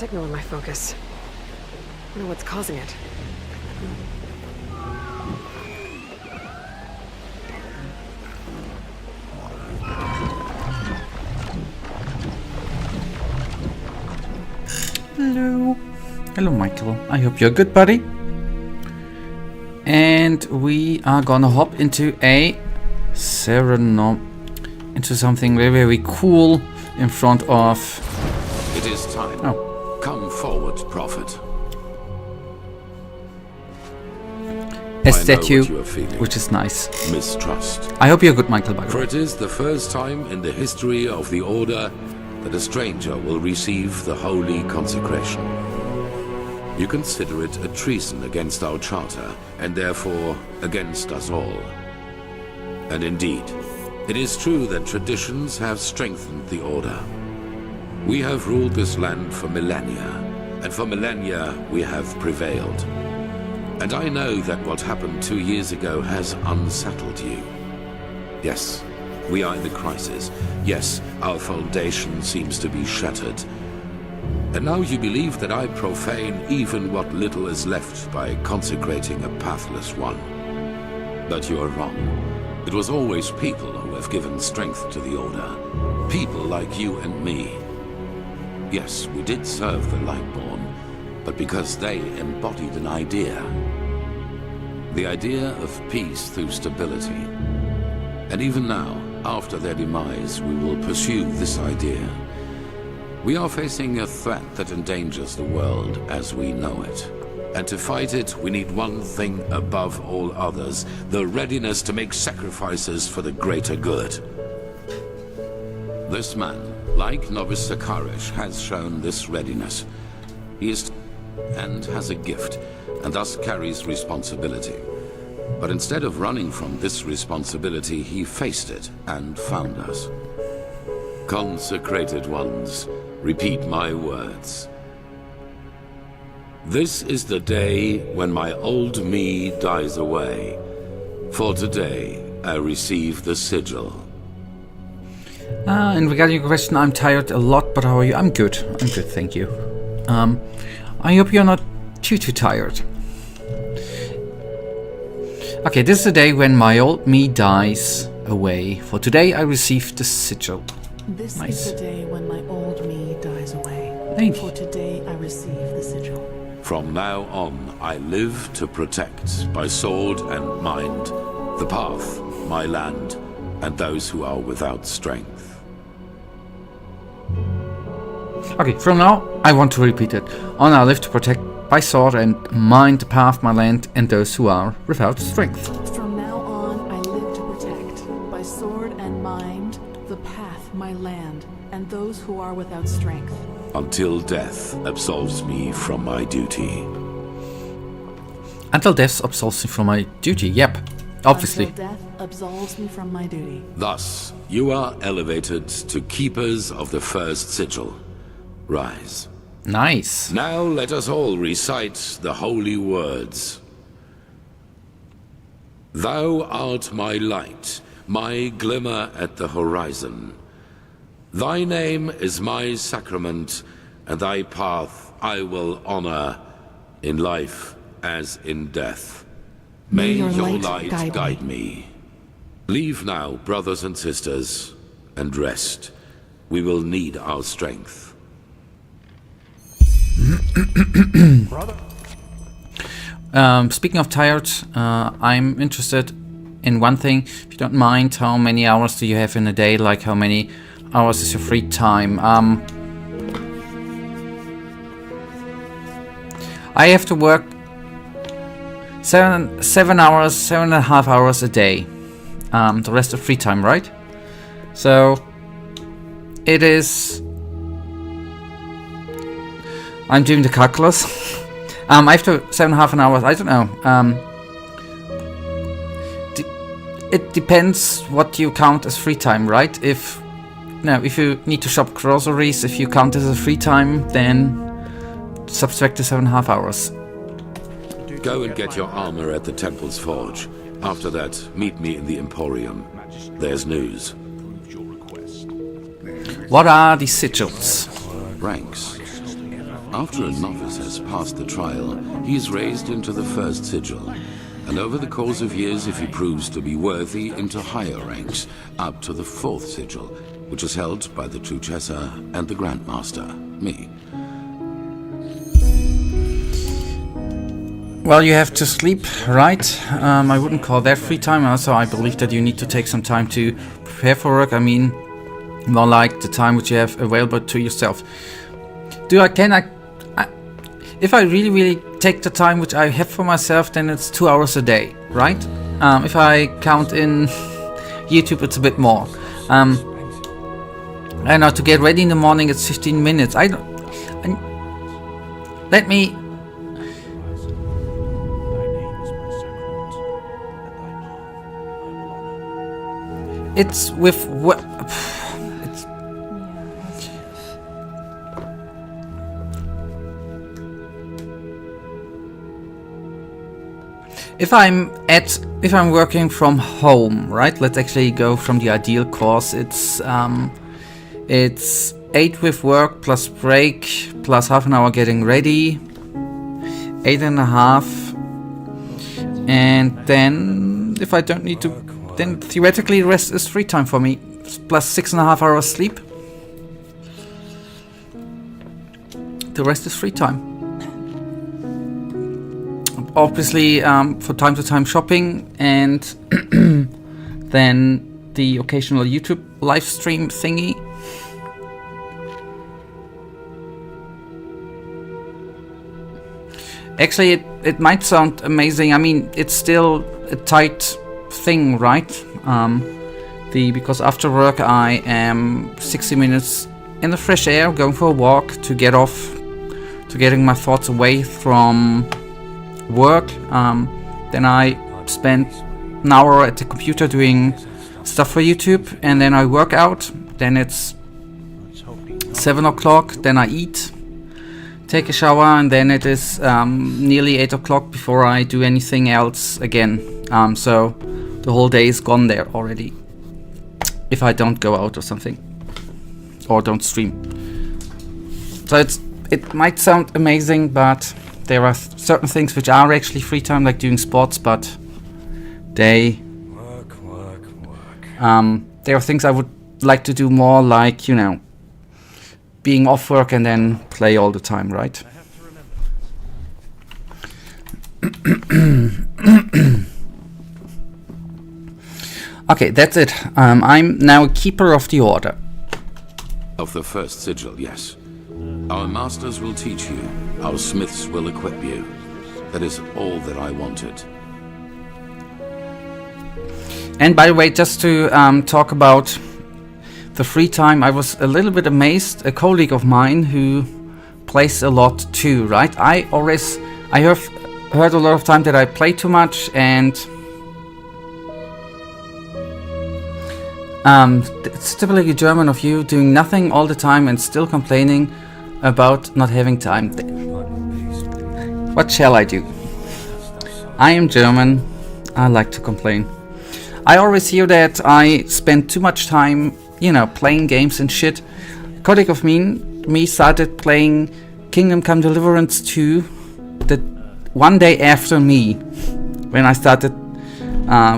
signal in my focus. I wonder what's causing it. Hello. Hello, Michael. I hope you're good, buddy. And we are gonna hop into into something very, very cool in front of... It is time. Oh. Come forward, prophet. A I statue, know what you are feeling. which is nice. Mistrust. I hope you're good, Michael, by the For way. it is the first time in the history of the Order that a stranger will receive the holy consecration. You consider it a treason against our charter, and therefore against us all. And indeed, it is true that traditions have strengthened the Order. We have ruled this land for millennia, and for millennia we have prevailed. And I know that what happened 2 years ago has unsettled you. Yes, we are in a crisis. Yes, our foundation seems to be shattered. And now you believe that I profane even what little is left by consecrating a pathless one. But you are wrong. It was always people who have given strength to the Order. People like you and me. Yes, we did serve the Lightborn, but because they embodied an idea. The idea of peace through stability. And even now, after their demise, we will pursue this idea. We are facing a threat that endangers the world as we know it. And to fight it, we need one thing above all others, the readiness to make sacrifices for the greater good. This man, like Novice Sakarish, has shown this readiness. He is and has a gift, and thus carries responsibility. But instead of running from this responsibility, he faced it and found us. Consecrated ones, repeat my words. This is the day when my old me dies away. For today, I receive the sigil. And regarding your question, I'm tired a lot, but how are you? I'm good, thank you. I hope you're not too tired. Okay, this is the day when my old me dies away. For today, I receive the sigil. This Nice. is the day when my old me dies away. Thank you. For today I receive the sigil. From now on, I live to protect, by sword and mind, the path, my land, and those who are without strength. Okay, from now, I want to repeat it. On I live to protect by sword and mind the path, my land, and those who are without strength. From now on I live to protect, by sword and mind, the path, my land, and those who are without strength. Until death absolves me from my duty. Until death absolves me from my duty, yep. Obviously. Until death absolves me from my duty. Thus, you are elevated to keepers of the first sigil. Rise. Nice. Now let us all recite the holy words. Thou art my light, my glimmer at the horizon. Thy name is my sacrament, and thy path I will honor in life as in death. May your light guide me. Leave now, brothers and sisters, and rest. We will need our strength. Speaking of tired, I'm interested in one thing. If you don't mind, how many hours do you have in a day? Like, how many hours is your free time? I have to work 7 hours, 7.5 hours a day. The rest of free time, right? So it is. I'm doing the calculus. I have to 7.5 hours. I don't know. It depends what you count as free time, right? If you need to shop groceries, if you count this as free time, then subtract the 7.5 hours. Go and get your armor at the temple's forge. After that, meet me in the Emporium. There's news. What are the sigils? Ranks. After a novice has passed the trial, he is raised into the first sigil, and over the course of years, if he proves to be worthy, into higher ranks, up to the fourth sigil, which is held by the true chesser and the Grandmaster, me. Well, you have to sleep, right? I wouldn't call that free time. Also, I believe that you need to take some time to prepare for work. I mean, more like the time which you have available to yourself. If I really take the time which I have for myself, then it's 2 hours a day, right? If I count in YouTube, it's a bit more. I know, to get ready in the morning, it's 15 minutes. It's with what? It's. If I'm working from home, right? Let's actually go from the ideal course. It's 8 with work plus break plus half an hour getting ready, 8.5, and then if I don't need to, then theoretically rest is free time for me, plus 6.5 hours sleep. The rest is free time. Obviously, for time to time shopping, and then the occasional YouTube live stream thingy. Actually, it might sound amazing. I mean, it's still a tight thing, right? Because after work I am 60 minutes in the fresh air, going for a walk to get getting my thoughts away from work. Then I spend an hour at the computer doing stuff for YouTube, and then I work out. Then it's 7 o'clock, then I eat, take a shower, and then it is nearly 8 o'clock before I do anything else again. So the whole day is gone there already, if I don't go out or something, or don't stream. So it might sound amazing, but there are certain things which are actually free time, like doing sports, but they there are things I would like to do more, like, you know, being off work and then play all the time, right? Okay, that's it. I'm now a keeper of the order. Of the first sigil, yes. Our masters will teach you. Our smiths will equip you. That is all that I wanted. And by the way, just to talk about the free time, I was a little bit amazed. A colleague of mine who plays a lot too, right? I heard a lot of time that I play too much, and it's typically German of you, doing nothing all the time and still complaining about not having time. What shall I do? I am German. I like to complain. I always hear that I spend too much time, you know, playing games and shit. A colleague of me started playing Kingdom Come Deliverance 2 the one day after me, when I started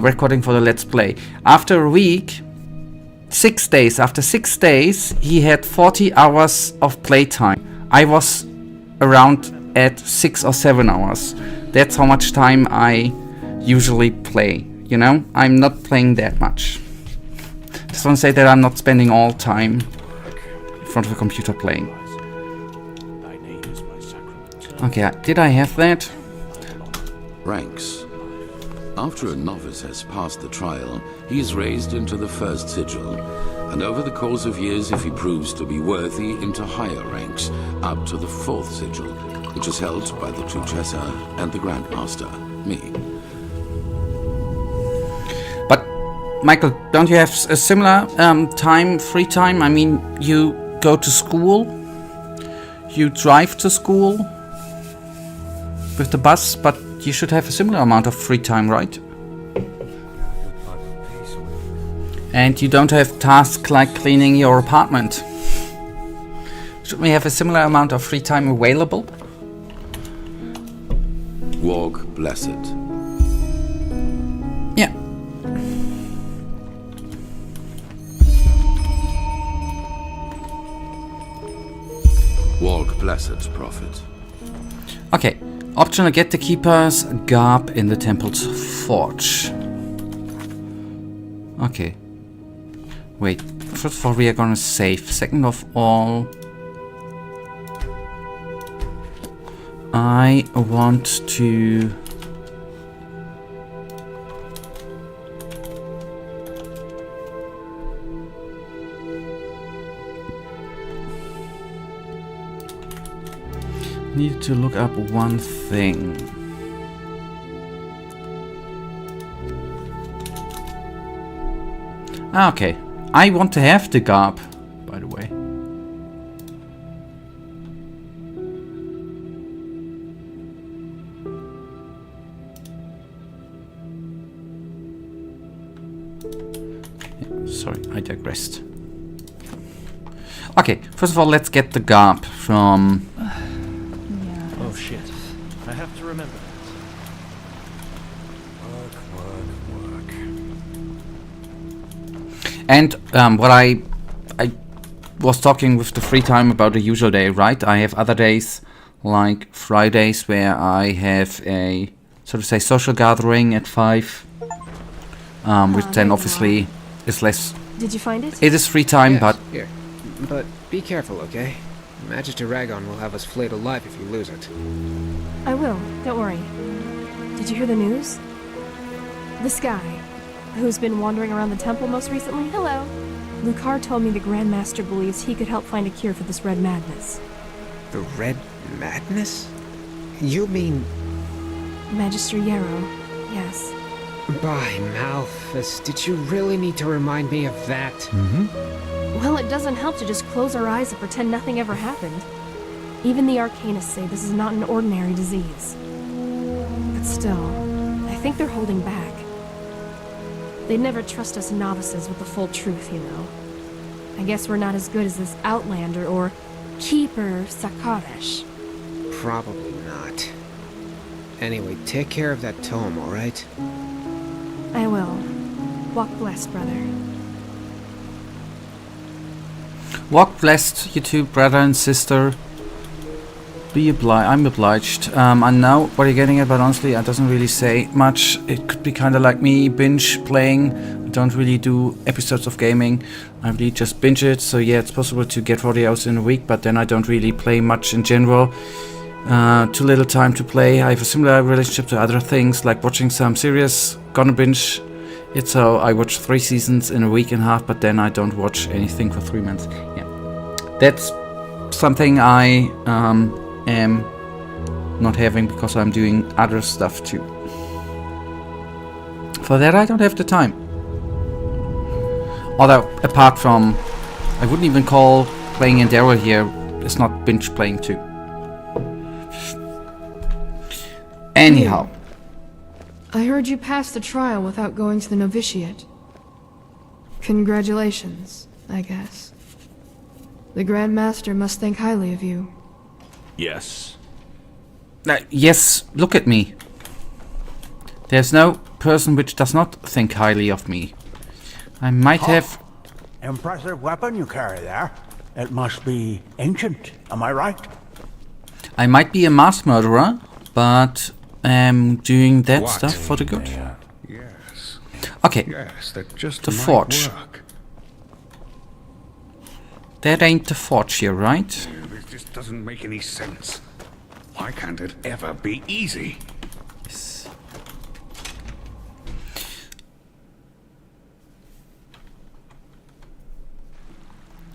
recording for the Let's Play. After a week, 6 days, after 6 days, he had 40 hours of playtime. I was around at 6 or 7 hours. That's how much time I usually play, you know? I'm not playing that much. Just want to say that I'm not spending all time in front of a computer playing. Okay, did I have that? Ranks. After a novice has passed the trial, he is raised into the first sigil, and over the course of years, if he proves to be worthy, into higher ranks, up to the fourth sigil, which is held by the true chesser and the Grandmaster, me. But, Michael, don't you have a similar free time? I mean, you go to school, you drive to school with the bus, but you should have a similar amount of free time, right? And you don't have tasks like cleaning your apartment. Should we have a similar amount of free time available? Walk blessed. Yeah. Walk blessed, prophet. Okay. Optional get the keeper's garb in the temple's forge. Okay. Wait. First of all, we are gonna save. Second of all, I want to... need to look up one thing. Ah, okay. I want to have the garb, by the way. Yeah, sorry, I digressed. Okay, first of all, let's get the garb from... Oh shit. I have to remember that. Work. And what I was talking with the free time about the usual day, right? I have other days, like Fridays, where I have a, so to say, social gathering at 5. Which then obviously is less... Did you find it? It is free time, Yes, but... here. But be careful, okay? Magister Ragon will have us flayed alive if you lose it. I will, don't worry. Did you hear the news? This guy, who's been wandering around the temple most recently? Hello. Lucar told me the Grand Master believes he could help find a cure for this red madness. The Red Madness? You mean... Magister Yarrow, yes. By Malthus, did you really need to remind me of that? Well, it doesn't help to just close our eyes and pretend nothing ever happened. Even the Arcanists say this is not an ordinary disease. But still, I think they're holding back. They'd never trust us novices with the full truth, you know. I guess we're not as good as this Outlander or Keeper Sakaresh. Probably not. Anyway, take care of that tome, alright? I will. Walk blessed, brother. Walk blessed, you two, brother and sister. I'm obliged. I know what you're getting at, but honestly, it doesn't really say much. It could be kind of like me binge playing. I don't really do episodes of gaming. I really just binge it. So yeah, it's possible to get 40 hours in a week, but then I don't really play much in general. Too little time to play. I have a similar relationship to other things, like watching some series. Gonna binge it, so I watch 3 seasons in a week and a half, but then I don't watch anything for 3 months. Yeah, that's something I am not having because I'm doing other stuff too. For that I don't have the time. Although, apart from, I wouldn't even call playing Enderal here, it's not binge playing too. Anyhow. I heard you passed the trial without going to the novitiate. Congratulations, I guess. The Grand Master must think highly of you. Yes. Yes, look at me. There's no person which does not think highly of me. I might have... Impressive weapon you carry there. It must be ancient, am I right? I might be a mass murderer, but am doing that stuff for the good. Yes. Okay, Yes, that just the might forge. work. That ain't the forge here, right? This just doesn't make any sense. Why can't it ever be easy? Yes.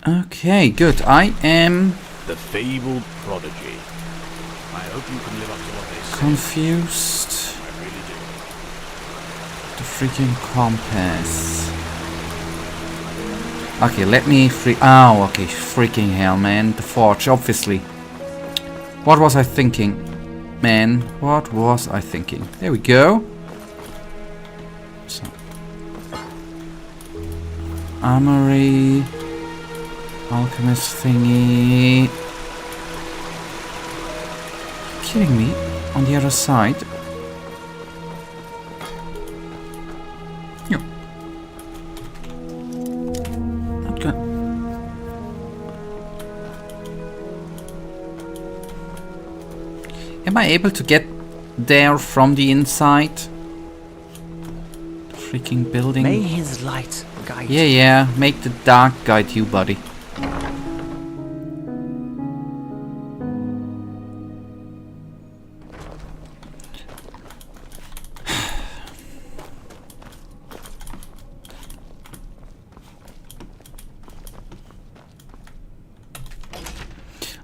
Okay, good. I am The fabled prodigy. I hope you can live up to what they say. confused. I really do. The freaking compass. Okay, let me oh, okay, freaking hell, man. The forge, obviously. What was I thinking? Man, what was I thinking? There we go. So. Armory. Alchemist thingy. kidding me? On the other side? Yeah. Not good. Am I able to get there from the inside? The freaking building. May his light guide Yeah, yeah. Make the dark guide you, buddy.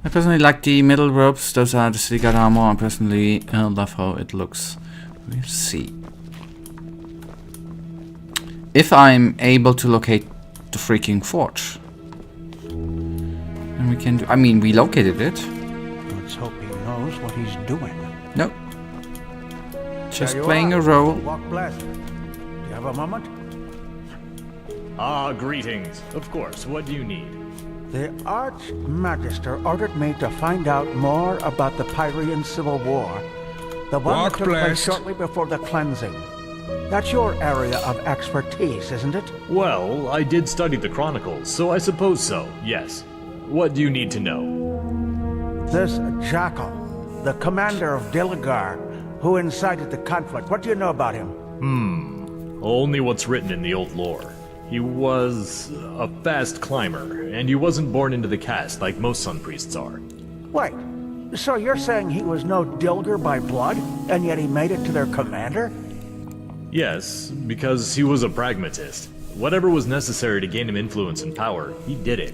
I personally like the middle ropes. Those are the city guard armor. I personally love how it looks. We'll see. If I'm able to locate the freaking forge. And we can do... I mean, we located it. Let's hope he knows what he's doing. Nope. Just There you playing are. a role. Walk blessed. Do you have a moment? Ah, greetings. Of course, what do you need? The Archmagister ordered me to find out more about the Pyrean Civil War. The one Walk that took place blessed. shortly before the cleansing. That's your area of expertise, isn't it? Well, I did study the Chronicles, so I suppose so, yes. What do you need to know? This Jackal, the commander of Dilligar, who incited the conflict, what do you know about him? Only what's written in the old lore. He was a fast climber, and he wasn't born into the caste like most sun priests are. Wait, so you're saying he was no Dilgar by blood, and yet he made it to their commander? Yes, because he was a pragmatist. Whatever was necessary to gain him influence and power, he did it.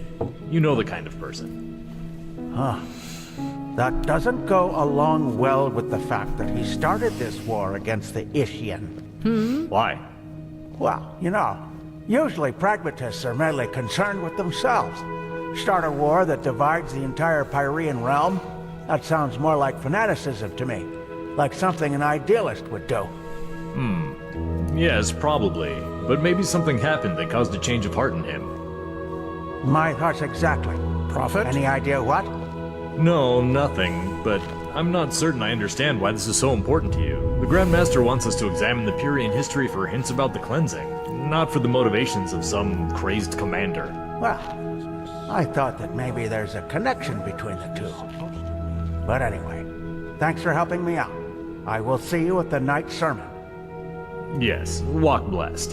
You know the kind of person. Huh. That doesn't go along well with the fact that he started this war against the Ishian. Why? Well, you know, usually pragmatists are mainly concerned with themselves. Start a war that divides the entire Pyrean realm? That sounds more like fanaticism to me. Like something an idealist would do. Yes, probably. But maybe something happened that caused a change of heart in him. My thoughts exactly. Prophet? Any idea what? No, nothing, but I'm not certain I understand why this is so important to you. The Grand Master wants us to examine the Pyrean history for hints about the cleansing, not for the motivations of some crazed commander. Well, I thought that maybe there's a connection between the two. But anyway, thanks for helping me out. I will see you at the night sermon. Yes, walk blessed.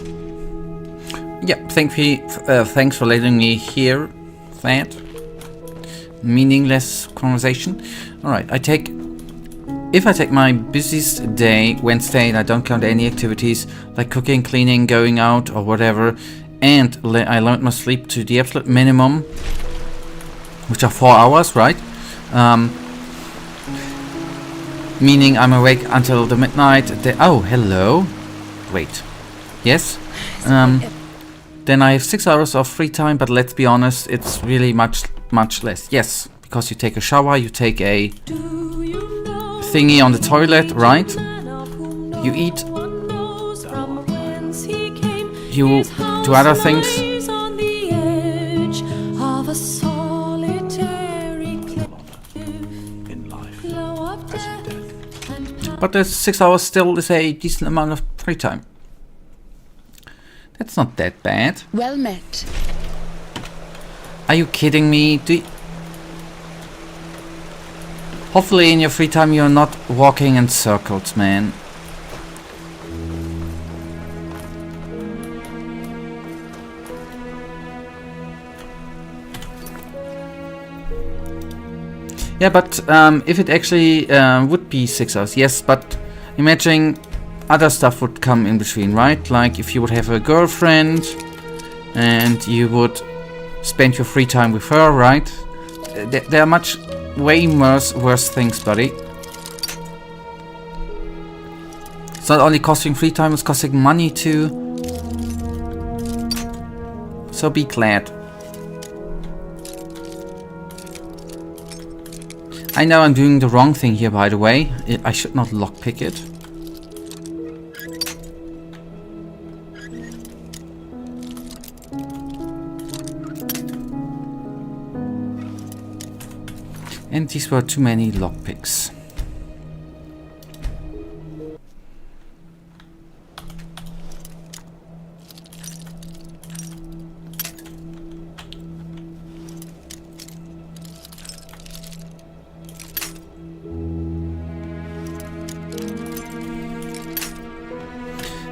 Yeah, thanks for letting me hear that meaningless conversation. Alright, if I take my busiest day, Wednesday, and I don't count any activities like cooking, cleaning, going out, or whatever, and I limit my sleep to the absolute minimum, which are 4 hours, right? Meaning I'm awake until the midnight. Oh, hello. Wait. Yes? Then I have 6 hours of free time, but let's be honest, it's really much less. Yes, because you take a shower, you take a thingy on the toilet, right? You eat. You do other things. In life, as in death. But the 6 hours still is a decent amount of free time. That's not that bad. Well met. Are you kidding me? Hopefully in your free time you're not walking in circles, man. Yeah, but if it actually would be 6 hours, yes, but imagine other stuff would come in between, right? Like if you would have a girlfriend and you would spend your free time with her, right? There are way worse things, buddy. It's not only costing free time, it's costing money too. So be glad. I know I'm doing the wrong thing here, by the way. I should not lockpick it. And these were too many lockpicks.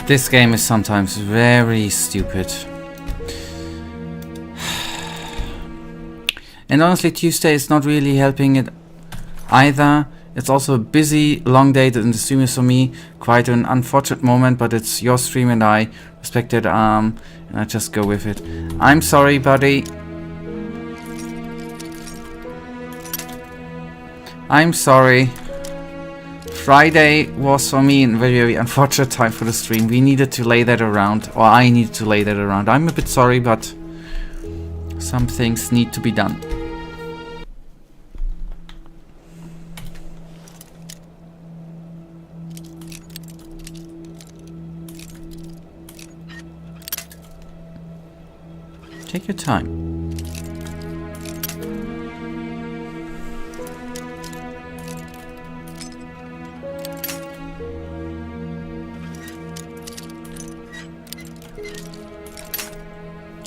This game is sometimes very stupid. And honestly, Tuesday is not really helping it either. It's also a busy, long day, and the stream is for me quite an unfortunate moment, but it's your stream and I respect it, and I just go with it. I'm sorry, buddy. I'm sorry. Friday was for me a very, very unfortunate time for the stream. We needed to lay that around, or I needed to lay that around. I'm a bit sorry, but some things need to be done. Take your time.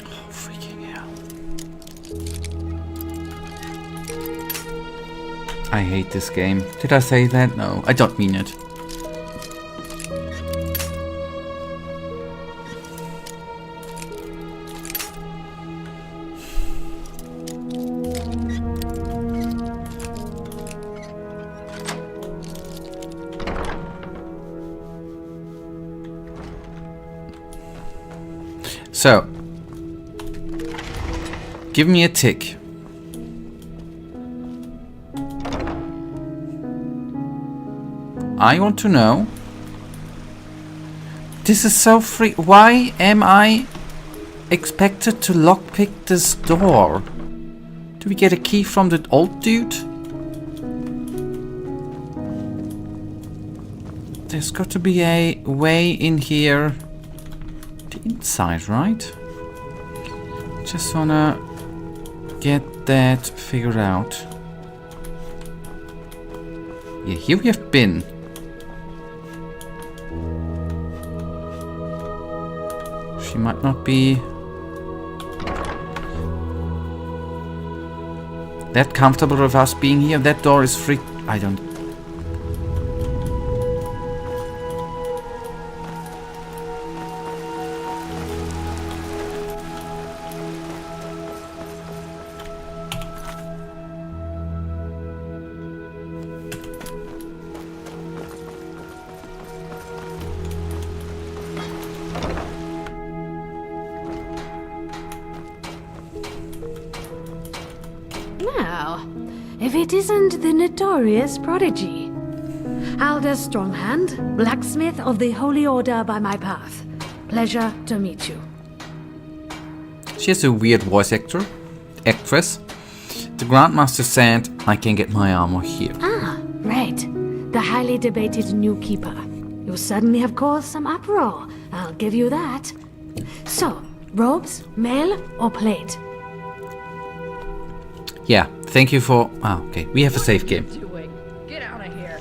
Oh, freaking hell. I hate this game. Did I say that? No, I don't mean it. So, give me a tick. I want to know. This is so free. Why am I expected to lockpick this door? Do we get a key from the old dude? There's got to be a way in here. Inside, right? Just wanna get that figured out. Yeah, here we have been. She might not be that comfortable with us being here. That door is free. I don't. Now, if it isn't the notorious prodigy. Alder Stronghand, blacksmith of the Holy Order by my path. Pleasure to meet you. She has a weird voice actress. The Grandmaster said, I can get my armor here. Ah, right. The highly debated new keeper. You certainly have caused some uproar. I'll give you that. So, robes, mail, or plate? Yeah, thank you for... Ah, okay. We have a safe game. Get out of here.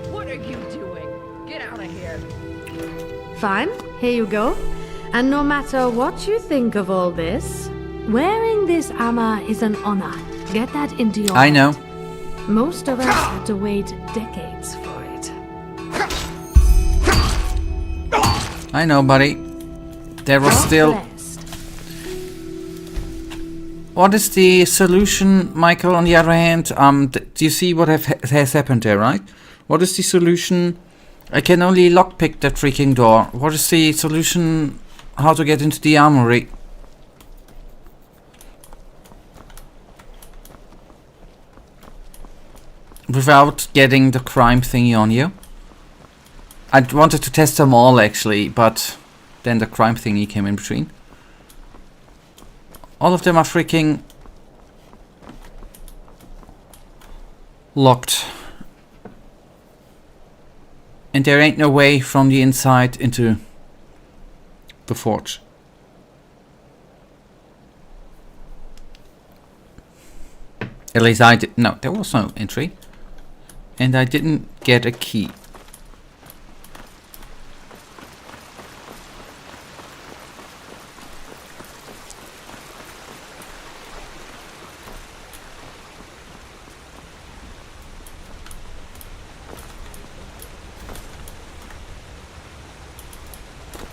What are you doing? Get out of here. Fine, here you go. And no matter what you think of all this, wearing this armor is an honor. Get that into your I know. head. Most of us had to wait decades for it. I know, buddy. There was still... What is the solution, Michael, on the other hand? Do you see what has happened there, right? What is the solution? I can only lockpick that freaking door. What is the solution how to get into the armory? Without getting the crime thingy on you. I wanted to test them all, actually, but then the crime thingy came in between. All of them are freaking locked. And there ain't no way from the inside into the forge. At least I did. No, there was no entry. And I didn't get a key.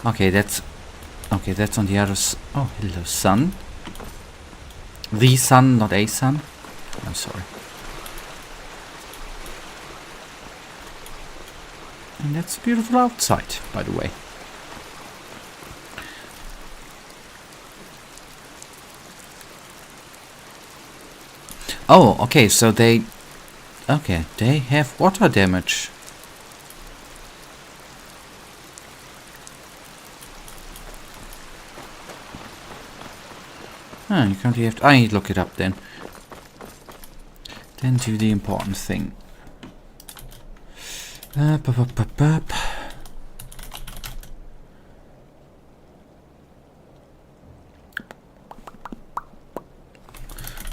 Okay, that's on the other oh, hello, sun. The sun, not a sun. I'm sorry. And that's beautiful outside, by the way. Oh, okay, so they have water damage. You currently have to... I look it up then. Then do the important thing.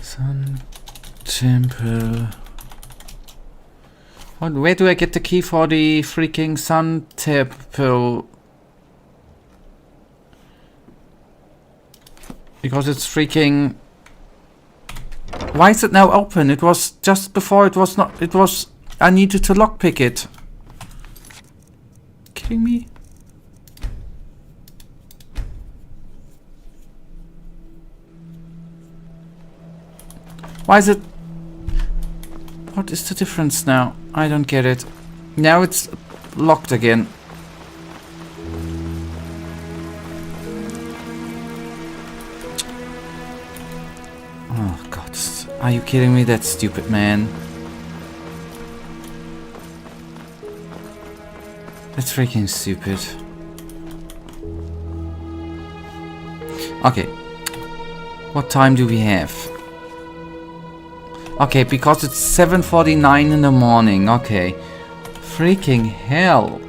Sun Temple. Where do I get the key for the freaking Sun Temple? Because it's freaking... Why is it now open? It was just before it was not... It was... I needed to lockpick it. Kidding me? Why is it... What is the difference now? I don't get it. Now it's locked again. Oh god. Are you kidding me? That's stupid, man. That's freaking stupid. Okay. What time do we have? Okay, because it's 7:49 in the morning. Okay. Freaking hell.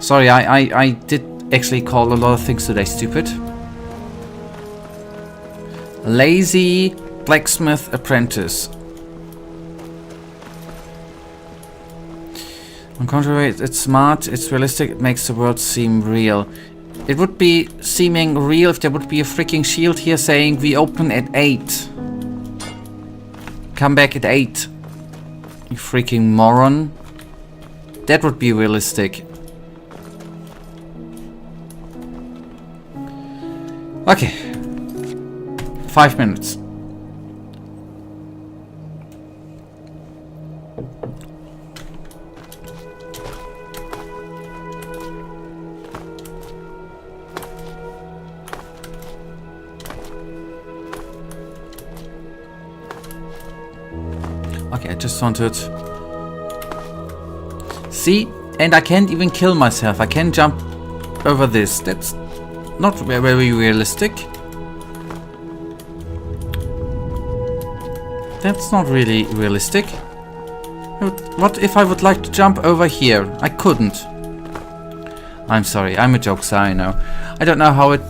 Sorry, I did actually call a lot of things today stupid. Lazy blacksmith apprentice. On contrary, it's smart, it's realistic, it makes the world seem real. It would be seeming real if there would be a freaking shield here saying we open at 8. Come back at 8. You freaking moron. That would be realistic. Okay. 5 minutes. Okay, I just wanted... See? And I can't even kill myself. I can jump over this. That's not very realistic. That's not really realistic. What if I would like to jump over here? I couldn't. I'm sorry, I'm a jokester, I know. I don't know how it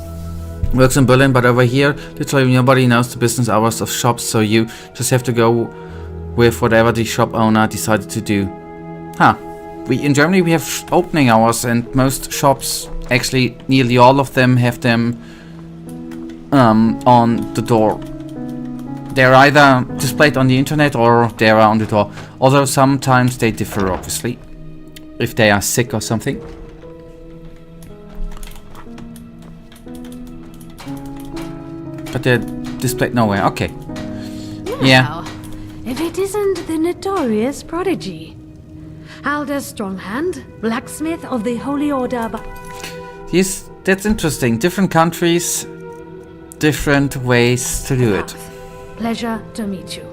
works in Berlin, but over here, literally nobody knows the business hours of shops, so you just have to go with whatever the shop owner decided to do. Huh. In Germany we have opening hours, and most shops, actually nearly all of them, have them on the door. They're either displayed on the internet or they're on the door. Although sometimes they differ, obviously, if they are sick or something. But they're displayed nowhere. Okay. Yeah. If it isn't the notorious prodigy. Halder Stronghand, blacksmith of the Holy Order. Yes, that's interesting. Different countries, different ways to do it. Pleasure to meet you.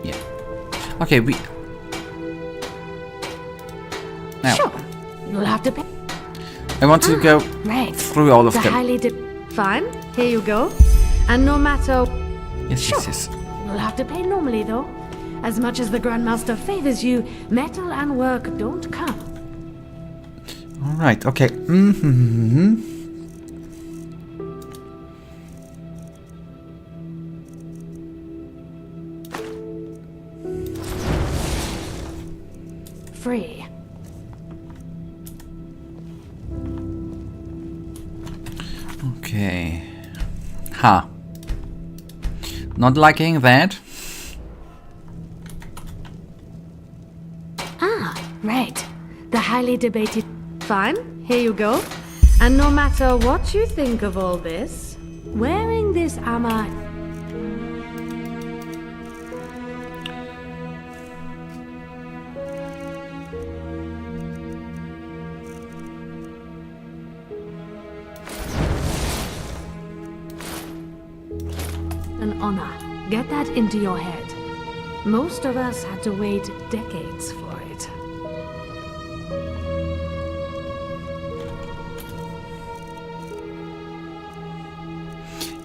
Yeah. Okay, we... Now. Sure. You'll have to pay. I want to go through all of them. Fine. Here you go. And no matter... Yes, sure. yes. You'll have to pay normally, though. As much as the Grandmaster favors you, metal and work don't come. Alright, okay. Free. Okay. Ha. Not liking that. Ah, right. The highly debated... Fine, here you go. And no matter what you think of all this, wearing this armor... an honor. Get that into your head. Most of us had to wait decades for it.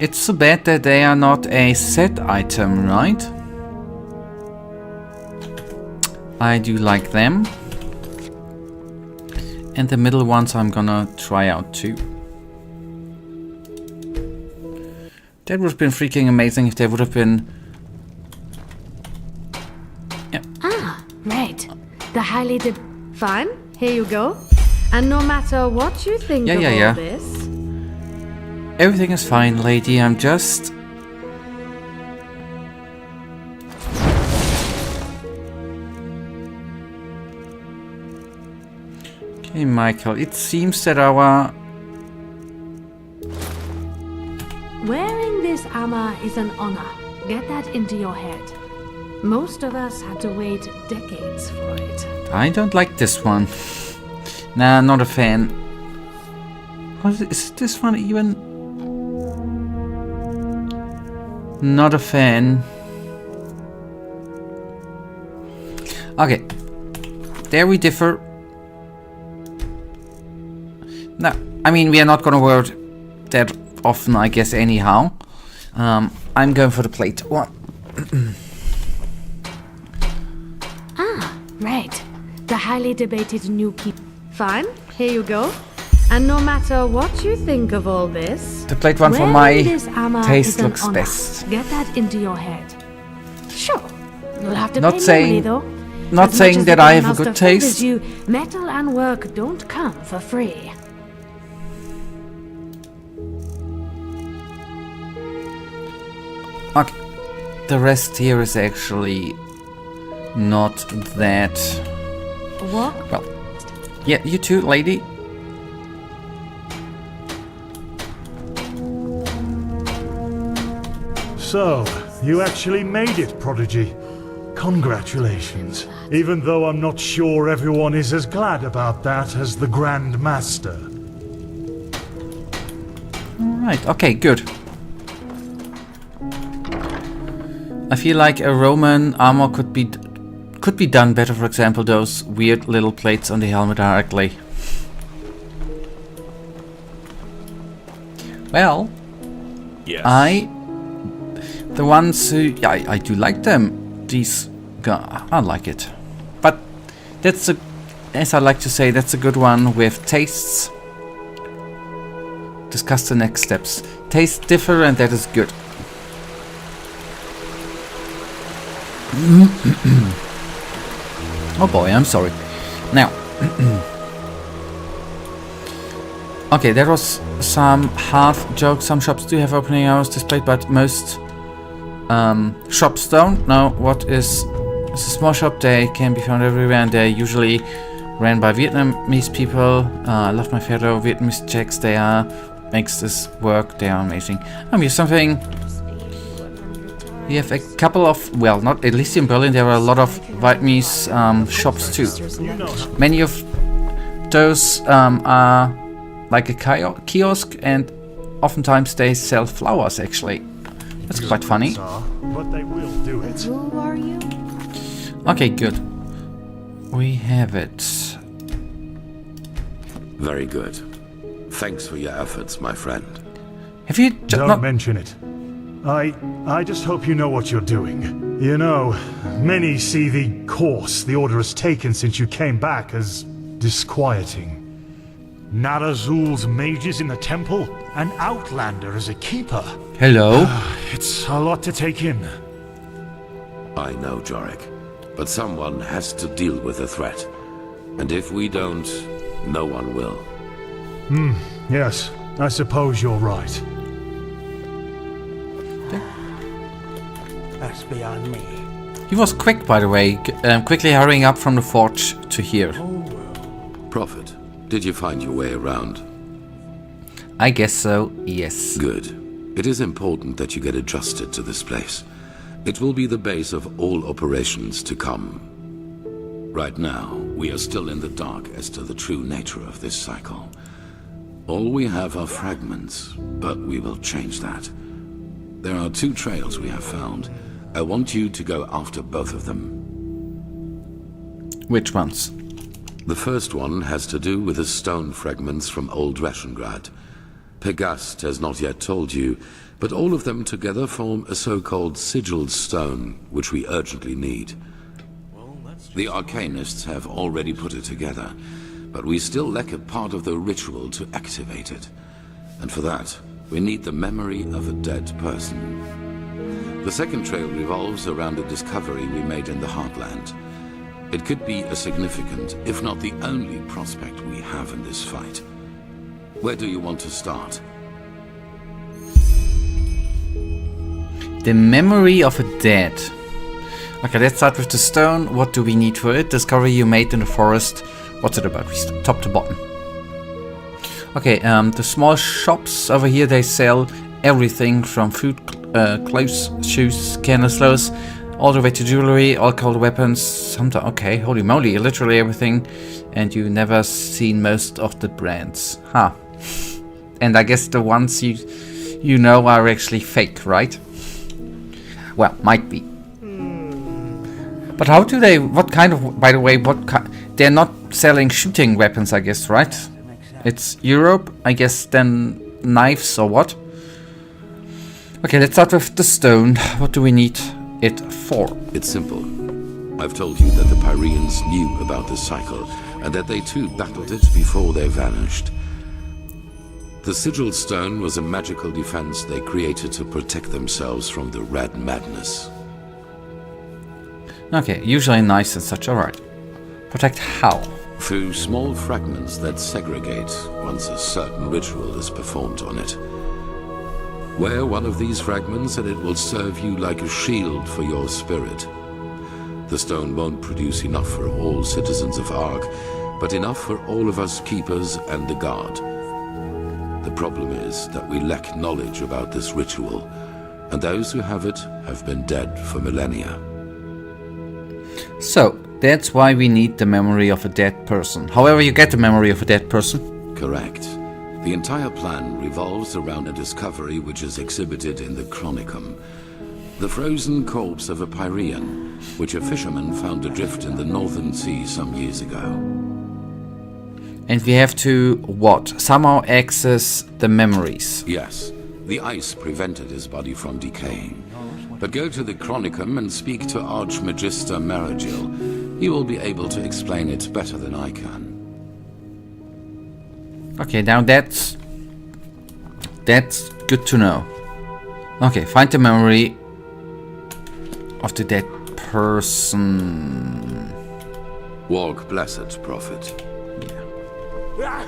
It's so bad that they are not a set item, right? I do like them. And the middle ones I'm gonna try out too. That would have been freaking amazing if they would have been... Yeah. Ah, right. The highly Fine, here you go. And no matter what you think of all this... Everything is fine, lady. I'm just... Okay, Michael. It seems that our... Wearing this armor is an honor. Get that into your head. Most of us had to wait decades for it. I don't like this one. Nah, not a fan. What is this one even? Not a fan. Okay. There we differ. No, I mean, we are not gonna wear it that often, I guess, anyhow. I'm going for the plate one. Ah, right. The highly debated new key. Fine, here you go. And no matter what you think of all this, the plate one for my taste looks best. Get that into your head. Sure, you'll have to not pay saying, money though. Not saying that I have a good taste. You, metal and work don't come for free. Okay, the rest here is actually not that. What? Well, yeah, you too, lady. So, you actually made it, Prodigy. Congratulations. Even though I'm not sure everyone is as glad about that as the Grand Master. Alright, okay, good. I feel like a Roman armor could be done better, for example, those weird little plates on the helmet are ugly. Well, yes. The ones who... Yeah, I do like them. These... I like it. But that's a... As I like to say, that's a good one with tastes. Discuss the next steps. Tastes differ and that is good. Oh boy, I'm sorry. Now... Okay, there was some half jokes. Some shops do have opening hours displayed, but most shops don't. Now, what is... It's a small shop. They can be found everywhere, and they're usually ran by Vietnamese people. I love my fellow Vietnamese Czechs. They are... Makes this work. They are amazing. Here's something... We have a couple of... Well, not... At least in Berlin, there are a lot of Vietnamese shops, too. Many of those are... like a kiosk, and oftentimes they sell flowers, actually. That's quite funny. But they will do it. Who are you? Okay, good. We have it. Very good. Thanks for your efforts, my friend. Have you Don't mention it. I just hope you know what you're doing. You know, many see the course the Order has taken since you came back as disquieting. Narazul's mages in the temple, an outlander as a keeper. Hello. It's a lot to take in. I know, Jorik. But someone has to deal with the threat. And if we don't, no one will. Yes. I suppose you're right. That's beyond me. He was quick, by the way, quickly hurrying up from the forge to here. Prophet, Did you find your way around? I guess so, yes. Good. It is important that you get adjusted to this place. It will be the base of all operations to come. Right now, we are still in the dark as to the true nature of this cycle. All we have are fragments, but we will change that. There are 2 trails we have found. I want you to go after both of them. Which ones? The first one has to do with the stone fragments from Old Rashengrad. Pegast has not yet told you, but all of them together form a so-called sigil stone, which we urgently need. The Arcanists have already put it together, but we still lack a part of the ritual to activate it. And for that, we need the memory of a dead person. The second trail revolves around a discovery we made in the Heartland. It could be a significant, if not the only prospect we have in this fight. Where do you want to start? The memory of a dead. Okay, let's start with the stone. What do we need for it? Discovery you made in the forest. What's it about? Top to bottom. Okay, the small shops over here, they sell everything from food, clothes, shoes, candle slows, all the way to jewelry, alcohol, weapons, something. Okay, holy moly, literally everything. And you never seen most of the brands. Huh. And I guess the ones you know are actually fake, right? Well, might be. But how do they, what kind of, by the way, they're not selling shooting weapons, I guess, right? It's Europe, I guess, then knives or what? Okay, let's start with the stone. What do we need it for? It's simple. I've told you that the Pyreans knew about the cycle, and that they too battled it before they vanished. The sigil stone was a magical defense they created to protect themselves from the red madness. Okay, usually nice and such, alright. Protect how? Through small fragments that segregate once a certain ritual is performed on it. Wear one of these fragments and it will serve you like a shield for your spirit. The stone won't produce enough for all citizens of Ark, but enough for all of us keepers and the guard. The problem is that we lack knowledge about this ritual, and those who have it have been dead for millennia. So, that's why we need the memory of a dead person. However you get the memory of a dead person. Correct. The entire plan revolves around a discovery which is exhibited in the Chronicum. The frozen corpse of a Pyrean, which a fisherman found adrift in the Northern Sea some years ago. And we have to, what? Somehow access the memories. Yes. The ice prevented his body from decaying. But go to the Chronicum and speak to Archmagister Maragil. He will be able to explain it better than I can. Okay, now that's good to know. Okay, find the memory of the dead person. Walk blessed, Prophet. Yeah.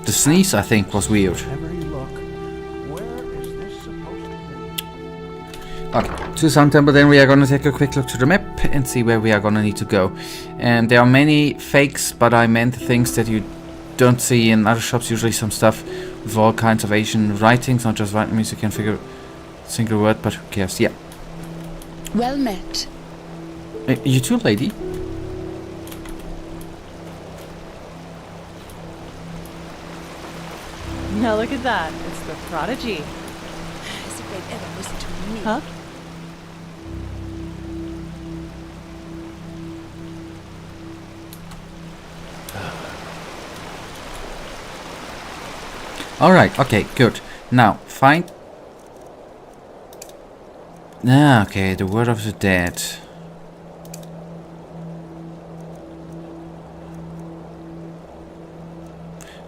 The sneeze, I think, was weird. Okay, to Sun Temple, then we are gonna take a quick look to the map and see where we are gonna need to go. And there are many fakes, but I meant things that you don't see in other shops, usually some stuff with all kinds of Asian writings, not just Vietnamese, you can figure a single word, but who cares, yeah. Well met. You too, lady? Now look at that, it's the Prodigy. As if they'd ever listen to me. Huh? Alright, okay, good. Now, find... Ah, okay, the word of the dead.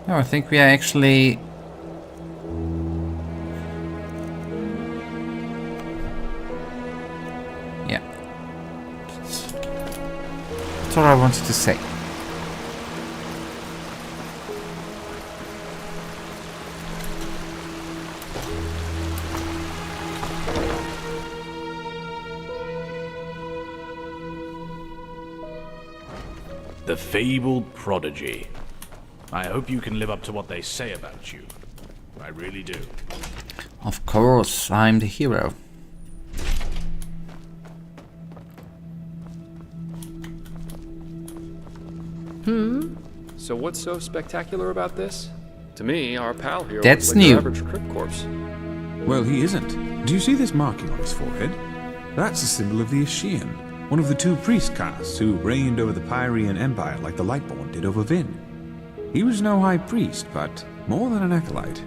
No, I think we are actually... Yeah. That's what I wanted to say. The fabled prodigy. I hope you can live up to what they say about you. I really do. Of course, I'm the hero. So what's so spectacular about this? To me, our pal here That's looks like new. your average crypt corpse. Well, he isn't. Do you see this marking on his forehead? That's a symbol of the Ashian, one of the two priest castes who reigned over the Pyrean Empire like the Lightborn did over Vin. He was no high priest, but more than an acolyte.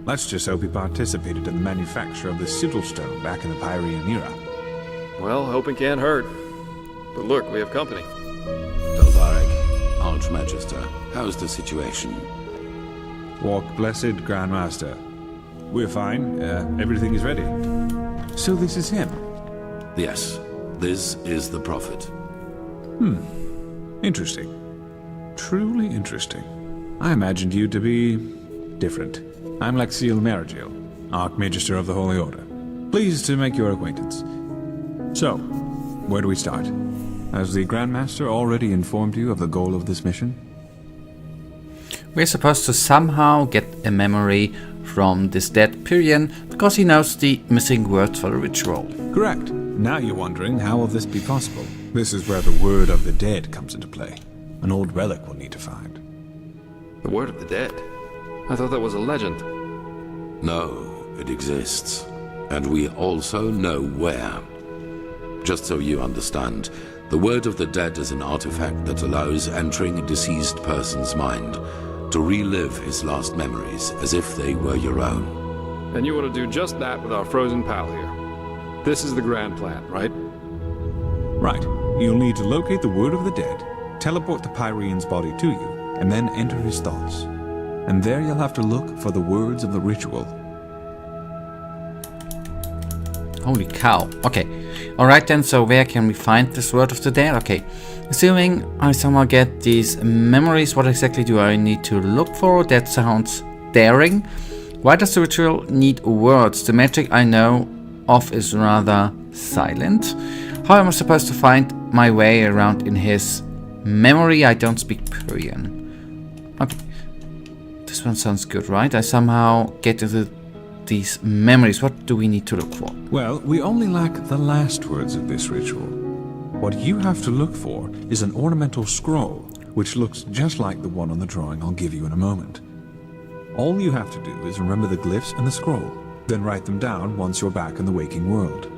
Let's just hope he participated in the manufacture of the sigil stone back in the Pyrean era. Well, hoping can't hurt. But look, we have company. Dalvarek, Archmagister, how's the situation? Walk blessed, Grandmaster. We're fine. Everything is ready. So this is him? Yes, this is the Prophet. Interesting. Truly interesting. I imagined you to be different. I'm Lexiel Marigil, Archmagister of the Holy Order. Pleased to make your acquaintance. So, where do we start? Has the Grandmaster already informed you of the goal of this mission? We're supposed to somehow get a memory from this dead Pyrian because he knows the missing words for the ritual. Correct. Now you're wondering how will this be possible? This is where the word of the dead comes into play. An old relic we'll need to find. The word of the dead? I thought that was a legend. No, it exists. And we also know where. Just so you understand, the word of the dead is an artifact that allows entering a deceased person's mind to relive his last memories as if they were your own. And you want to do just that with our frozen pal here. This is the grand plan, right? Right. You'll need to locate the word of the dead, teleport the Pyrean's body to you, and then enter his thoughts. And there you'll have to look for the words of the ritual. Holy cow. Okay. Alright then, so where can we find this word of the dead? Okay. Assuming I somehow get these memories, what exactly do I need to look for? That sounds daring. Why does the ritual need words? The magic I know of is rather silent. How am I supposed to find my way around in his memory? I don't speak Pyrian. Okay. This one sounds good, right? I somehow get into these memories. What do we need to look for? Well, we only lack the last words of this ritual. What you have to look for is an ornamental scroll, which looks just like the one on the drawing I'll give you in a moment. All you have to do is remember the glyphs and the scroll, then write them down once you're back in the waking world.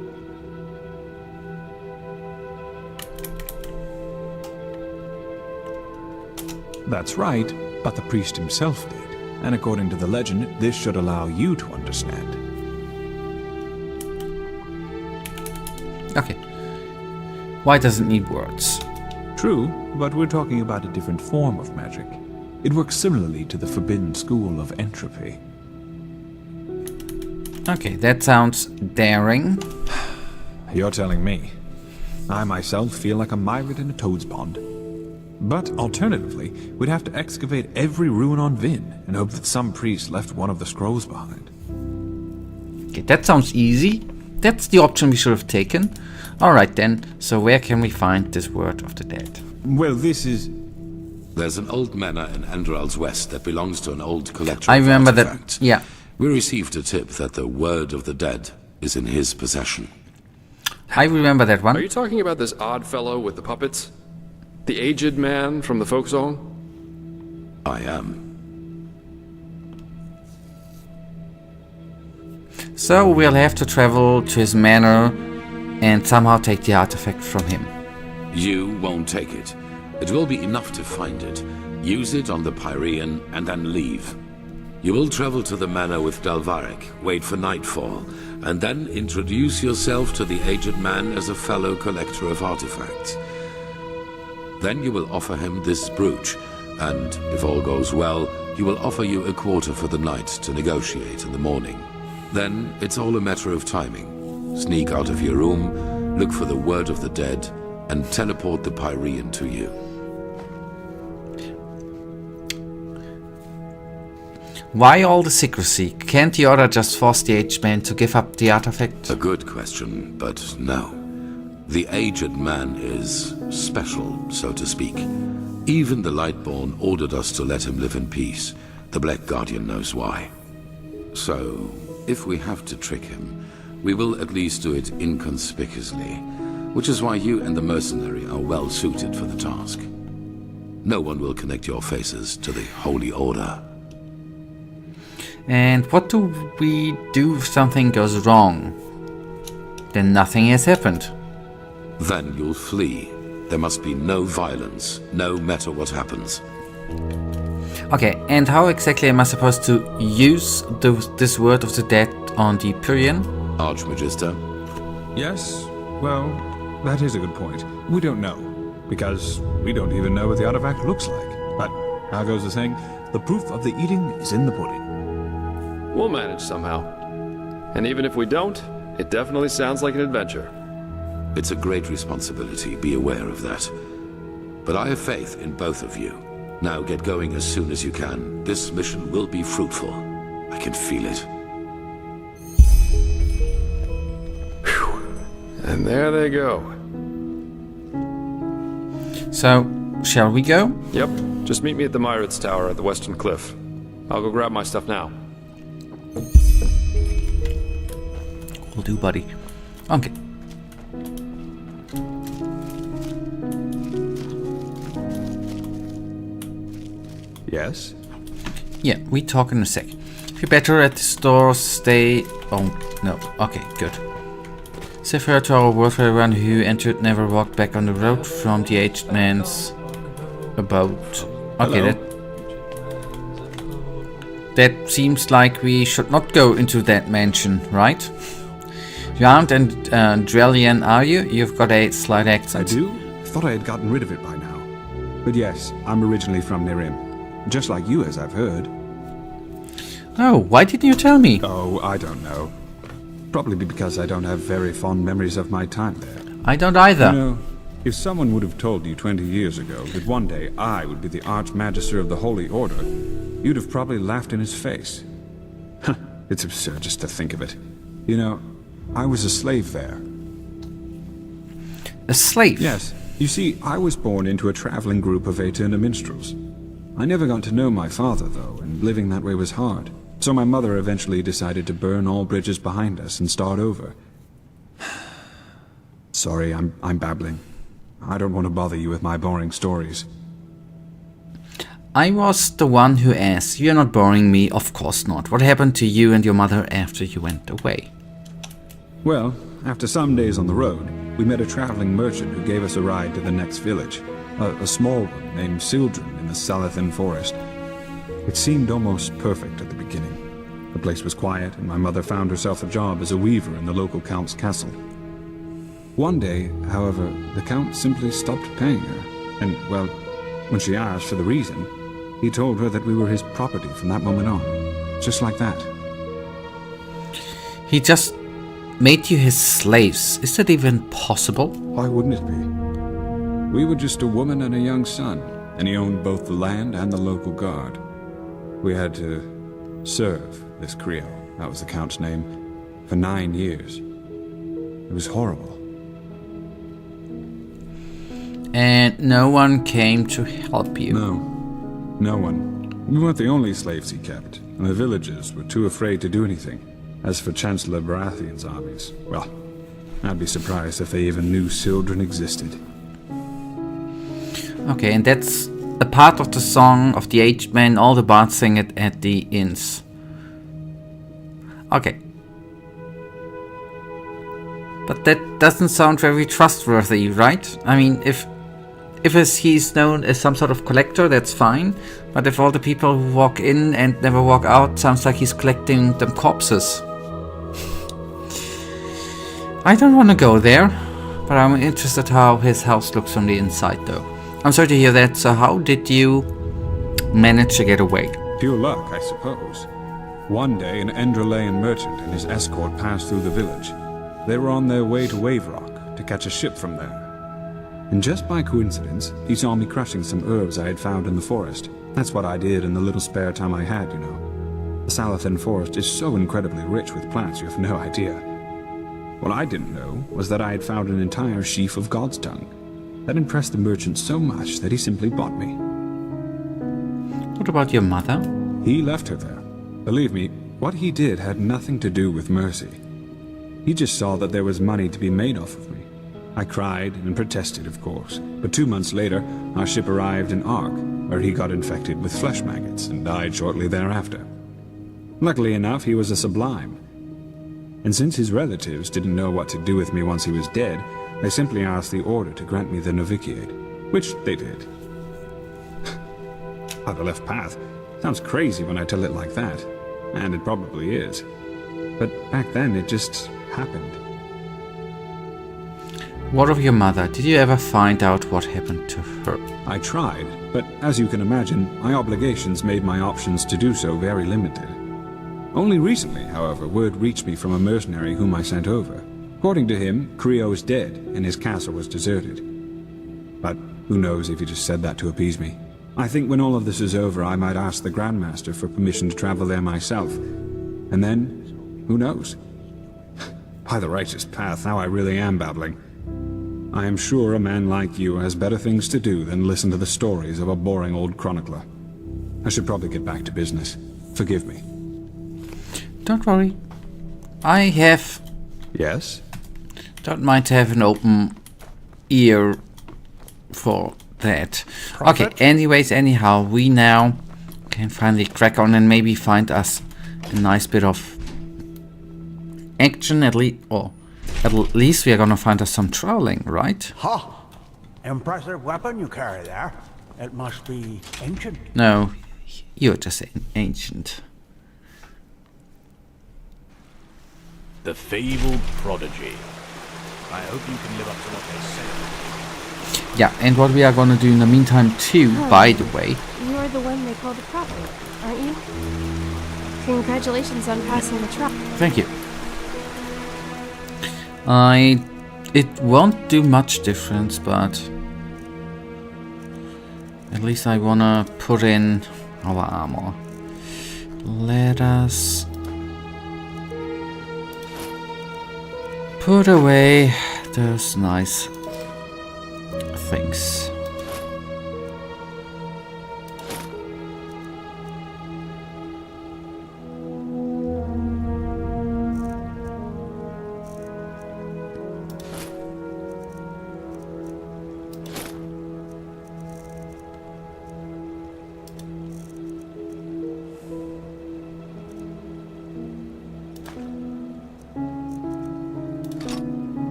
That's right, but the priest himself did. And according to the legend, this should allow you to understand. Okay. Why does it need words? True, but we're talking about a different form of magic. It works similarly to the forbidden school of entropy. Okay, that sounds daring. You're telling me. I myself feel like a myriad in a toad's pond. But alternatively, we'd have to excavate every ruin on Vin and hope that some priest left one of the scrolls behind. Okay, that sounds easy. That's the option we should have taken. Alright then, so where can we find this word of the dead? Well, this is... There's an old manor in Enderal's west that belongs to an old collector I of remember artifacts. that, yeah. We received a tip that the word of the dead is in his possession. I remember that one. Are you talking about this odd fellow with the puppets? The aged man from the folk song? I am. So we'll have to travel to his manor and somehow take the artifact from him. You won't take it. It will be enough to find it, use it on the Pyrean, and then leave. You will travel to the manor with Dalvarek, wait for nightfall, and then introduce yourself to the aged man as a fellow collector of artifacts. Then you will offer him this brooch, and if all goes well, he will offer you a quarter for the night to negotiate in the morning. Then it's all a matter of timing. Sneak out of your room, look for the word of the dead, and teleport the Pyrean to you. Why all the secrecy? Can't the order just force the aged man to give up the artifact? A good question, but no. The aged man is special, so to speak. Even the Lightborn ordered us to let him live in peace. The Black Guardian knows why. So, if we have to trick him, we will at least do it inconspicuously, which is why you and the mercenary are well suited for the task. No one will connect your faces to the Holy Order. And what do we do if something goes wrong? Then nothing has happened. Then you'll flee. There must be no violence, no matter what happens. Okay, and how exactly am I supposed to use this word of the dead on the Pyrian? Archmagister? Yes, well, that is a good point. We don't know, because we don't even know what the artifact looks like. But, how goes the saying? The proof of the eating is in the pudding. We'll manage somehow. And even if we don't, it definitely sounds like an adventure. It's a great responsibility, be aware of that. But I have faith in both of you. Now get going as soon as you can. This mission will be fruitful. I can feel it. Whew. And there they go. So, shall we go? Yep. Just meet me at the Myritz Tower at the Western Cliff. I'll go grab my stuff now. Will do, buddy. Okay. Yes? Yeah, we talk in a sec. If you're better at the store, stay... Oh, no. Okay, good. Say farewell to our world for everyone who entered, never walked back on the road from the aged man's abode. Okay, that seems like we should not go into that mansion, right? You aren't an Drellian, are you? You've got a slight accent. I do? Thought I had gotten rid of it by now. But yes, I'm originally from Nirim. Just like you, as I've heard. Oh, why didn't you tell me? Oh, I don't know. Probably because I don't have very fond memories of my time there. I don't either. You know, if someone would have told you 20 years ago that one day I would be the Archmagister of the Holy Order, you'd have probably laughed in his face. It's absurd just to think of it. You know, I was a slave there. A slave? Yes. You see, I was born into a traveling group of Aeterna minstrels. I never got to know my father, though, and living that way was hard. So my mother eventually decided to burn all bridges behind us and start over. Sorry, I'm babbling. I don't want to bother you with my boring stories. I was the one who asked. You're not boring me, of course not. What happened to you and your mother after you went away? Well, after some days on the road, we met a traveling merchant who gave us a ride to the next village. A small one named Sildren in the Salathan forest. It seemed almost perfect at the beginning. The place was quiet, and my mother found herself a job as a weaver in the local count's castle. One day, however, the count simply stopped paying her, and, well, when she asked for the reason, he told her that we were his property from that moment on. Just like that. He just made you his slaves. Is that even possible? Why wouldn't it be? We were just a woman and a young son, and he owned both the land and the local guard. We had to serve this Creole, that was the Count's name, for 9 years. It was horrible. And no one came to help you? No. No one. We weren't the only slaves he kept, and the villagers were too afraid to do anything. As for Chancellor Baratheon's armies, well, I'd be surprised if they even knew Sildren existed. Okay, and that's a part of the song of the aged man. All the bards sing it at the inns. Okay. But that doesn't sound very trustworthy, right? I mean, if he's known as some sort of collector, that's fine. But if all the people who walk in and never walk out, sounds like he's collecting them corpses. I don't want to go there, but I'm interested how his house looks from the inside, though. I'm sorry to hear that. So how did you manage to get away? Pure luck, I suppose. One day, an Enderalian merchant and his escort passed through the village. They were on their way to Waverock to catch a ship from there. And just by coincidence, he saw me crushing some herbs I had found in the forest. That's what I did in the little spare time I had, you know. The Salathan forest is so incredibly rich with plants you have no idea. What I didn't know was that I had found an entire sheaf of God's tongue. That impressed the merchant so much that he simply bought me. What about your mother? He left her there. Believe me, what he did had nothing to do with mercy. He just saw that there was money to be made off of me. I cried and protested, of course, but 2 months later, our ship arrived in Ark, where he got infected with flesh maggots and died shortly thereafter. Luckily enough, he was a sublime. And since his relatives didn't know what to do with me once he was dead, they simply asked the Order to grant me the novitiate, which they did. How the left path. Sounds crazy when I tell it like that, and it probably is. But back then, it just happened. What of your mother? Did you ever find out what happened to her? I tried, but as you can imagine, my obligations made my options to do so very limited. Only recently, however, word reached me from a mercenary whom I sent over. According to him, Creo is dead, and his castle was deserted. But who knows if he just said that to appease me. I think when all of this is over, I might ask the Grandmaster for permission to travel there myself. And then, who knows? By the righteous path, now I really am babbling. I am sure a man like you has better things to do than listen to the stories of a boring old chronicler. I should probably get back to business. Forgive me. Don't worry. I have... Yes? Don't mind to have an open ear for that. Prophet? Okay, anyhow, we now can finally crack on and maybe find us a nice bit of action, at least we are gonna find us some trolling, right? Ha! Impressive weapon you carry there. It must be ancient. No, you're just ancient. The fabled prodigy. I hope you can live up to what they say. Yeah, and what we are gonna do in the meantime too, by the way. You are the one they call the prophet, aren't you? Congratulations on passing the trial. Thank you. It won't do much difference, but at least I wanna put in our armor. Let us put away those nice things.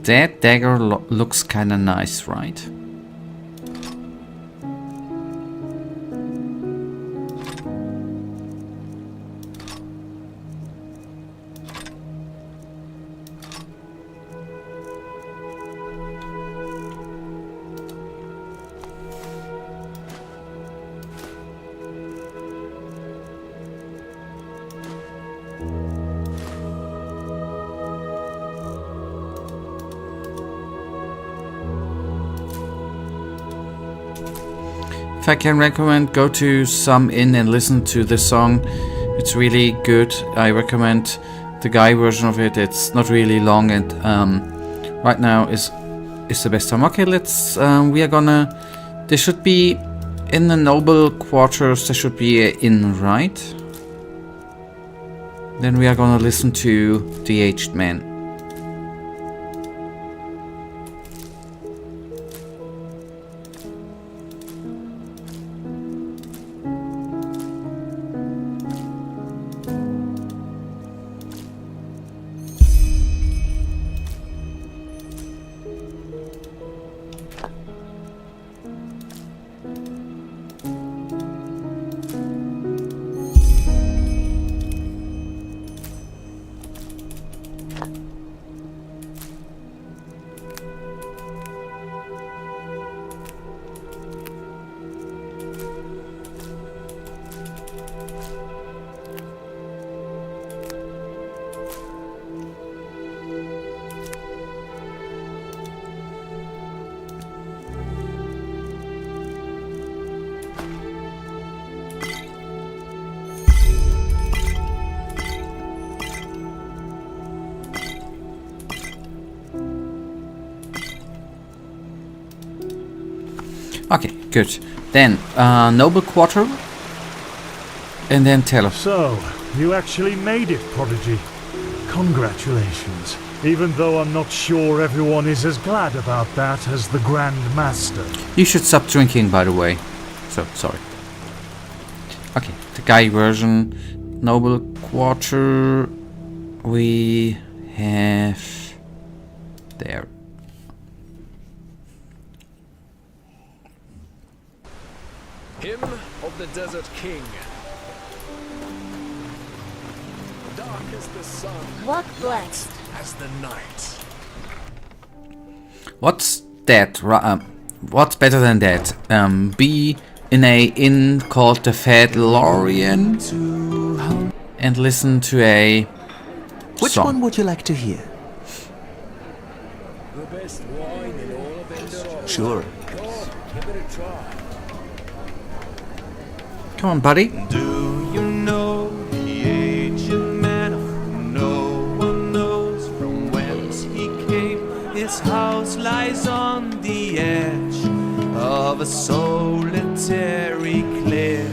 That dagger looks kinda nice, right? If I can recommend, go to some inn and listen to this song. It's really good. I recommend the guy version of it. It's not really long, and right now is the best time. Okay, let's. We are gonna. There should be in the noble quarters. There should be an inn, right? Then we are gonna listen to the aged man. Okay, good. Then, Noble Quarter. And then Taylor. So, you actually made it, Prodigy. Congratulations. Even though I'm not sure everyone is as glad about that as the Grand Master. You should stop drinking, by the way. So, sorry. Okay, the guy version. Noble Quarter. We have... there. Hymn of the Desert King. Dark as the sun. Walk blessed as the night. What's that? What's better than that? Be in a inn called the Fedlorian and listen to a Which song. one would you like to hear? The best wine in all of Enderal. Sure. Give it a try. Come on, buddy. Do you know the aged man who no one knows from whence he came? His house lies on the edge of a solitary cliff.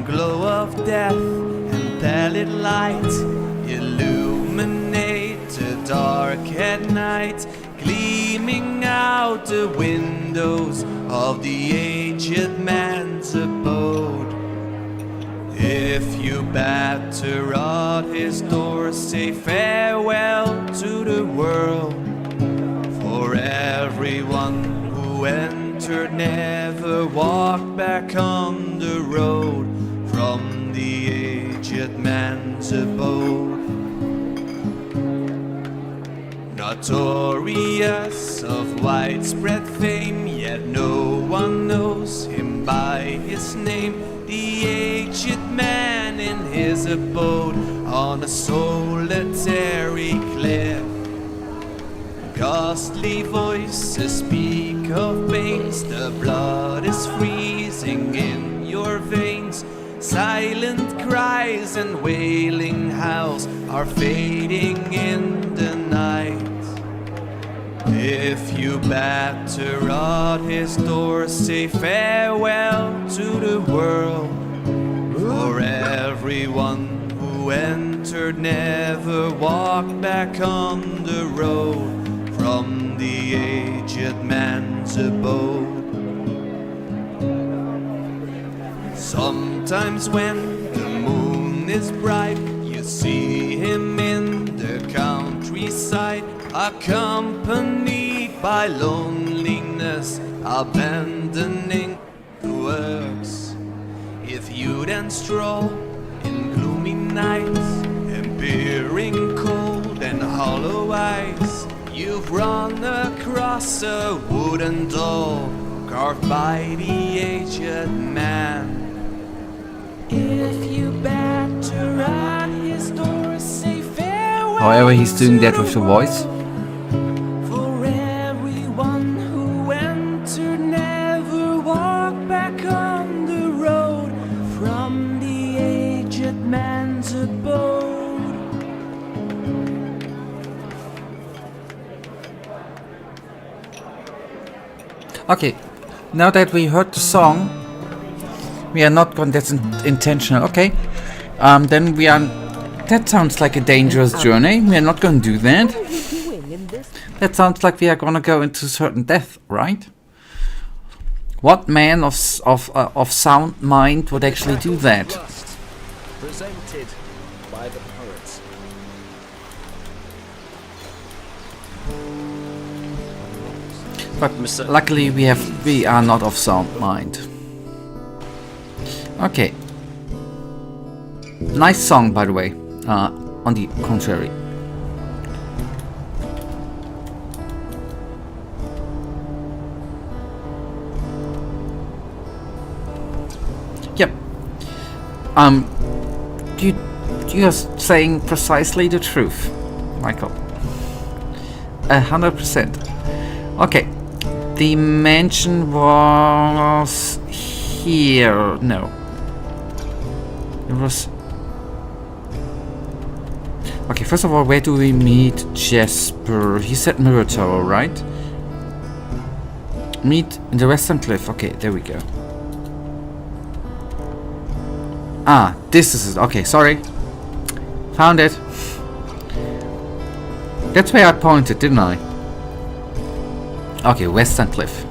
Glow of death and pallid light illuminate the dark at night, gleaming out the windows of the aged man's abode. If you batter at his door, say farewell to the world. For everyone who entered never walked back on the road from the aged man's abode. Notorious of widespread fame, yet no one knows him by his name. The aged man in his abode on a solitary cliff. Ghostly voices speak of pains, the blood is freezing in your veins. Silent cries and wailing howls are fading in the night. If you batter at his door, say farewell to the world. For everyone who entered never walked back on the road from the aged man's abode. Sometimes when the moon is bright, you see him in the countryside, accompanied by loneliness, abandoning the works. If you then stroll in gloomy nights, and peering cold and hollow eyes, you've run across a wooden door carved by the aged man. If you batter at his door, say farewell. However, he's doing that with the voice. For everyone who entered never walked back on the road from the aged man's abode. Okay, now that we heard the song, we are not going. That's intentional. Okay, then we are. That sounds like a dangerous journey. We are not going to do that. That sounds like we are going to go into certain death, right? What man of sound mind would actually do that? Presented by the poets. But luckily we are not of sound mind. Okay. Nice song, by the way. On the contrary. Yep. You're saying precisely the truth, Michael. 100%. Okay. The mansion was here. No. It was... Okay, first of all, where do we meet Jasper? He said Mirror Tower, right? Meet in the Western Cliff. Okay, there we go. Ah, this is it. Okay, sorry. Found it. That's where I pointed, didn't I? Okay, Western Cliff.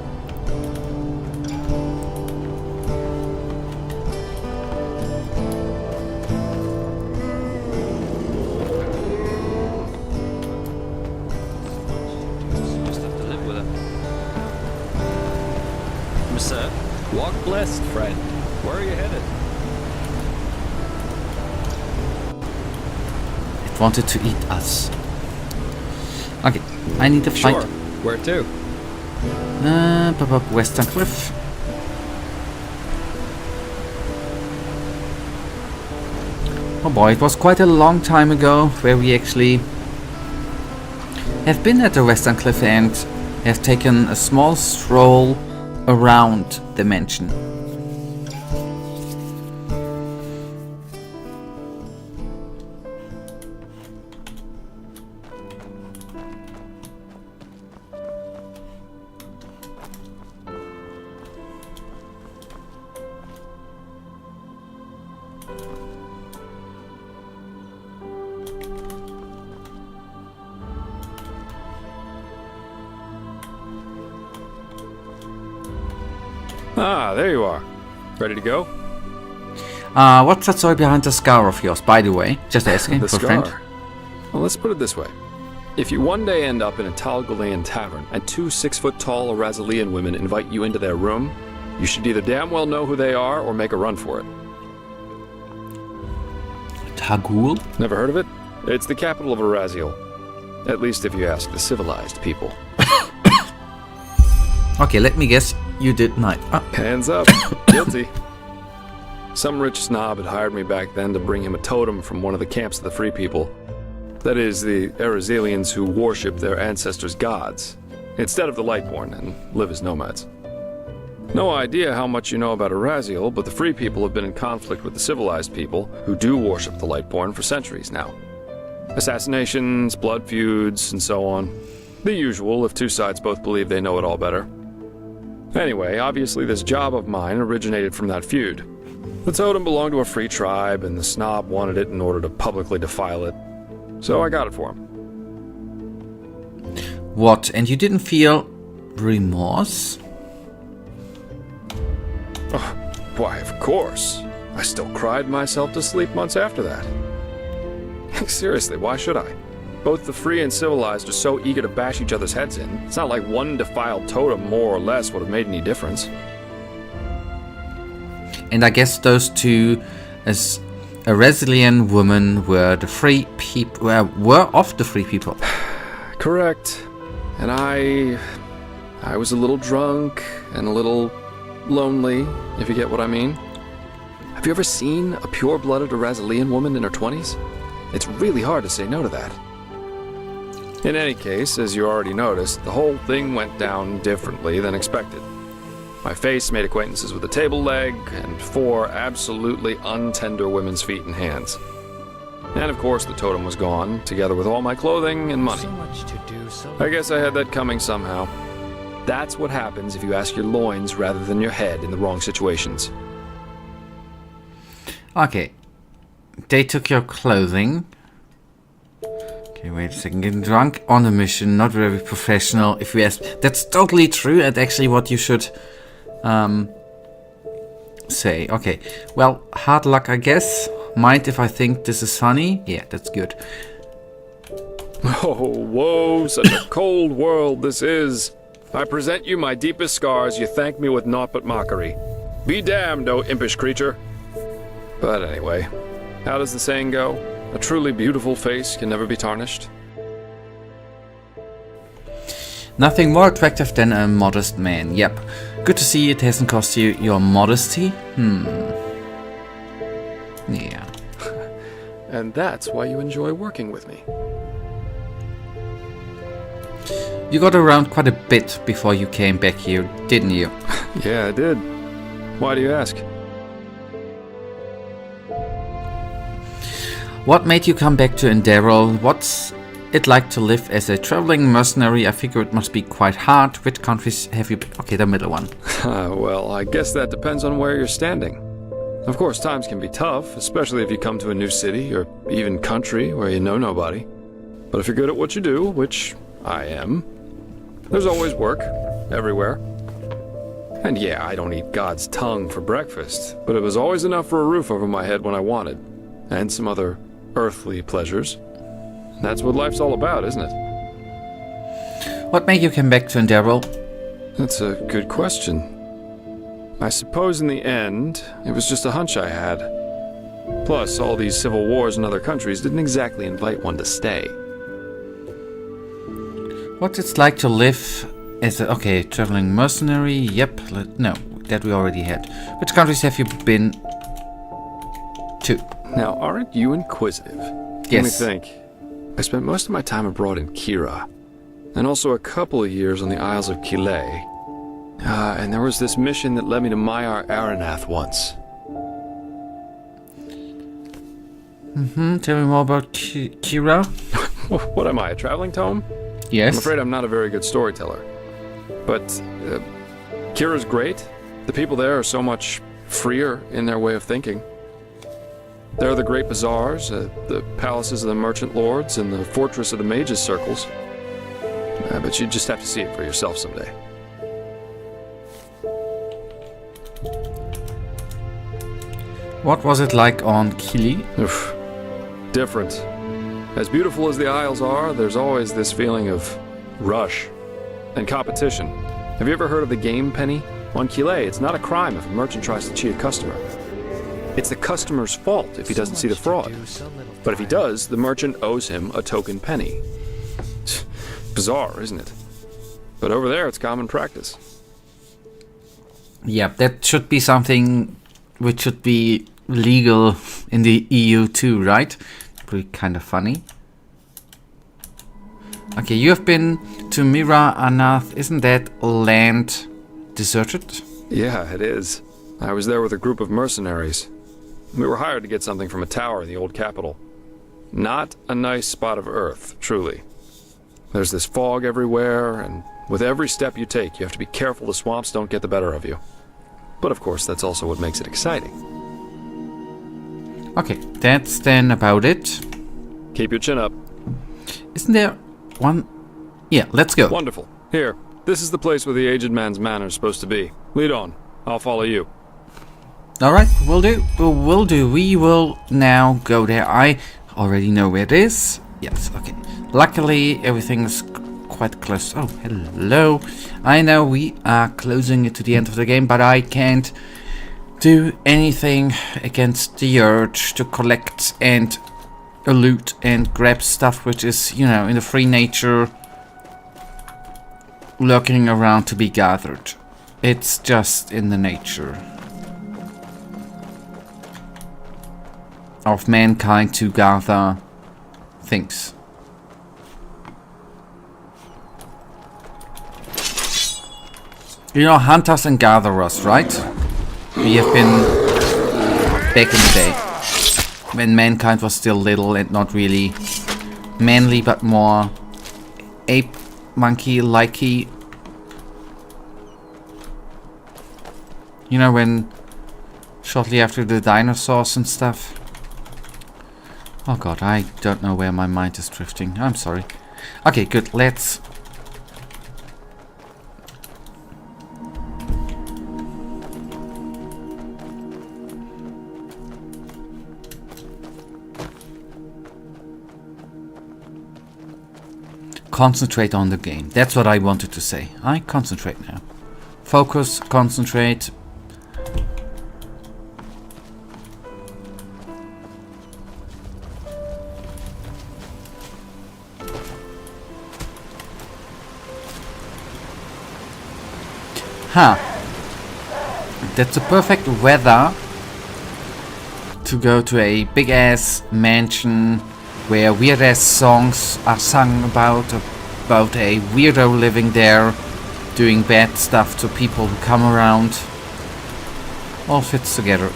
Just have to live with it. Sir, walk blessed, friend. Where are you headed? It wanted to eat us. Okay, I need to fight. Sure. Where to? Western Cliff. Oh boy, it was quite a long time ago where we actually have been at the Western Cliff and have taken a small stroll around the mansion. Ah, there you are. Ready to go? What's that story behind the scar of yours, by the way? Just asking The for a friend. scar. Well, let's put it this way. If you one day end up in a Talgalean tavern and two 6-foot-tall Arazalian women invite you into their room, you should either damn well know who they are or make a run for it. Tagul? Never heard of it? It's the capital of Araziel. At least if you ask the civilized people. Okay, let me guess. You did not. Hands up. Guilty. Some rich snob had hired me back then to bring him a totem from one of the camps of the Free People. That is, the Arazelians who worship their ancestors' gods, instead of the Lightborn, and live as nomads. No idea how much you know about Araziel, but the Free People have been in conflict with the civilized people, who do worship the Lightborn for centuries now. Assassinations, blood feuds, and so on. The usual if two sides both believe they know it all better. Anyway, obviously this job of mine originated from that feud. The totem belonged to a free tribe, and the snob wanted it in order to publicly defile it. So I got it for him. What? And you didn't feel remorse? Oh, why, of course. I still cried myself to sleep months after that. Seriously, why should I? Both the free and civilized are so eager to bash each other's heads in. It's not like one defiled totem more or less would have made any difference. And I guess those two, as a resilient woman, were the free people. Were of the free people. Correct. And I was a little drunk and a little lonely, if you get what I mean. Have you ever seen a pure-blooded Arazalian woman in her 20s? It's really hard to say no to that. In any case, as you already noticed, the whole thing went down differently than expected. My face made acquaintances with a table leg and 4 absolutely untender women's feet and hands. And of course the totem was gone, together with all my clothing and money. So much to do, I guess I had that coming somehow. That's what happens if you ask your loins rather than your head in the wrong situations. Okay. They took your clothing. Okay, wait a second. Getting drunk on a mission, not very professional. If you ask, that's totally true, and actually what you should say. Okay, well, hard luck, I guess. Mind if I think this is funny? Yeah, that's good. Oh, whoa, such a cold world this is. I present you my deepest scars, you thank me with naught but mockery. Be damned, O impish creature. But anyway, how does the saying go? A truly beautiful face can never be tarnished. Nothing more attractive than a modest man. Yep. Good to see it hasn't cost you your modesty. Yeah. And that's why you enjoy working with me. You got around quite a bit before you came back here, didn't you? Yeah, I did. Why do you ask? What made you come back to Enderal? What's it like to live as a traveling mercenary? I figure it must be quite hard. Which countries have you been? Okay, the middle one. Well, I guess that depends on where you're standing. Of course, times can be tough, especially if you come to a new city or even country where you know nobody. But if you're good at what you do, which I am, there's always work, everywhere. And yeah, I don't eat God's tongue for breakfast, but it was always enough for a roof over my head when I wanted, and some other earthly pleasures. That's what life's all about, isn't it? What made you come back to Enderal? That's a good question. I suppose in the end, it was just a hunch I had. Plus, all these civil wars in other countries didn't exactly invite one to stay. What it's like to live as a... Okay, traveling mercenary, yep. No, that we already had. Which countries have you been to? Now, aren't you inquisitive? Yes. Let me think. I spent most of my time abroad in Kira, and also a couple of years on the Isles of Kile. And there was this mission that led me to Maiar Aranath once. Tell me more about Kira. What am I, a traveling tome? Yes. I'm afraid I'm not a very good storyteller. But Kira's great. The people there are so much freer in their way of thinking. There are the great bazaars, the palaces of the merchant lords, and the fortress of the mages' circles. But you just have to see it for yourself someday. What was it like on Kili? Oof. Different. As beautiful as the Isles are, there's always this feeling of rush and competition. Have you ever heard of the game penny? On Kile, it's not a crime if a merchant tries to cheat a customer. It's the customer's fault if he doesn't see the fraud. But if he does, the merchant owes him a token penny. Bizarre, isn't it? But over there, it's common practice. Yeah, that should be something which should be legal in the EU too, right? Pretty kind of funny. Okay, you have been to Mira Anath. Isn't that land deserted? Yeah, it is. I was there with a group of mercenaries. We were hired to get something from a tower in the old capital. Not a nice spot of earth, truly. There's this fog everywhere, and with every step you take, you have to be careful the swamps don't get the better of you. But of course, that's also what makes it exciting. Okay, that's then about it. Keep your chin up. Isn't there one? Yeah, let's go. Wonderful. Here, this is the place where the aged man's manor is supposed to be. Lead on. I'll follow you. Alright, will do. Will do. We will now go there. I already know where it is. Yes, okay. Luckily, everything's quite close. Oh, hello. I know we are closing it to the end of the game, but I can't do anything against the urge to collect and loot and grab stuff which is, you know, in the free nature lurking around to be gathered. It's just in the nature of mankind to gather things. You know, hunters and gatherers, right? We have been back in the day when mankind was still little and not really manly, but more ape monkey likey. You know, when shortly after the dinosaurs and stuff. Oh god, I don't know where my mind is drifting. I'm sorry. Okay, good. Let's concentrate on the game. That's what I wanted to say. I concentrate now. Focus, concentrate. Huh. That's a perfect weather to go to a big ass mansion where weird ass songs are sung about a weirdo living there doing bad stuff to people who come around. All fits together.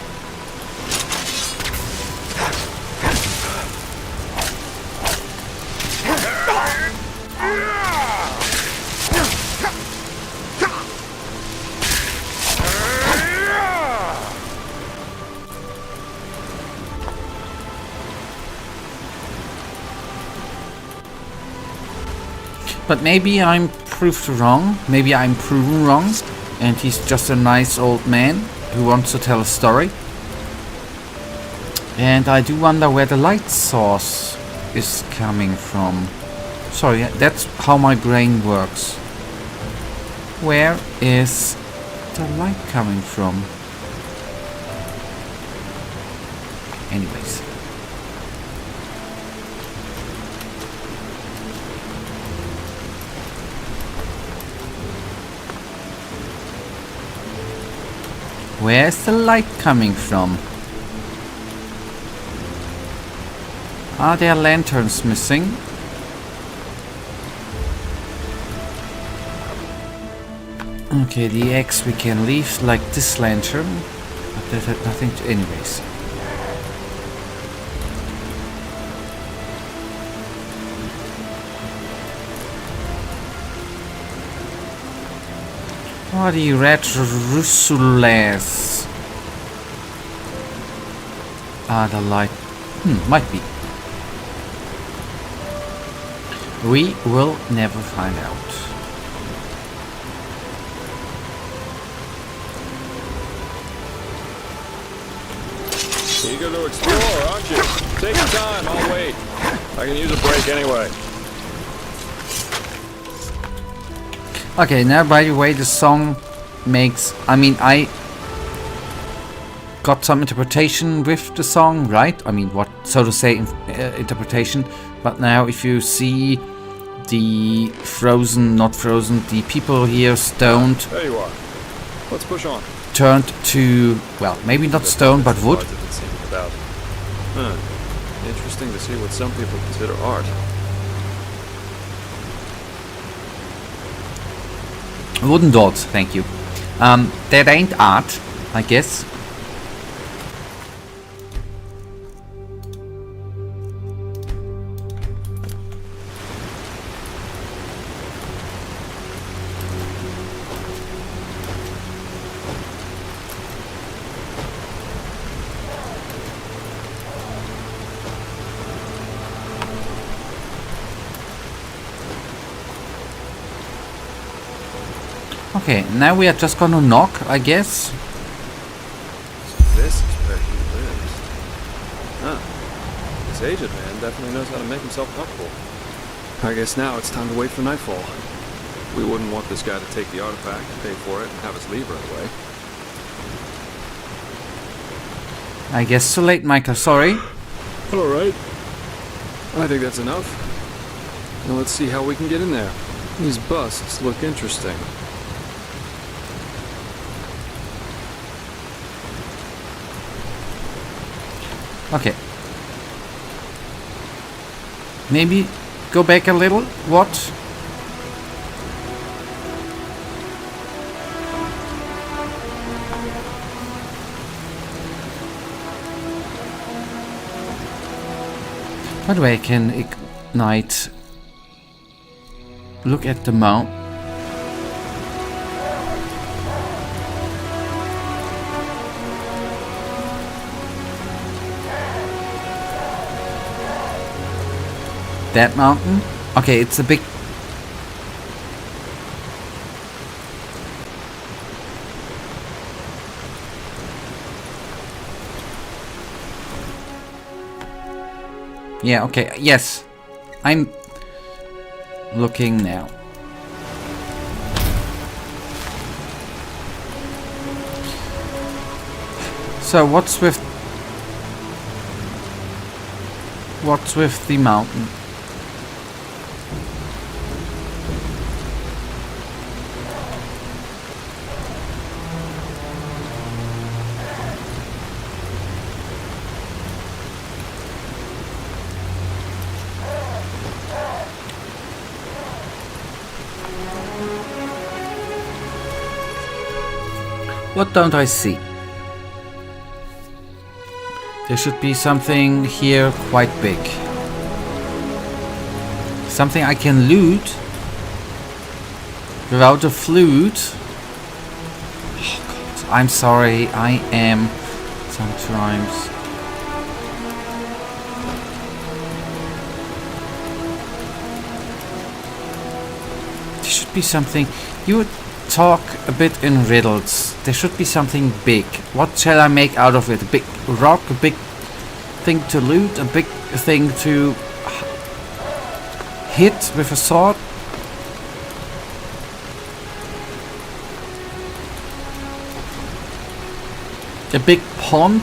But maybe I'm proved wrong. Maybe I'm proven wrong. And he's just a nice old man who wants to tell a story. And I do wonder where the light source is coming from. Sorry, that's how my brain works. Where is the light coming from? Anyways. Where's the light coming from? Are there lanterns missing? Okay, the X we can leave like this lantern, but that had nothing to... anyways. Oh, the red Russules. Ah, the light. Might be. We will never find out. Eager to explore, aren't you? Take your time, I'll wait. I can use a break anyway. Okay, now by the way, the song makes... I mean, I got some interpretation with the song, right? I mean, what, so to say, interpretation. But now if you see the frozen, not frozen, the people here stoned... There you are. Let's push on. Turned to, well, maybe not stone, but wood. Interesting to see what some people consider art. Wooden doors, thank you. That ain't art, I guess. Okay, now we are just gonna knock, I guess. This is where he lives. Huh. This aged man definitely knows how to make himself comfortable. I guess now it's time to wait for nightfall. We wouldn't want this guy to take the artifact, pay for it, and have us leave right away. I guess too late, Michael, sorry. Alright. I think that's enough. Now let's see how we can get in there. These busts look interesting. Okay. Maybe go back a little. What? By the way, I can ignite. Look at the mount. That mountain? Okay, it's a big... Yeah, okay, yes. I'm looking now. So what's with the mountain? What don't I see? There should be something here quite big. Something I can loot without a flute. Oh God, I'm sorry, I am sometimes. should be something. You would talk a bit in riddles. There should be something big. What shall I make out of it? A big rock, a big thing to loot, a big thing to hit with a sword? A big pond?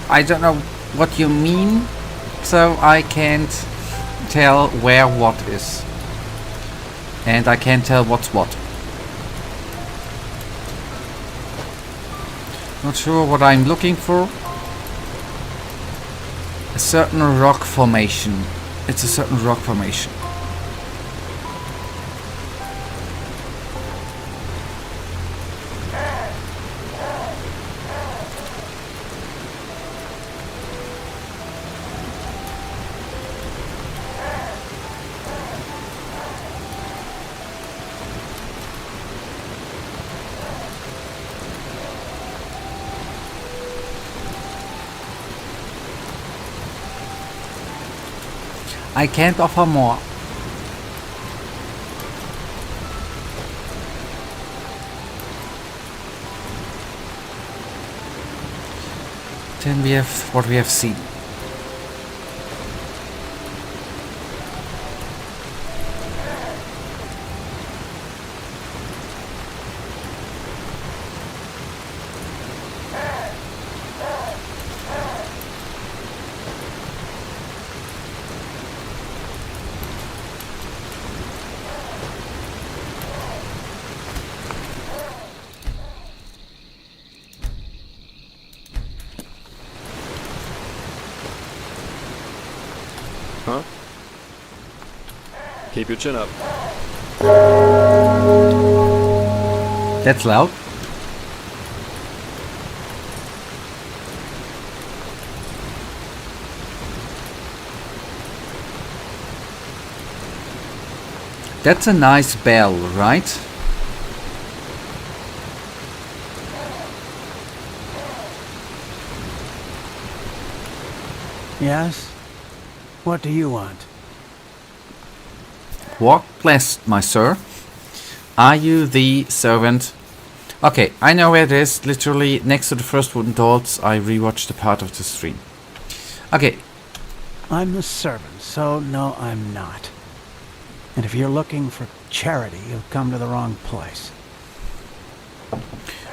I don't know what you mean, so I can't tell where what is. And I can't tell what's what. Not sure what I'm looking for. A certain rock formation. It's a certain rock formation. I can't offer more. Then we have what we have seen. Huh? Keep your chin up. That's loud. That's a nice bell, right? Yes? What do you want? Walk blessed, my sir. Are you the servant? Okay, I know where it is. Literally next to the first wooden doors. I rewatched the part of the stream. Okay. I'm the servant, so no, I'm not. And if you're looking for charity, you've come to the wrong place.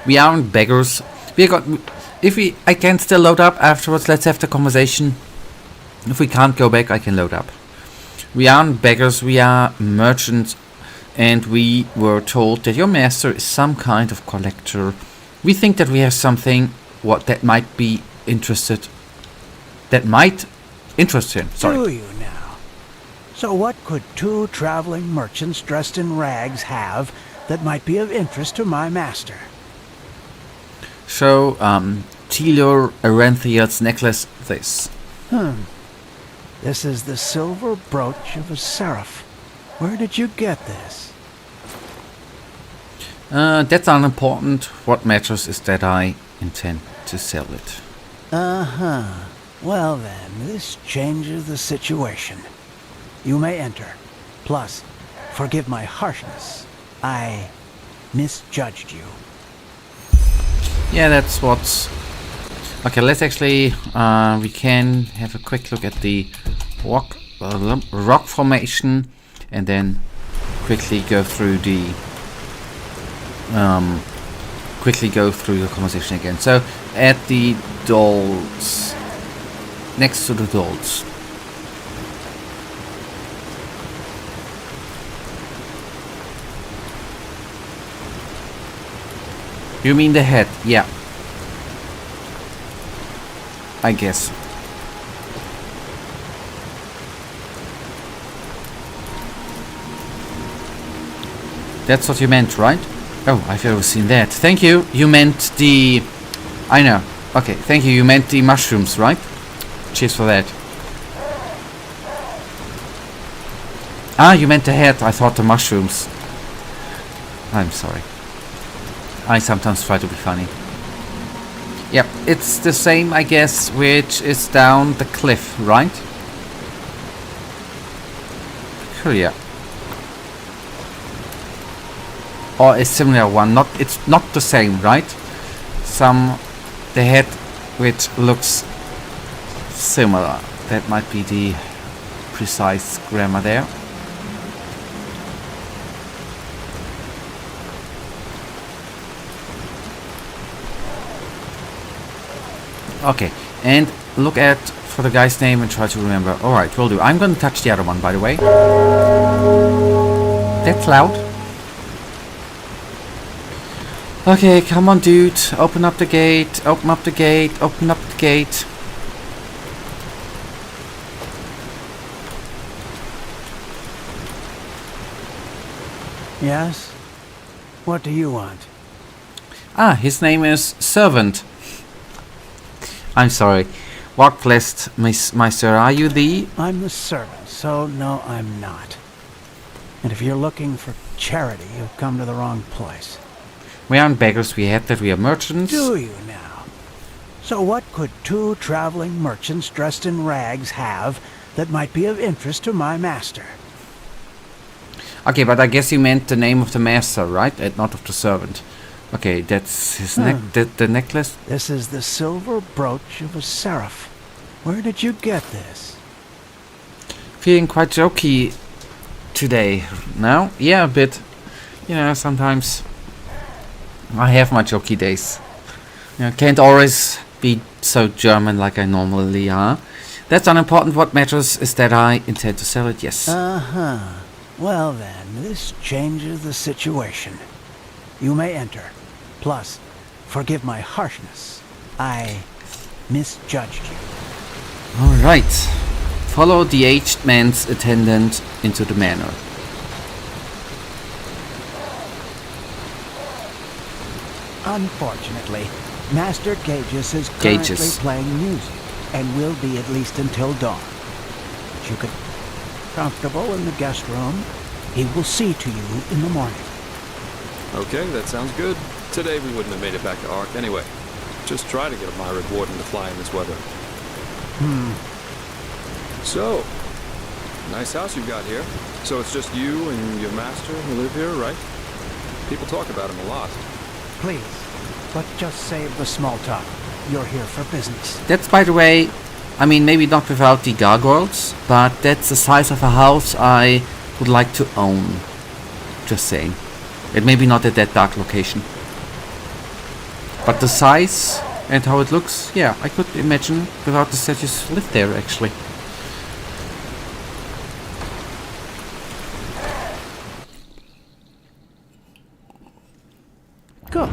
We aren't beggars. I can still load up afterwards. Let's have the conversation. If we can't go back, I can load up. We aren't beggars, we are merchants, and we were told that your master is some kind of collector. We think that we have something that might interest him. Sorry. Do you now? So what could two traveling merchants dressed in rags have that might be of interest to my master? So, Telur Aranthiel's necklace, this. This is the silver brooch of a seraph. Where did you get this? That's unimportant. What matters is that I intend to sell it. Uh-huh. Well then, this changes the situation. You may enter. Plus, forgive my harshness. I misjudged you. Yeah, that's what's... Okay, let's actually... we can have a quick look at the rock formation and then quickly go through the... conversation again. So, at the dolls... Next to the dolls. You mean the head? Yeah. I guess. That's what you meant, right? Oh, I've ever seen that. Thank you. You meant the... I know. Okay, thank you. You meant the mushrooms, right? Cheers for that. Ah, you meant the head. I thought the mushrooms. I'm sorry. I sometimes try to be funny. Yep, it's the same, I guess, which is down the cliff, right? Sure, yeah. Or a similar one. It's not the same, right? The head which looks similar. That might be the precise grammar there. Okay, and look for the guy's name and try to remember. Alright, will do. I'm gonna touch the other one, by the way. That's loud. Okay, come on, dude. Open up the gate. Open up the gate. Open up the gate. Yes? What do you want? Ah, his name is Servant. I'm sorry. Walkblessed, Meister, are you the... I'm the servant, so no, I'm not. And if you're looking for charity, you've come to the wrong place. We aren't beggars, we are merchants. Do you now? So what could two traveling merchants dressed in rags have that might be of interest to my master? Okay, but I guess you meant the name of the master, right? And not of the servant. Okay, that's his the necklace. This is the silver brooch of a seraph. Where did you get this? Feeling quite jokey today. No? Yeah, a bit. You know, sometimes I have my jokey days. You know, can't always be so German like I normally are. That's unimportant. What matters is that I intend to sell it, yes. Uh-huh. Well then, this changes the situation. You may enter. Plus, forgive my harshness. I misjudged you. Alright. Follow the aged man's attendant into the manor. Unfortunately, Master Gages is currently playing music, and will be at least until dawn. But you could be comfortable in the guest room. He will see to you in the morning. Okay, that sounds good. Today we wouldn't have made it back to Ark anyway. Just try to get a Myriad Warden to fly in this weather. So, nice house you've got here. So it's just you and your master who live here, right? People talk about him a lot. Please, but just save the small talk. You're here for business. That's, by the way, I mean, maybe not without the gargoyles, but that's the size of a house I would like to own. Just saying. It may be not at that dark location. But the size and how it looks, yeah, I could imagine without the statues live there, actually. Good.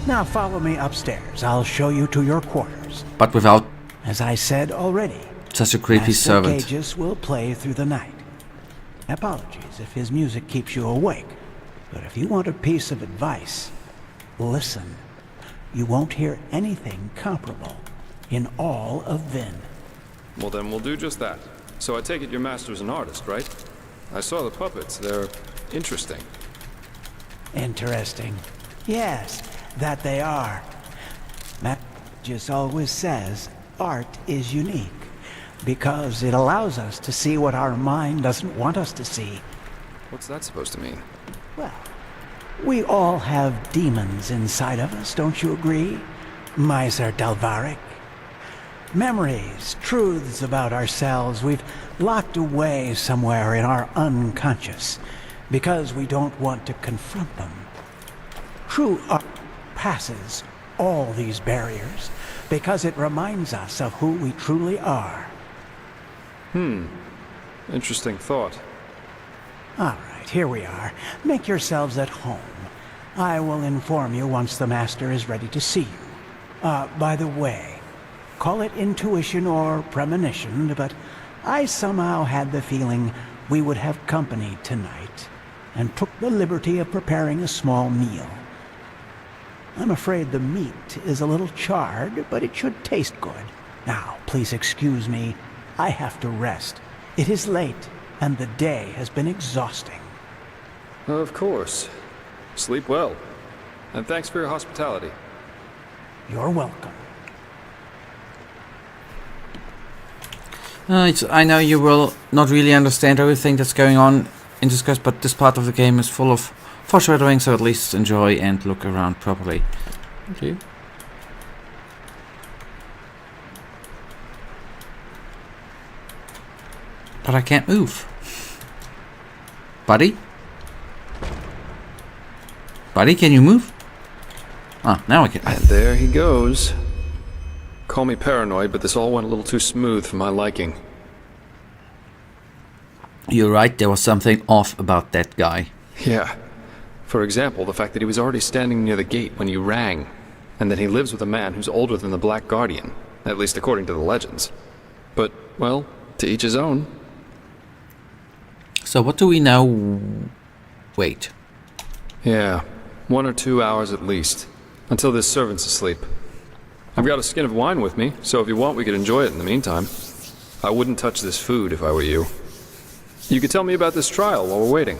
Now follow me upstairs. I'll show you to your quarters. But without... As I said already, such a creepy servant. Master Gages will play through the night. Apologies if his music keeps you awake. But if you want a piece of advice, listen. You won't hear anything comparable in all of Vin. Well, then we'll do just that. So I take it your master's an artist, right? I saw the puppets. They're interesting. Interesting. Yes, that they are. Matt just always says art is unique because it allows us to see what our mind doesn't want us to see. What's that supposed to mean? Well, we all have demons inside of us, don't you agree, Miser Dalvaric? Memories, truths about ourselves we've locked away somewhere in our unconscious because we don't want to confront them. True art passes all these barriers because it reminds us of who we truly are. Interesting thought. All right, here we are. Make yourselves at home. I will inform you once the master is ready to see you. By the way, call it intuition or premonition, but I somehow had the feeling we would have company tonight, and took the liberty of preparing a small meal. I'm afraid the meat is a little charred, but it should taste good. Now, please excuse me. I have to rest. It is late, and the day has been exhausting. Of course. Sleep well. And thanks for your hospitality. You're welcome. I know you will not really understand everything that's going on in this quest, but this part of the game is full of foreshadowing, so at least enjoy and look around properly. Okay. But I can't move. Buddy? Buddy, can you move? Ah, now I can. And there he goes. Call me paranoid, but this all went a little too smooth for my liking. You're right, there was something off about that guy. Yeah. For example, the fact that he was already standing near the gate when you rang, and that he lives with a man who's older than the Black Guardian, at least according to the legends. But, well, to each his own. So what do we know? Wait. Yeah, 1 or 2 hours at least, until this servant's asleep. I've got a skin of wine with me, so if you want we could enjoy it in the meantime. I wouldn't touch this food if I were you. You could tell me about this trial while we're waiting.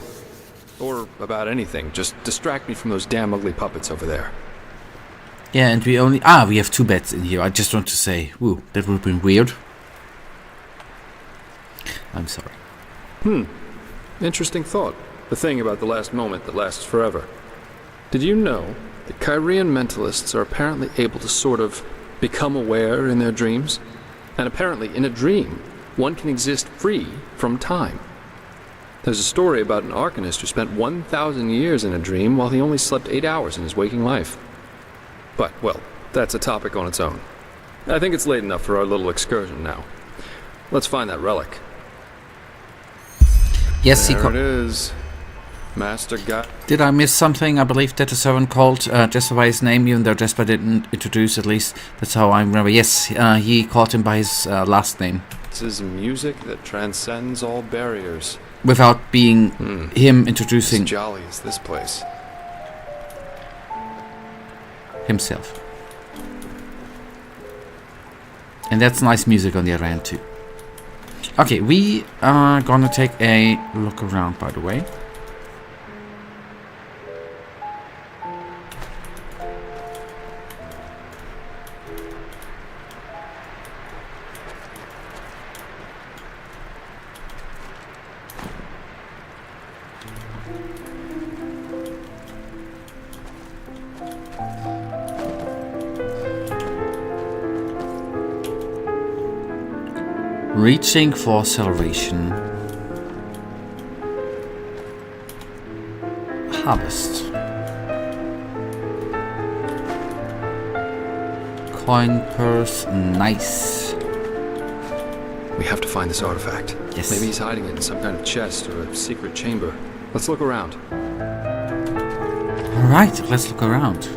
Or about anything, just distract me from those damn ugly puppets over there. Yeah, and we have 2 beds in here. I just want to say, woo, that would have been weird. I'm sorry. Interesting thought. The thing about the last moment that lasts forever. Did you know that Kyrian mentalists are apparently able to sort of become aware in their dreams? And apparently, in a dream, one can exist free from time. There's a story about an arcanist who spent 1,000 years in a dream while he only slept 8 hours in his waking life. But, well, that's a topic on its own. I think it's late enough for our little excursion now. Let's find that relic. Yes, there it is. Master God. Did I miss something? I believe that the servant called Jesper by his name, even though Jesper didn't introduce, at least that's how I remember. Yes, he called him by his last name. This is music that transcends all barriers. Without being him introducing... As jolly as this place. Himself. And that's nice music on the other hand too. Okay, we are gonna take a look around, by the way. Reaching for acceleration. Harvest. Coin purse, nice. We have to find this artifact. Yes. Maybe he's hiding it in some kind of chest or a secret chamber. Let's look around. Alright, let's look around.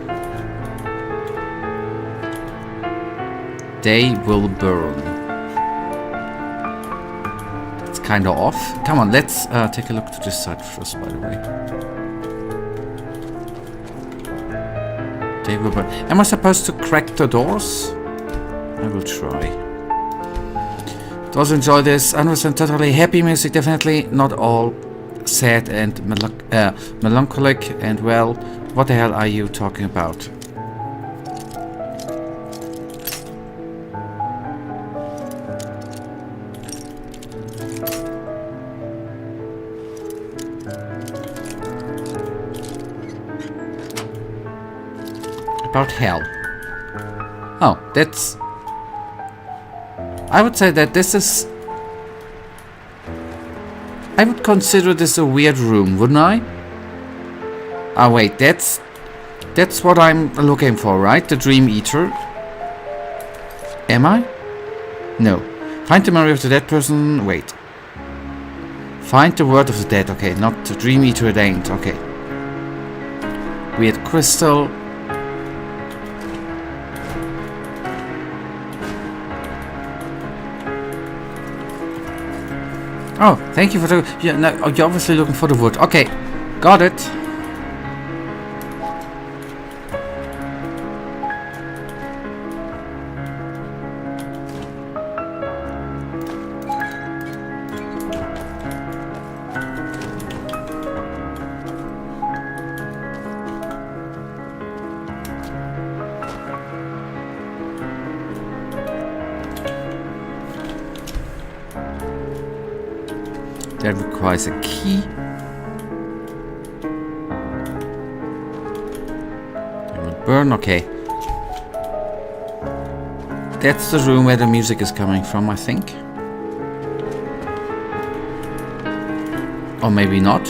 They will burn. Kind of off. Come on, let's take a look to this side first, by the way. They will burn. Am I supposed to crack the doors? I will try. Also enjoy this 100% totally happy music, definitely not all sad and melancholic, and well, what the hell are you talking about? About hell. Oh, that's... I would say that this is... I would consider this a weird room, wouldn't I? Oh wait, that's what I'm looking for, right? The Dream Eater. Am I? No. Find the memory of the dead person. Wait. Find the word of the dead. Okay, not the Dream Eater, it ain't. Okay. Weird crystal. Oh, thank you for the... Yeah, no, you're obviously looking for the wood. Okay, got it. That requires a key. It will burn, okay. That's the room where the music is coming from, I think. Or maybe not.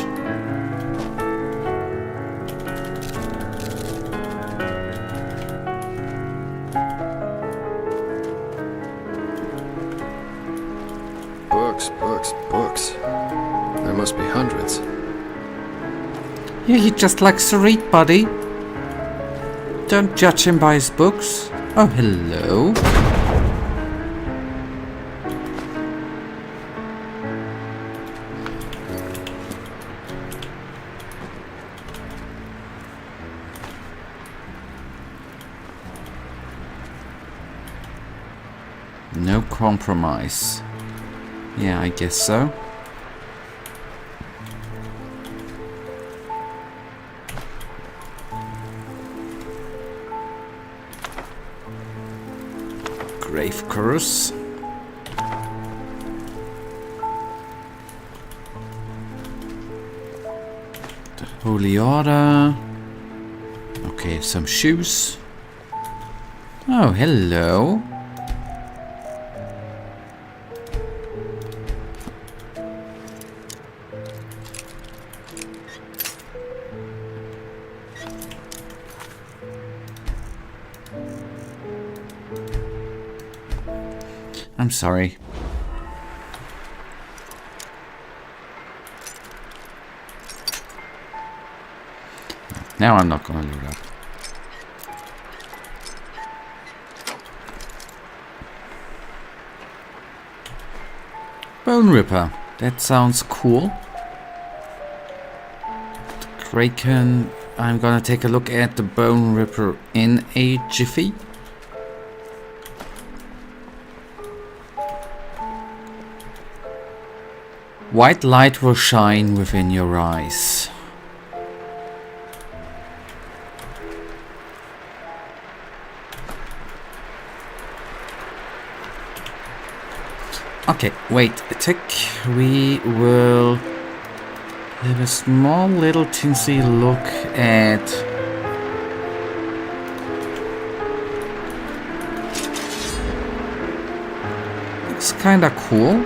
Books. There must be hundreds. Yeah, he just likes to read, buddy. Don't judge him by his books. Oh, hello. No compromise. Yeah, I guess so. Grave curse. The Holy Order. Okay, some shoes. Oh, hello. I'm sorry. Now I'm not gonna load up. Bone Ripper. That sounds cool. The Kraken. I'm gonna take a look at the Bone Ripper in a jiffy. White light will shine within your eyes. Okay, wait a tick. We will have a small little teensy look at looks kinda cool.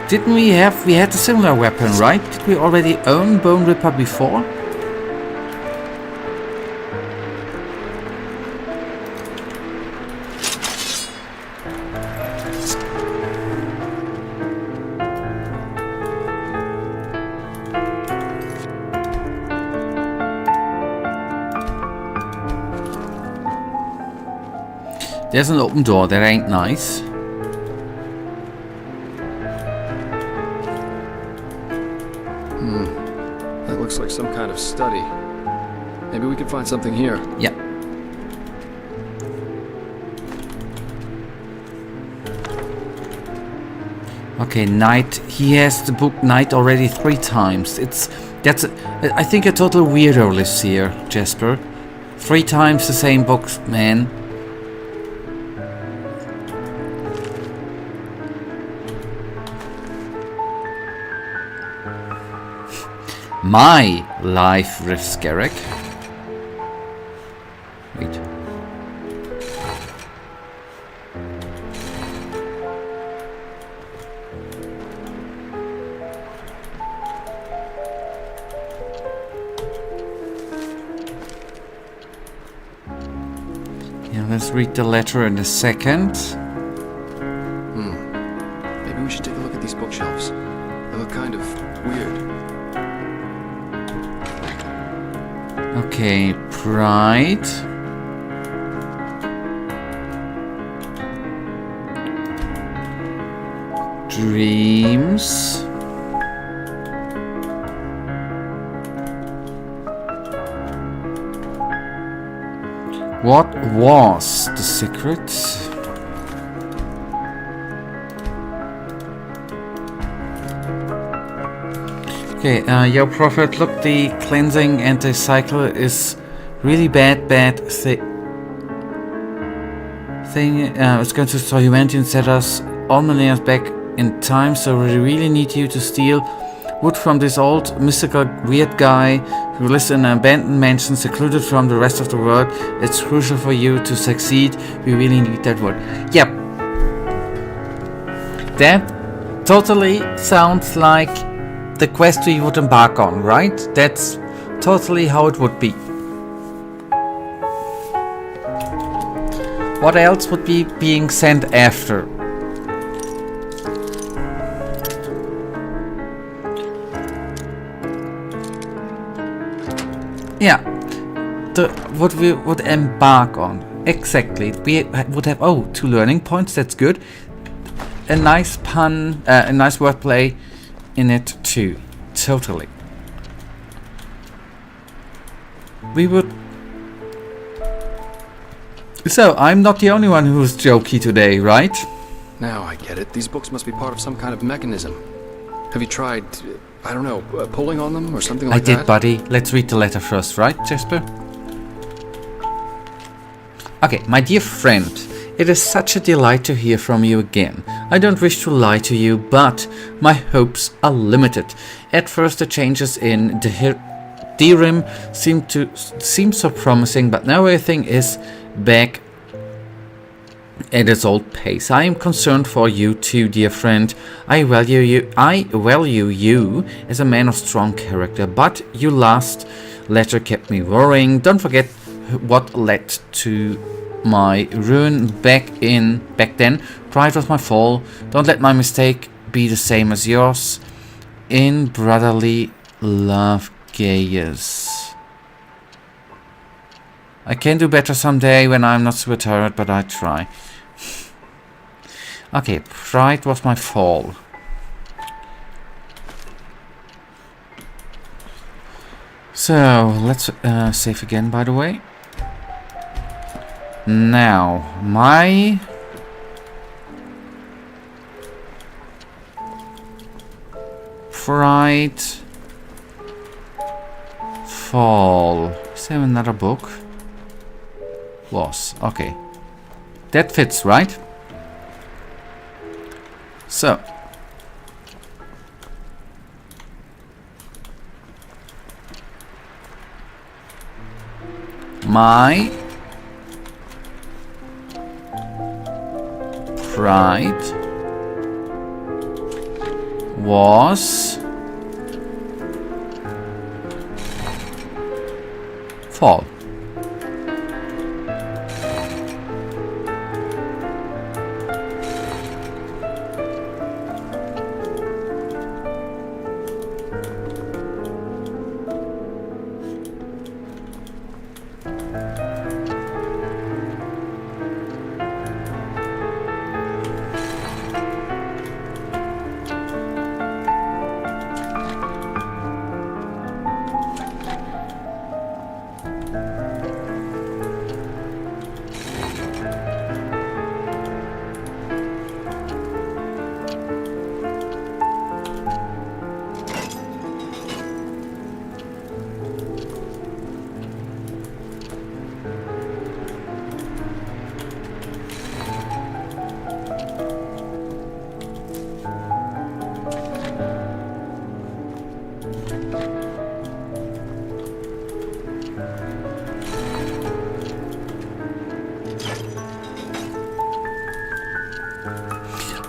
Didn't we had a similar weapon, right? Did we already own Bone Ripper before? There's an open door, that ain't nice. That looks like some kind of study. Maybe we can find something here. Yeah. Okay, Knight. He has the book Knight already 3 times. I think a total weirdo lives here, Jasper. 3 times the same books, man. My life with Skerrick. Wait. Yeah, let's read the letter in a second. Maybe we should take a look at these bookshelves. They look kind of weird. Okay, Pride. Dreams. What was the secret? Okay, yo Prophet, look, the cleansing anti-cycle is really bad thing. It's going to destroy humanity and set us all millennia back in time, so we really need you to steal wood from this old, mystical, weird guy who lives in an abandoned mansion secluded from the rest of the world. It's crucial for you to succeed. We really need that wood. Yep. That totally sounds like the quest we would embark on, right? That's totally how it would be. What else would be being sent after? Yeah, what we would embark on. Exactly. We would have, 2 learning points, that's good. A nice pun, a nice wordplay in it too. Totally. We would... So, I'm not the only one who's jokey today, right? Now I get it. These books must be part of some kind of mechanism. Have you tried, I don't know, pulling on them or something like that? I did, buddy. Let's read the letter first, right, Jasper? Okay, my dear friend, it is such a delight to hear from you again. I don't wish to lie to you, but my hopes are limited. At first, the changes in Skyrim seem so promising, but now everything is back at its old pace. I am concerned for you too, dear friend. I value you as a man of strong character, but your last letter kept me worrying. Don't forget what led to my ruin back then. Pride was my fall. Don't let my mistake be the same as yours. In brotherly love, Gaius. I can do better someday when I'm not super tired, but I try. Okay, pride was my fall. So, let's save again, by the way. Now, my... pride... fall... Is there another book? Was. Okay. That fits, right? So. My pride was fall.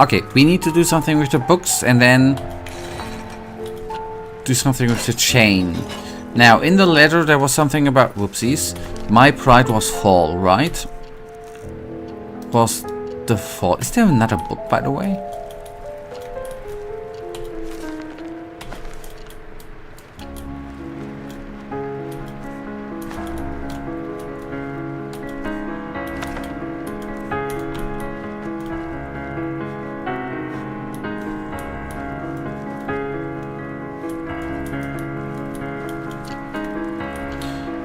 Okay, we need to do something with the books and then do something with the chain. Now, in the letter there was something about, whoopsies, my pride was fall, right? Was the fall. Is there another book, by the way?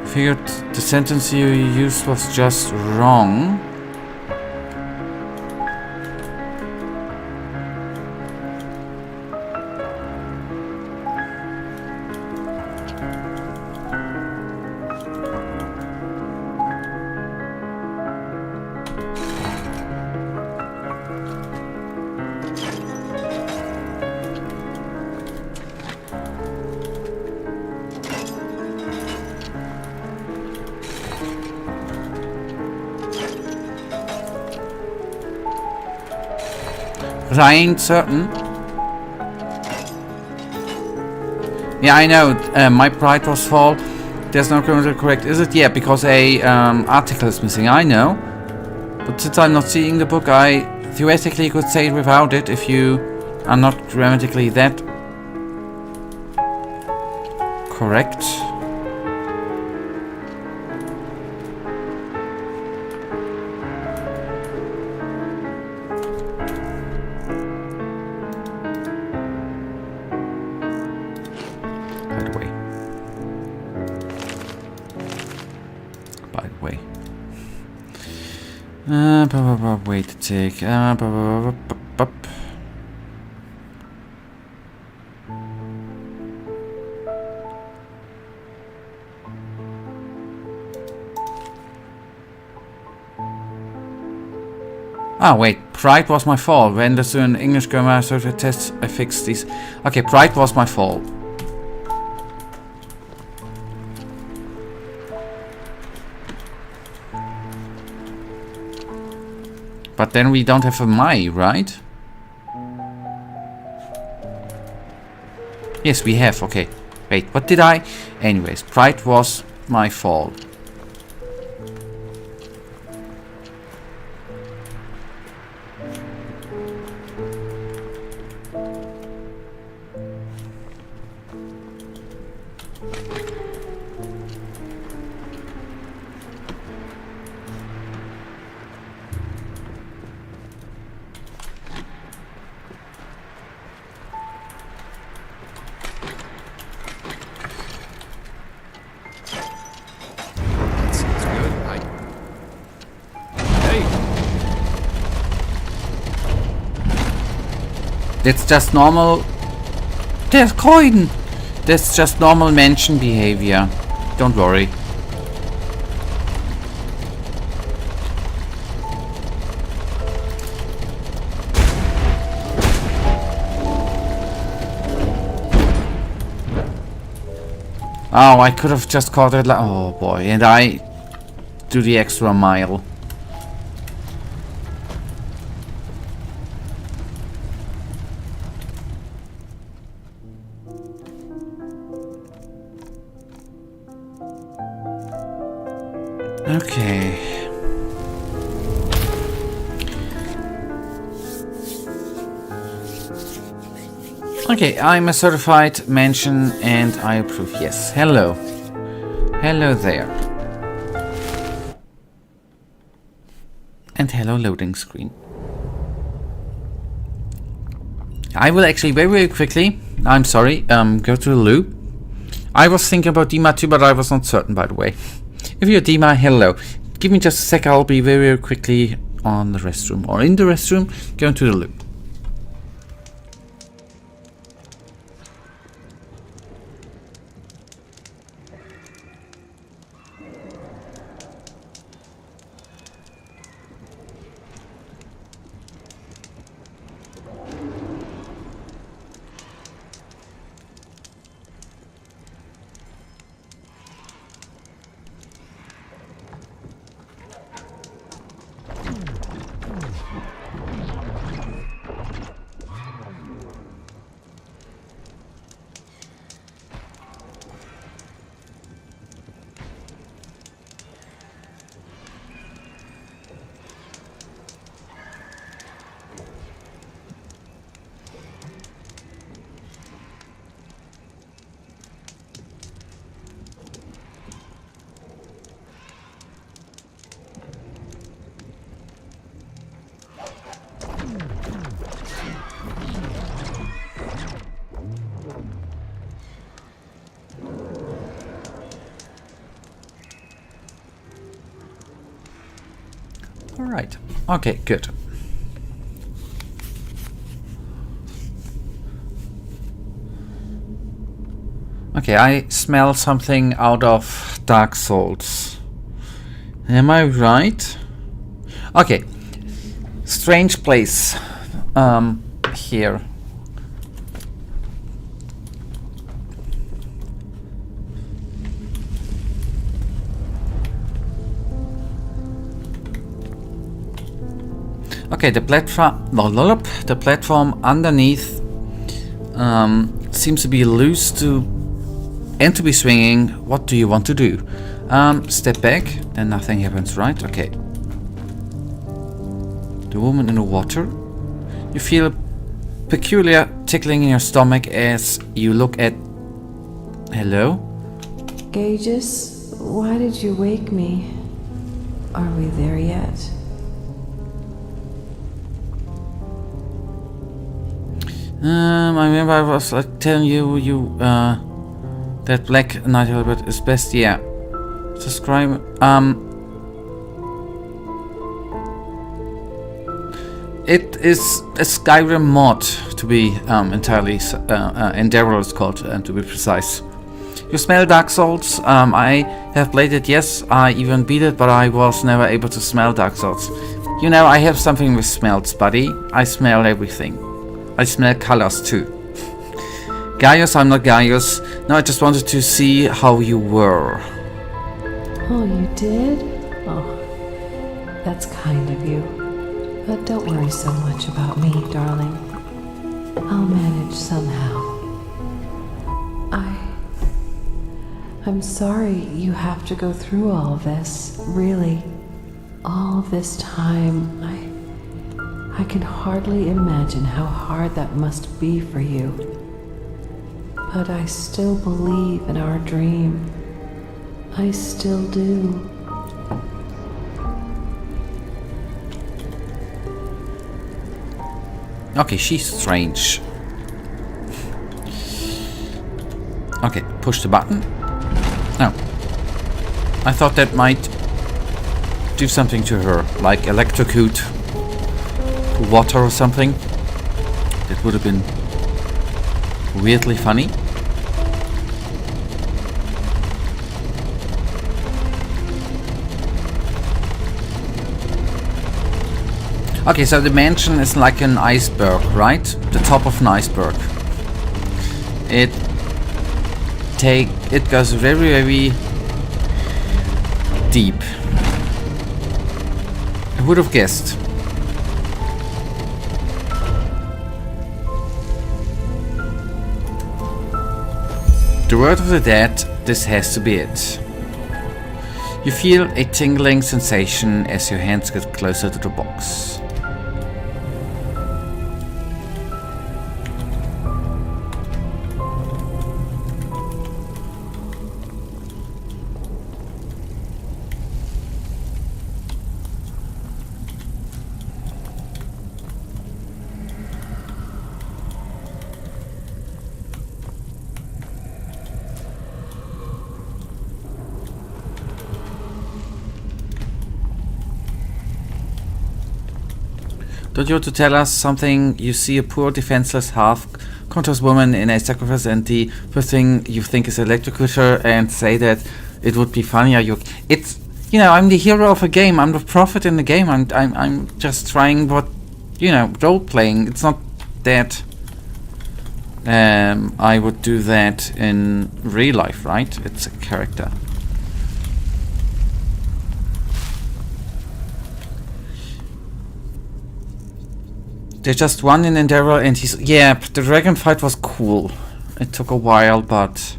Figured the sentence you used was just wrong. But I ain't certain. Yeah, I know. My pride was fall. There's no correct, is it? Yeah, because a article is missing. I know. But since I'm not seeing the book, I theoretically could say it without it if you are not grammatically that correct. Way to take. Ah, wait. Pride was my fault. When there's an English grammar certificate test, I fixed these. Okay, pride was my fault. But then we don't have a my, right? Yes, we have. Okay. Wait, what did I? Anyways, pride was my fault. It's just normal. There's coin. That's just normal mansion behavior. Don't worry. Oh, I could have just caught it. Oh boy, and I do the extra mile. Okay. Okay, I'm a certified mansion and I approve. Yes. Hello. Hello there. And hello loading screen. I will actually very quickly, I'm sorry, go to the loo. I was thinking about Dima too, but I was not certain, by the way. If you're Dima, hello. Give me just a sec, I'll be very quickly on the restroom, or in the restroom, going to the loo. Alright. Okay, good. Okay, I smell something out of Dark Souls. Am I right? Okay. Strange place. Here. Okay, the platform underneath seems to be loose and to be swinging. What do you want to do? Step back, then nothing happens, right? Okay. The woman in the water. You feel a peculiar tickling in your stomach as you look at... Hello? Gages, why did you wake me? Are we there yet? I remember I was telling you, that Black Knight Helmet is best, yeah. Subscribe, it is a Skyrim mod, to be entirely, Enderal is called, to be precise. You smell Dark Souls. I have played it, yes, I even beat it, but I was never able to smell Dark Souls. You know, I have something with smells, buddy. I smell everything. I smell colors too. Gaius, I'm not Gaius. No, I just wanted to see how you were. Oh, you did? Oh, that's kind of you. But don't worry so much about me, darling. I'll manage somehow. I'm sorry you have to go through all this, really. All this time, I can hardly imagine how hard that must be for you. But I still believe in our dream. I still do. Okay, she's strange. Okay, push the button. No. I thought that might do something to her, like electrocute water or something. That would have been weirdly funny. Okay, so the mansion is like an iceberg, right? The top of an iceberg. It goes very, very deep. I would have guessed. The word of the dead, this has to be it. You feel a tingling sensation as your hands get closer to the box. Don't you want to tell us something? You see a poor, defenseless, half-conscious woman in a sacrifice, and the first thing you think is electrocute her and say that it would be funny. It's, you know, I'm the hero of a game. I'm the prophet in the game. I'm just trying what, you know, role playing. It's not that I would do that in real life, right? It's a character. There's just one in Enderal, and he's... Yeah, the dragon fight was cool. It took a while, but...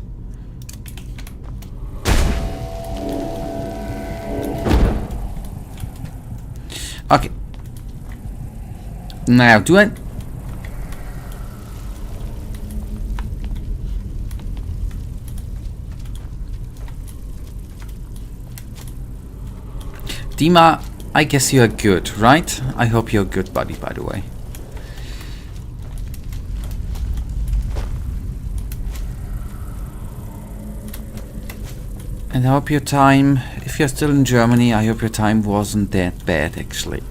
Okay. Now, do I... Dima, I guess you're good, right? I hope you're good, buddy, by the way. And I hope your time, if you're still in Germany, I hope your time wasn't that bad, actually.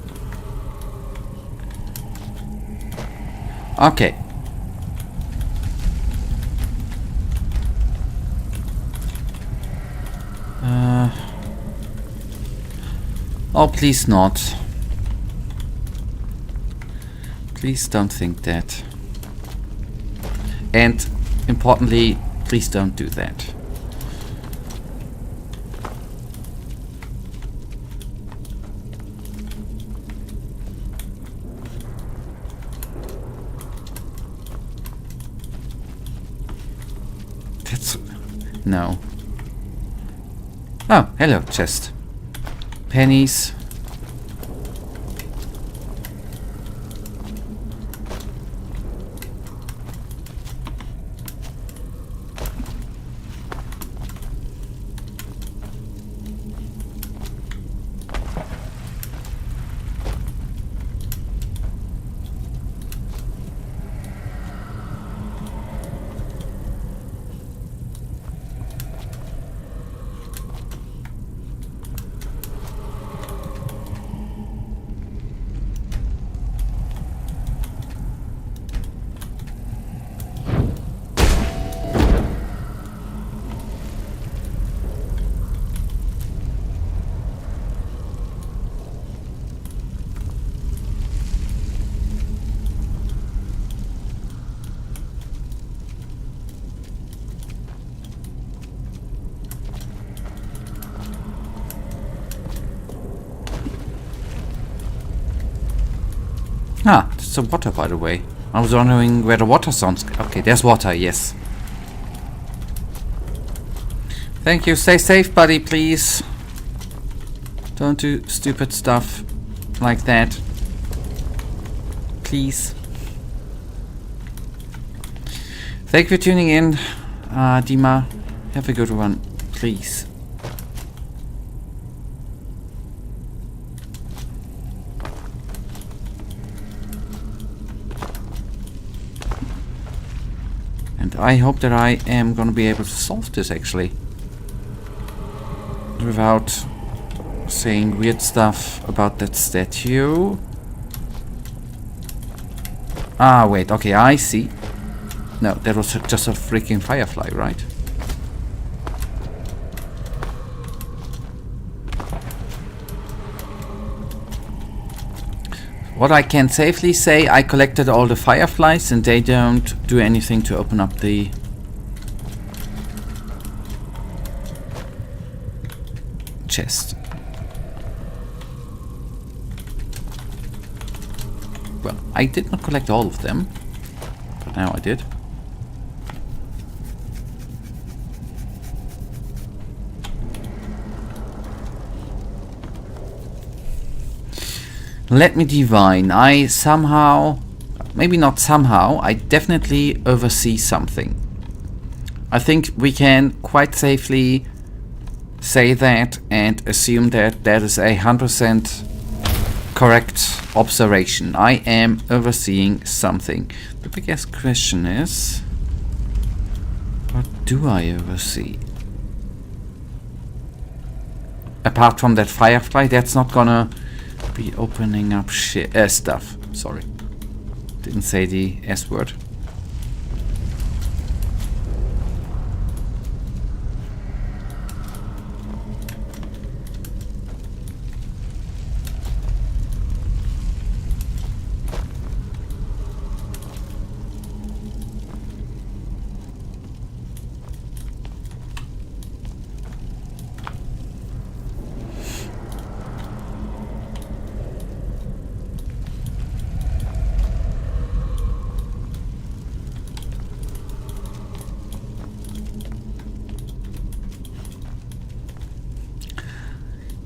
Okay. Oh, please not. Please don't think that. And, importantly, please don't do that. No. Oh, hello, chest. Pennies. Ah, it's the water, by the way. I was wondering where the water sounds. Okay, there's water, yes. Thank you. Stay safe, buddy, please. Don't do stupid stuff like that. Please. Thank you for tuning in, Dima. Have a good one, please. And I hope that I am gonna be able to solve this actually. Without saying weird stuff about that statue. Ah, wait, okay, I see. No, that was just a freaking firefly, right? What I can safely say, I collected all the fireflies and they don't do anything to open up the chest. Well, I did not collect all of them, but now I did. Let me divine. I somehow, maybe not somehow, I definitely oversee something. I think we can quite safely say that and assume that that is 100% correct observation. I am overseeing something. The biggest question is, what do I oversee? Apart from that firefly, that's not gonna be opening up stuff. Sorry, didn't say the S word.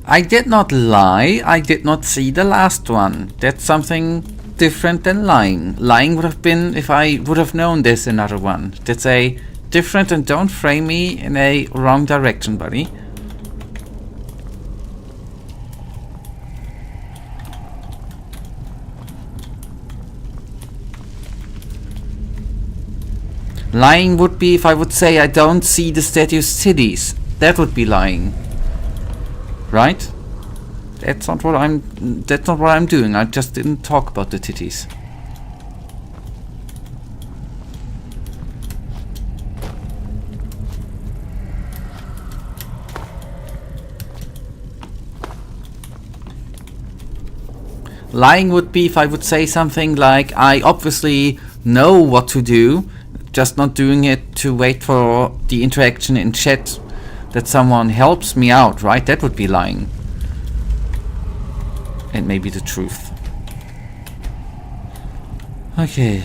I did not lie, I did not see the last one. That's something different than lying. Lying would have been if I would have known there's another one. That's a different, and don't frame me in a wrong direction, buddy. Lying would be if I would say I don't see the statue's cities. That would be lying. Right? That's not what I'm doing. I just didn't talk about the titties. Lying would be if I would say something like, I obviously know what to do, just not doing it to wait for the interaction in chat that someone helps me out, right? That would be lying. And maybe the truth. Okay.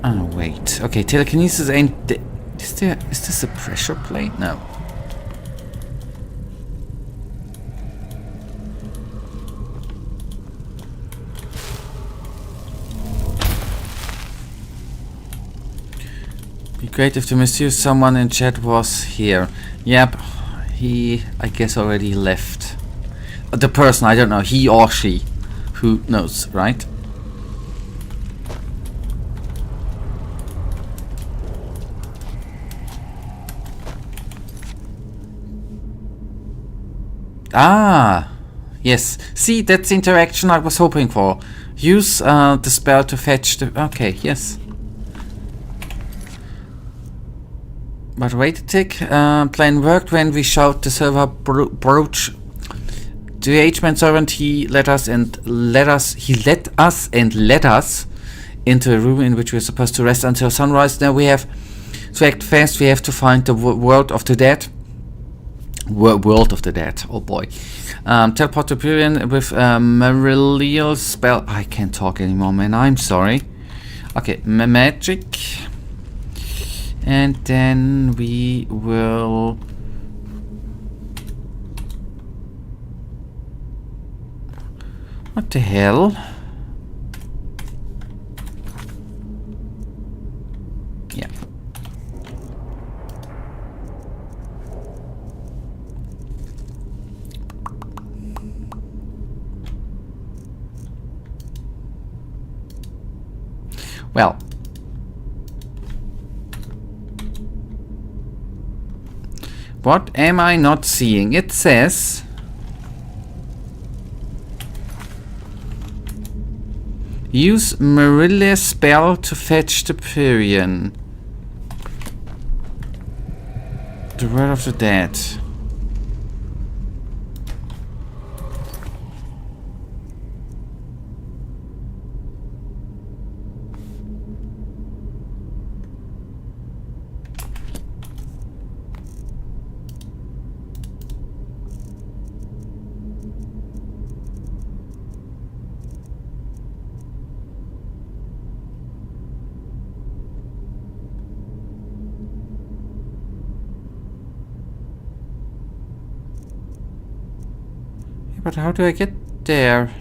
Oh, wait. Okay, telekinesis ain't Is this a pressure plate? No. Be great if the mysterious someone in chat was here. Yep, he, I guess, already left. The person, I don't know, he or she. Who knows, right? Ah, yes. See, that's the interaction I was hoping for. Use the spell to fetch the... Okay, yes. But wait a tick. Plan worked when we showed the silver brooch. The H-man servant, he led us into a room in which we're supposed to rest until sunrise. Now we have to act fast. We have to find the world of the dead. World of the Dead, oh boy. Teleport to Pyrian with Marilial spell. I can't talk anymore, man, I'm sorry. Okay, magic. And then we will... What the hell? Yeah. Well, what am I not seeing? It says use Marilia's spell to fetch the Pyrian. The World of the Dead. But how do I get there?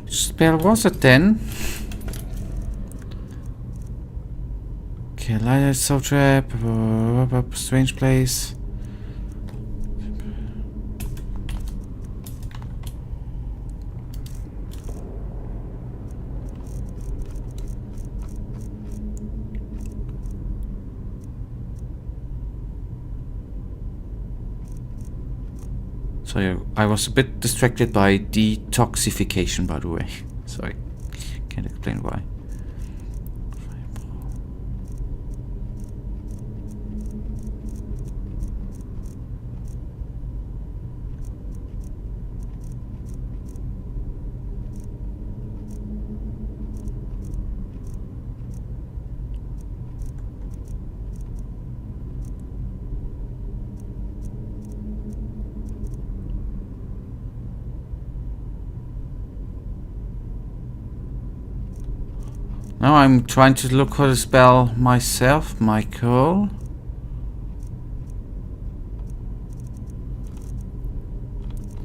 Spell was it then? Okay, light soul trap, strange place. So I was a bit distracted by detoxification, by the way. Sorry, can't explain why. Now I'm trying to look for the spell myself, Michael.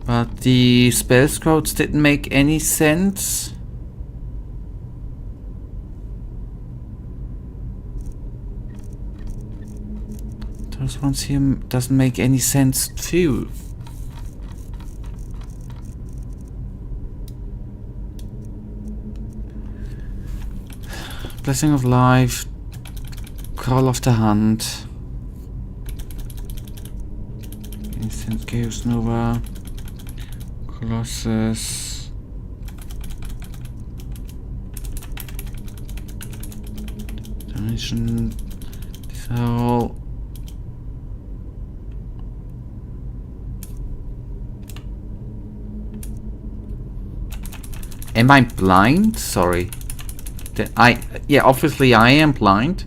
But the spell scrolls didn't make any sense. Those ones here doesn't make any sense too. Blessing of Life, Call of the Hand, Instant Chaos Nova, Colossus, Dimension, these are all. Am I blind? Sorry. Yeah, obviously I am blind.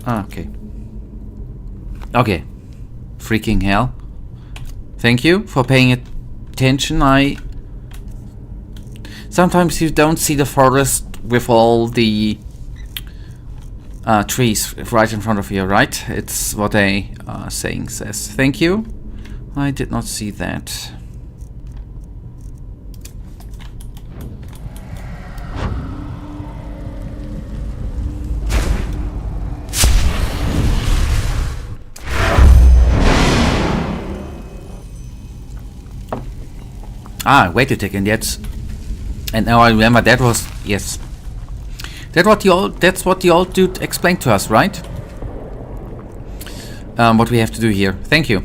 Okay. Okay. Freaking hell. Thank you for paying attention. Sometimes you don't see the forest with all the trees right in front of you, right? It's what a saying says. Thank you. I did not see that. Wait a second, and now I remember that was, yes. That's what the old dude explained to us, right? What we have to do here. Thank you.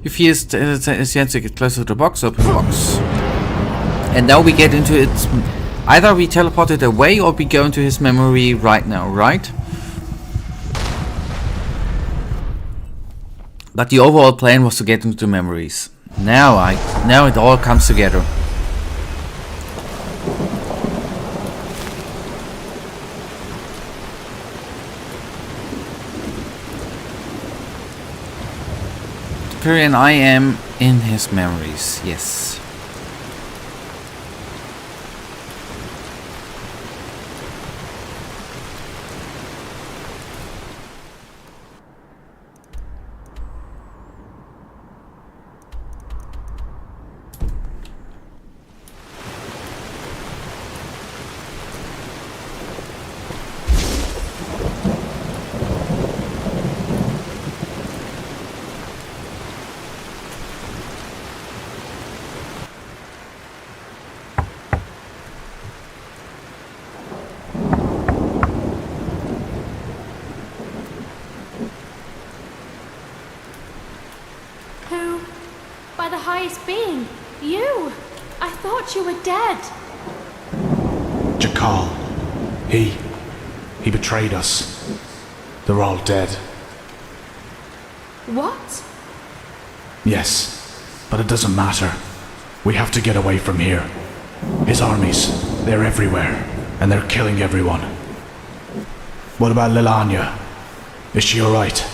If he is to get closer to the box, open the box. And now we get into it. Either we teleport it away or we go into his memory right now, right? But the overall plan was to get into the memories. Now it all comes together. And I am in his memories, yes. Being, you! I thought you were dead. Jakal. He betrayed us. They're all dead. What? Yes, but it doesn't matter. We have to get away from here. His armies, they're everywhere, and they're killing everyone. What about Lilanya? Is she alright?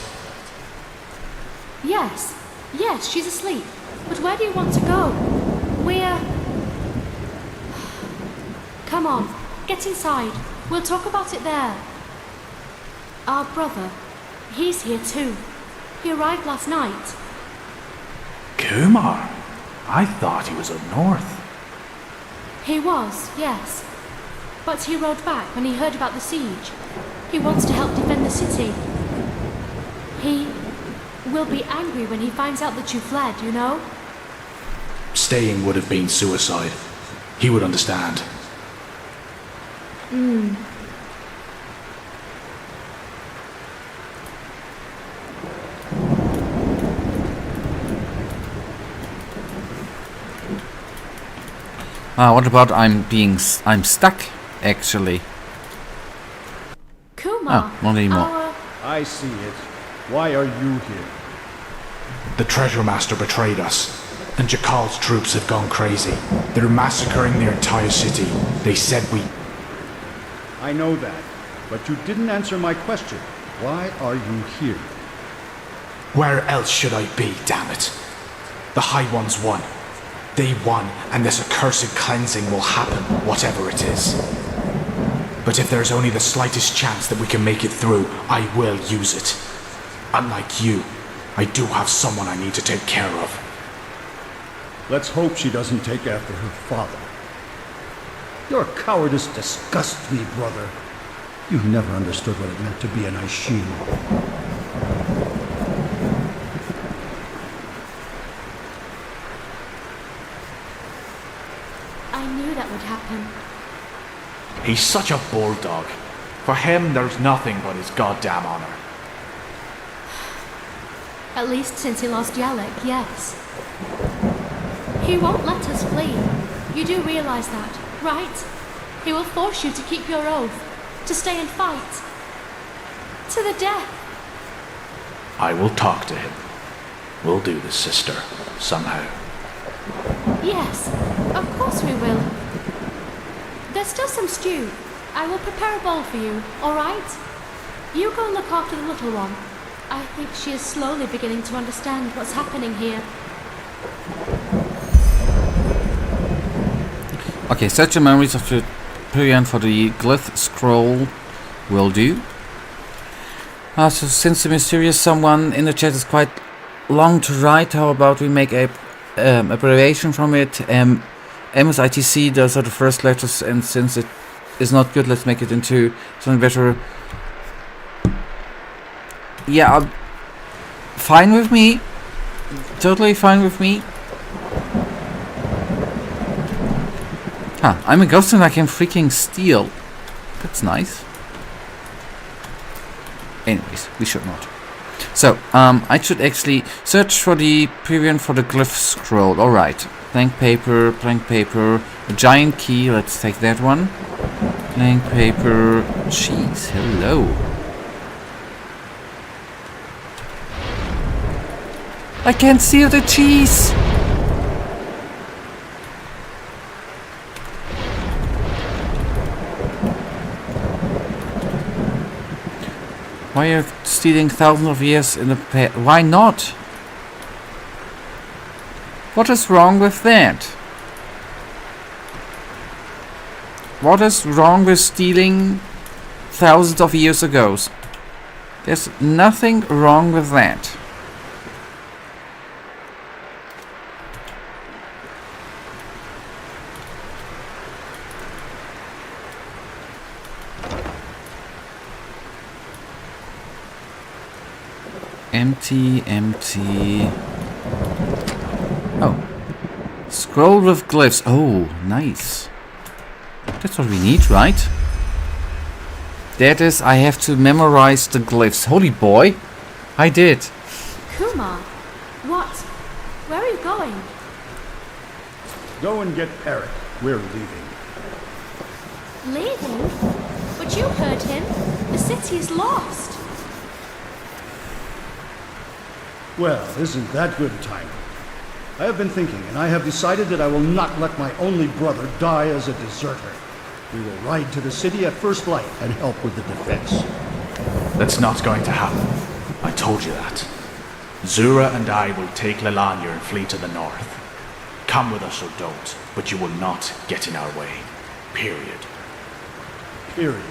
Yes, she's asleep. But where do you want to go? We're... Come on, get inside. We'll talk about it there. Our brother, he's here too. He arrived last night. Kumar? I thought he was up north. He was, yes. But he rode back when he heard about the siege. He wants to help defend the city. He will be angry when he finds out that you fled, you know? Staying would have been suicide. He would understand. What about I'm stuck, actually. Kumar, not anymore. I see it. Why are you here? The Treasure Master betrayed us, and Jakal's troops have gone crazy. They're massacring the entire city. They said we... I know that, but you didn't answer my question. Why are you here? Where else should I be, damn it? The High Ones won. They won, and this accursed cleansing will happen, whatever it is. But if there's only the slightest chance that we can make it through, I will use it. Unlike you, I do have someone I need to take care of. Let's hope she doesn't take after her father. Your cowardice disgusts me, brother. You never understood what it meant to be an Aishin. I knew that would happen. He's such a bulldog. For him, there's nothing but his goddamn honor. At least since he lost Yalek, yes. He won't let us flee. You do realize that, right? He will force you to keep your oath, to stay and fight. To the death. I will talk to him. We'll do this, sister, somehow. Yes, of course we will. There's still some stew. I will prepare a bowl for you, alright? You go and look after the little one. I think she is slowly beginning to understand what's happening here. Okay, search your memories of the period for the glyph scroll will do. So since the mysterious someone in the chat is quite long to write, how about we make a abbreviation from it? MSITC, those are the first letters, and since it is not good, let's make it into something better. Yeah, fine with me. Totally fine with me. I'm a ghost and I can freaking steal. That's nice. Anyways, we should not. So, I should actually search for the period for the glyph scroll. Alright. Blank paper, a giant key. Let's take that one. Blank paper, cheese. Hello. I can't see the cheese. Why are you stealing thousands of years in the past? Why not? What is wrong with that? What is wrong with stealing thousands of years ago? There's nothing wrong with that. Empty. Oh. Scroll with glyphs. Oh, nice. That's what we need, right? That is, I have to memorize the glyphs. Holy boy. I did. Kumar, what? Where are you going? Go and get Eric. We're leaving. Leaving? But you heard him. The city is lost. Well, isn't that good timing? I have been thinking, and I have decided that I will not let my only brother die as a deserter. We will ride to the city at first light and help with the defense. That's not going to happen. I told you that. Zura and I will take Lelania and flee to the north. Come with us or don't, but you will not get in our way. Period. Period.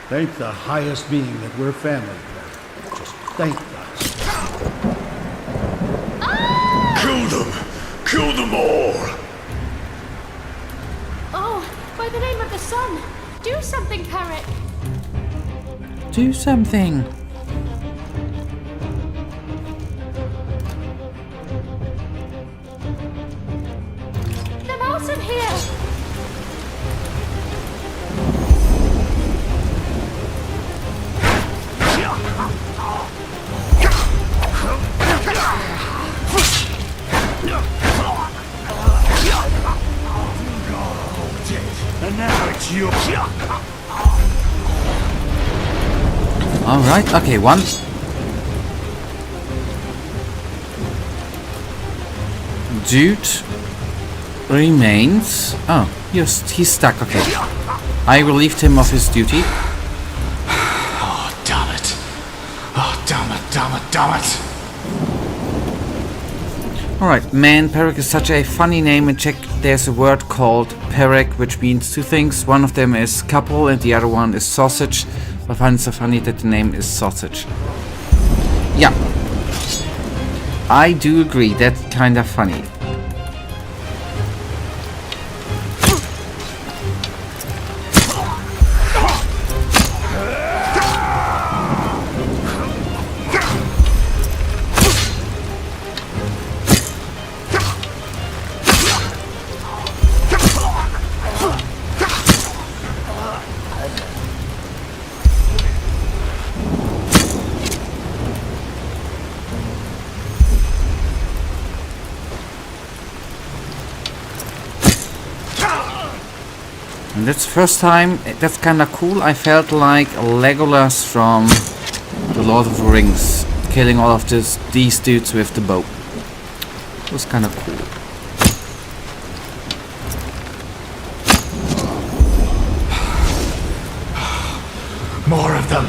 Thank the highest being that we're family. Just thank us. Kill them! Kill them all! Oh, by the name of the sun! Do something, Parrot! Do something! The mouse in here! And now it's your... Alright, okay, one. Dude remains. Oh, he's stuck, okay. I relieved him of his duty. Oh, damn it. Oh, damn it. Alright, man, Perek is such a funny name, and check, there's a word called Perek, which means two things. One of them is couple and the other one is sausage. I find it so funny that the name is sausage. Yeah. I do agree, that's kinda funny. And that's the first time, that's kinda cool, I felt like Legolas from The Lord of the Rings, killing all of these dudes with the bow. It was kinda cool. them.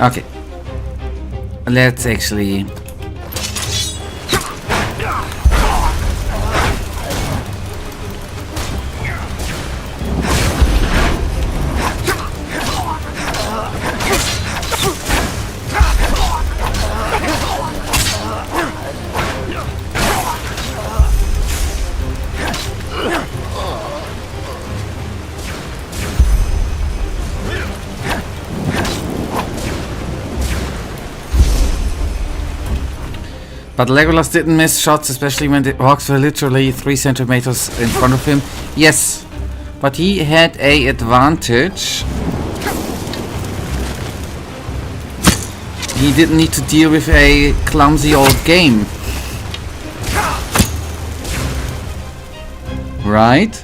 Okay. Let's actually... But Legolas didn't miss shots, especially when the rocks were literally 3 centimeters in front of him. Yes, but he had an advantage. He didn't need to deal with a clumsy old game. Right?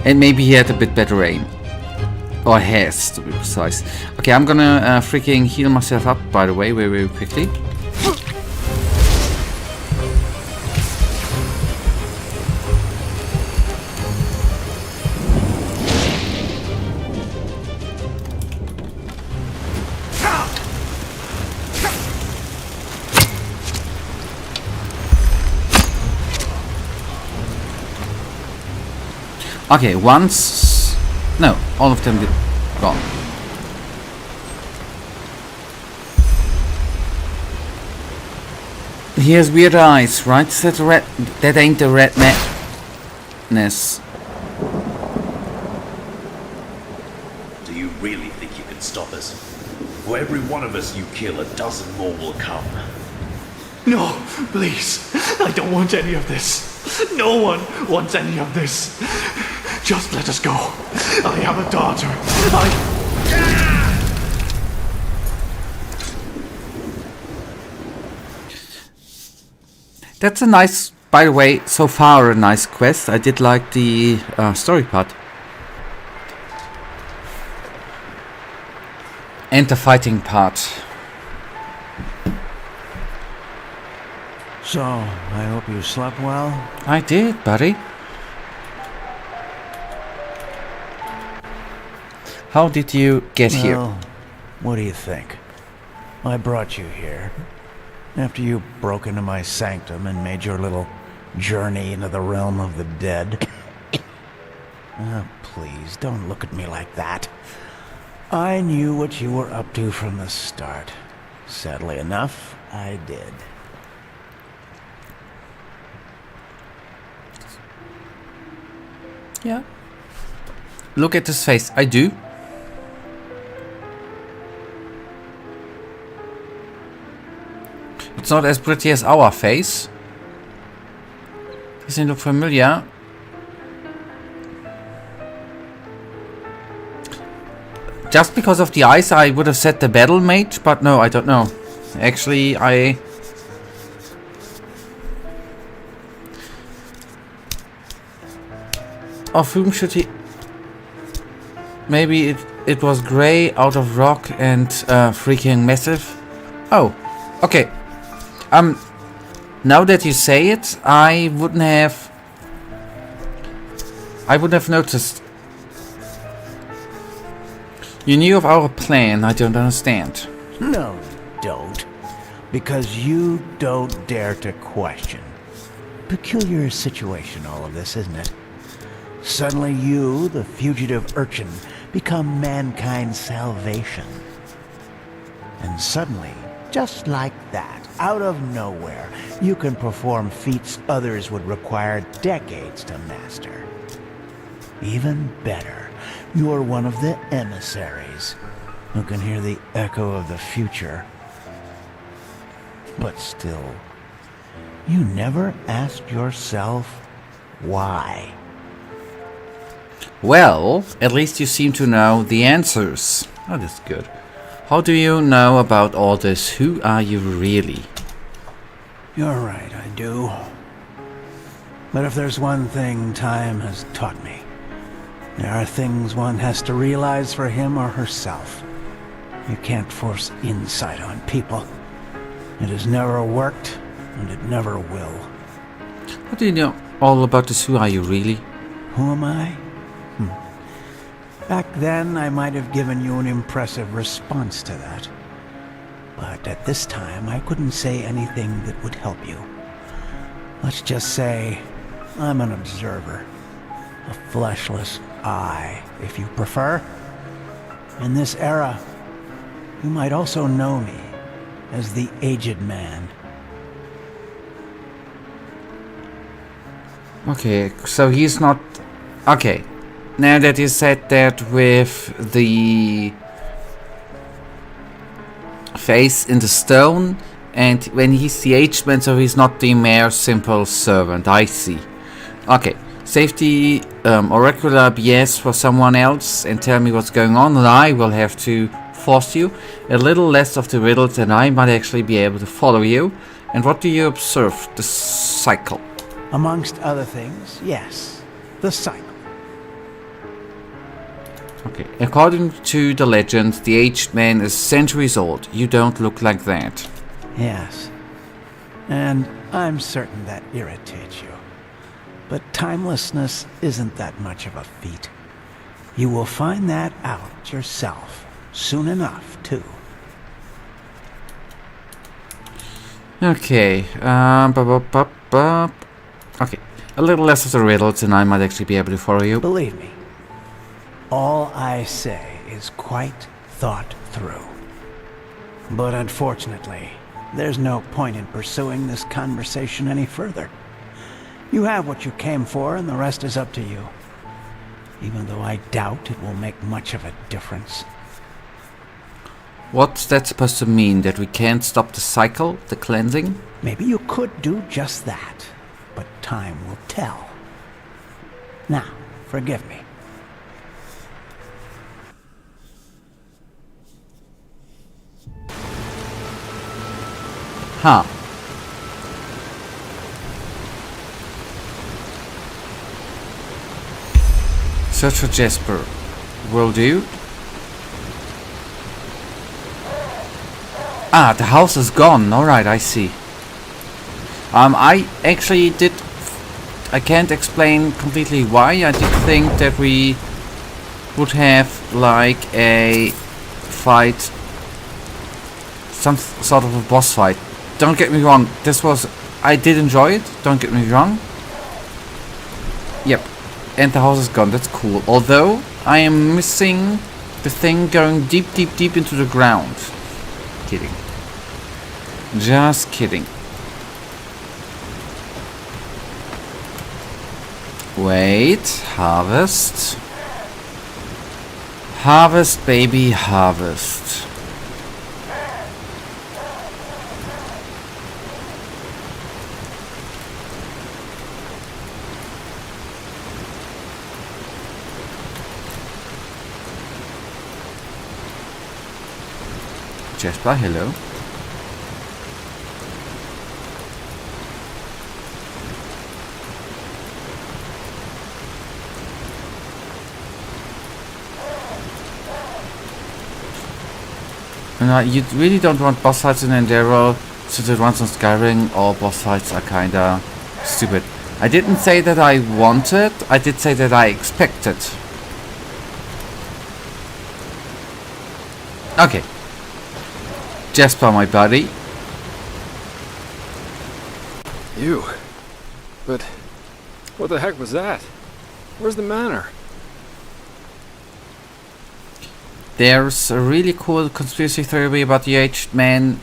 And maybe he had a bit better aim. Or has, to be precise. Okay, I'm gonna freaking heal myself up, by the way, very, very quickly. Okay, once... No, all of them did gone. He has weird eyes, right? That's red. That ain't the red madness. Do you really think you can stop us? For every one of us you kill, a dozen more will come. No, please. I don't want any of this. No one wants any of this. Just let us go. I have a daughter. That's a nice, by the way, so far a nice quest. I did like the story part. And the fighting part. So, I hope you slept well? I did, buddy. How did you get here? What do you think? I brought you here after you broke into my sanctum and made your little journey into the realm of the dead. Please, don't look at me like that. I knew what you were up to from the start. Sadly enough, I did. Yeah. Look at his face. I do. It's not as pretty as our face. Doesn't look familiar. Just because of the eyes, I would have said the battle mage, but no, I don't know. Actually, of whom should he... Maybe it was grey out of rock and freaking massive. Oh, okay. Now that you say it, I wouldn't have noticed. You knew of our plan, I don't understand. No, you don't. Because you don't dare to question. Peculiar situation, all of this, isn't it? Suddenly you, the fugitive urchin, become mankind's salvation. And suddenly, just like that, out of nowhere, you can perform feats others would require decades to master. Even better, you're one of the emissaries who can hear the echo of the future. But still, you never asked yourself why. Well, at least you seem to know the answers. That is good. How do you know about all this? Who are you really? You're right, I do. But if there's one thing time has taught me, there are things one has to realize for him or herself. You can't force insight on people. It has never worked, and it never will. What do you know all about this? Who are you, really? Who am I? Back then, I might have given you an impressive response to that. But at this time, I couldn't say anything that would help you. Let's just say I'm an observer. A fleshless eye, if you prefer. In this era, you might also know me as the Aged Man. Okay, so he's not... Okay, now that you said that with the face in the stone, and when he's the Aged Man, so he's not the mere simple servant, I see. Okay, safety oracular BS for someone else and tell me what's going on, and I will have to force you a little less of the riddles, and I might actually be able to follow you. And what do you observe? The cycle. Amongst other things, yes. The cycle. Okay, according to the legend, the Aged Man is centuries old. You don't look like that. Yes. And I'm certain that irritates you. But timelessness isn't that much of a feat. You will find that out yourself soon enough, too. Okay, okay, a little less of the riddles and I might actually be able to follow you. Believe me, all I say is quite thought through. But unfortunately, there's no point in pursuing this conversation any further. You have what you came for, and the rest is up to you. Even though I doubt it will make much of a difference. What's that supposed to mean? That we can't stop the cycle, the cleansing? Maybe you could do just that, but time will tell. Now, forgive me. Huh. Search for Jasper. Will do. Ah, the house is gone. Alright, I see. I actually did... I can't explain completely why. I did think that we would have like a fight. Some sort of a boss fight. Don't get me wrong. This was... I did enjoy it. Don't get me wrong. Yep. And the house is gone. That's cool. Although, I am missing the thing going deep, deep, deep into the ground. Kidding. Just kidding. Wait. Harvest. Harvest, baby, harvest. Jasper, hello. And you really don't want boss fights in Enderal, since the ones on Skyrim, all boss fights are kinda stupid. I didn't say that I wanted, I did say that I expected. Okay. Jasper, my buddy. You? But what the heck was that? Where's the manor? There's a really cool conspiracy theory about the Aged Man.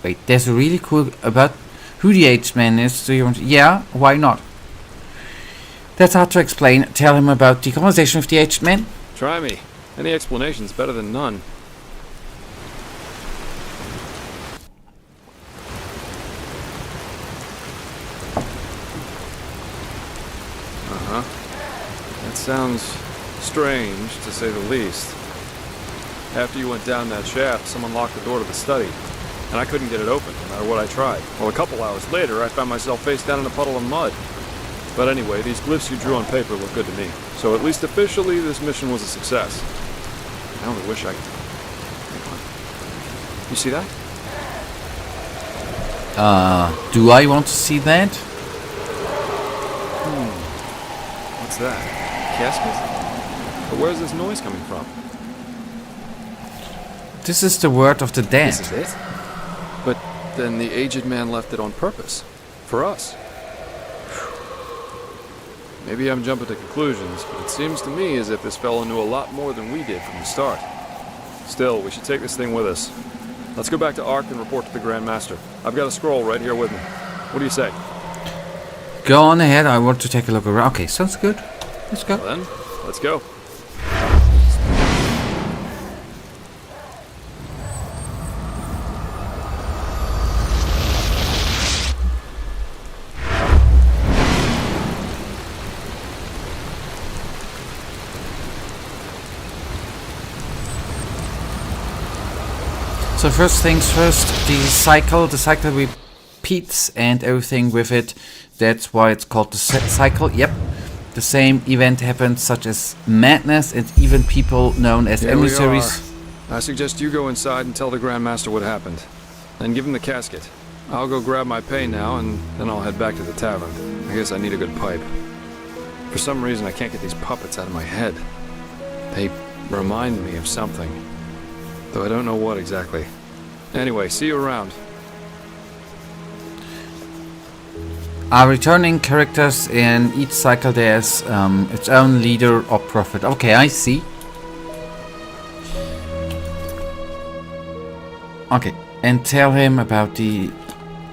Wait, there's a really cool about who the Aged Man is. Do you want? Yeah, why not? That's hard to explain. Tell him about the conversation with the Aged Man. Try me. Any explanation's better than none. That sounds strange, to say the least. After you went down that shaft, someone locked the door to the study, and I couldn't get it open, no matter what I tried. Well, a couple hours later, I found myself face down in a puddle of mud. But anyway, these glyphs you drew on paper look good to me. So at least officially, this mission was a success. I only wish I... Hang on. You see that? Do I want to see that? What's that? Casket? But where's this noise coming from? This is the word of the dead. This is it? But then the aged man left it on purpose. For us. Maybe I'm jumping to conclusions, but it seems to me as if this fellow knew a lot more than we did from the start. Still, we should take this thing with us. Let's go back to Ark and report to the Grand Master. I've got a scroll right here with me. What do you say? Go on ahead, I want to take a look around. Okay, sounds good. Let's go. Well then, let's go. So first things first, the cycle repeats and everything with it. That's why it's called the cycle. Yep. The same event happens, such as madness, and even people known as emissaries. I suggest you go inside and tell the Grand Master what happened. Then give him the casket. I'll go grab my pay now, and then I'll head back to the tavern. I guess I need a good pipe. For some reason, I can't get these puppets out of my head. They remind me of something, though I don't know what exactly. Anyway, see you around. Are returning characters in each cycle. There's its own leader or prophet. Okay, I see. Okay, and tell him about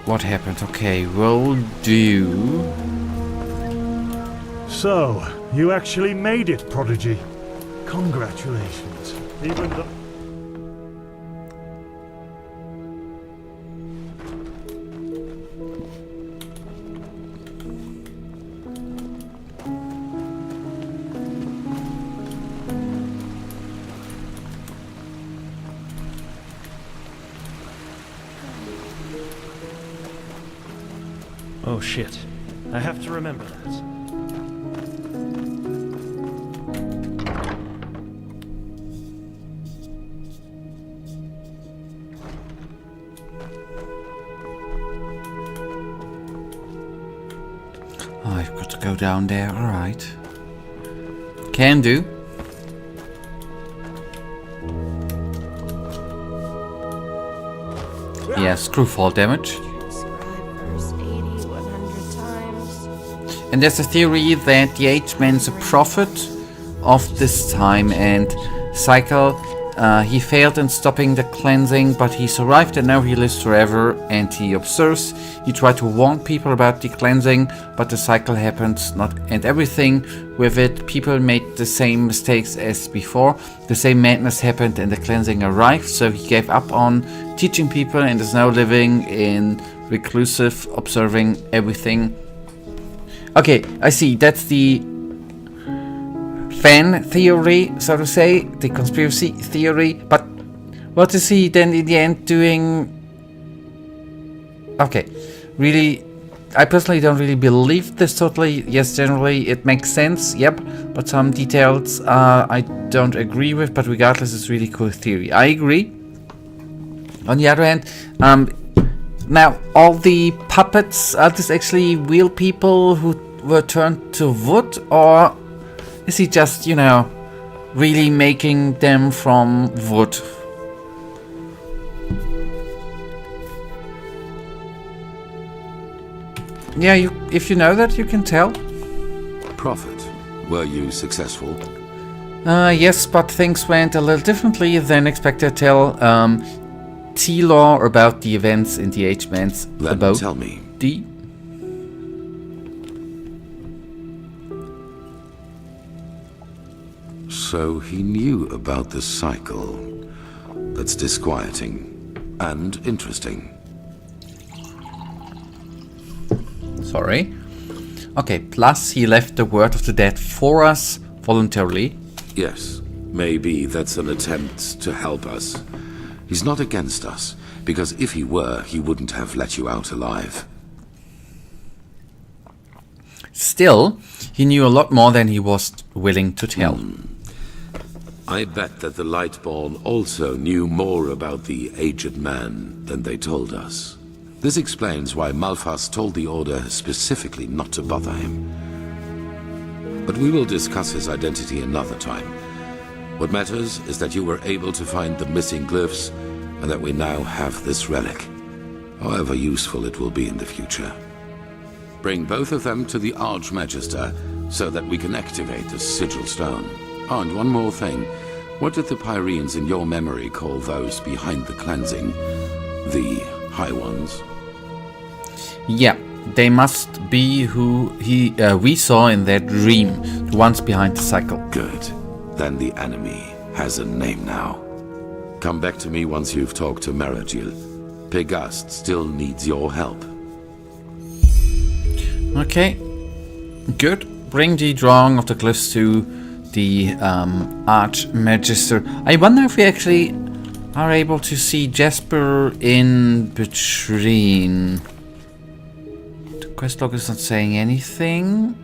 what happened. Okay, will do. So, you actually made it, Prodigy. Congratulations. Even though... Oh shit. I have to remember that. I've got to go down there, alright. Can do. Yes, crew fall damage. And there's a theory that the H-Man's a prophet of this time, and Cycle, he failed in stopping the cleansing, but he survived and now he lives forever, and he observes. He tried to warn people about the cleansing, but the cycle happened, and everything with it. People made the same mistakes as before. The same madness happened and the cleansing arrived, so he gave up on teaching people and is now living in reclusive, observing everything. Okay, I see. That's the fan theory, so to say, the conspiracy theory. But what is he then in the end doing? Okay, really, I personally don't really believe this totally. Yes, generally it makes sense, yep, but some details I don't agree with, but regardless, it's really cool theory. I agree. On the other hand, now all the puppets, are this actually real people who were turned to wood, or is he just, you know, really making them from wood? Yeah, if you know that, you can tell. Prophet, were you successful? Yes, but things went a little differently than expected. Tell T-Law about the events in the H-Man's abode. Tell me. D. So he knew about the cycle. That's disquieting and interesting. Sorry. Okay, plus he left the word of the dead for us voluntarily. Yes, maybe that's an attempt to help us. He's not against us, because if he were, he wouldn't have let you out alive. Still, he knew a lot more than he was willing to tell. I bet that the Lightborn also knew more about the aged man than they told us. This explains why Malphas told the Order specifically not to bother him. But we will discuss his identity another time. What matters is that you were able to find the missing glyphs, and that we now have this relic, however useful it will be in the future. Bring both of them to the Archmagister, so that we can activate the sigil stone. Oh, and one more thing. What did the Pyreans in your memory call those behind the cleansing? The High Ones? Yeah, they must be who we saw in that dream, the ones behind the cycle. Good. Then the enemy has a name now. Come back to me once you've talked to Meragil. Pegast still needs your help. Okay, good. Bring the drawing of the glyphs to the Archmagister. I wonder if we actually are able to see Jasper in between. The quest log is not saying anything.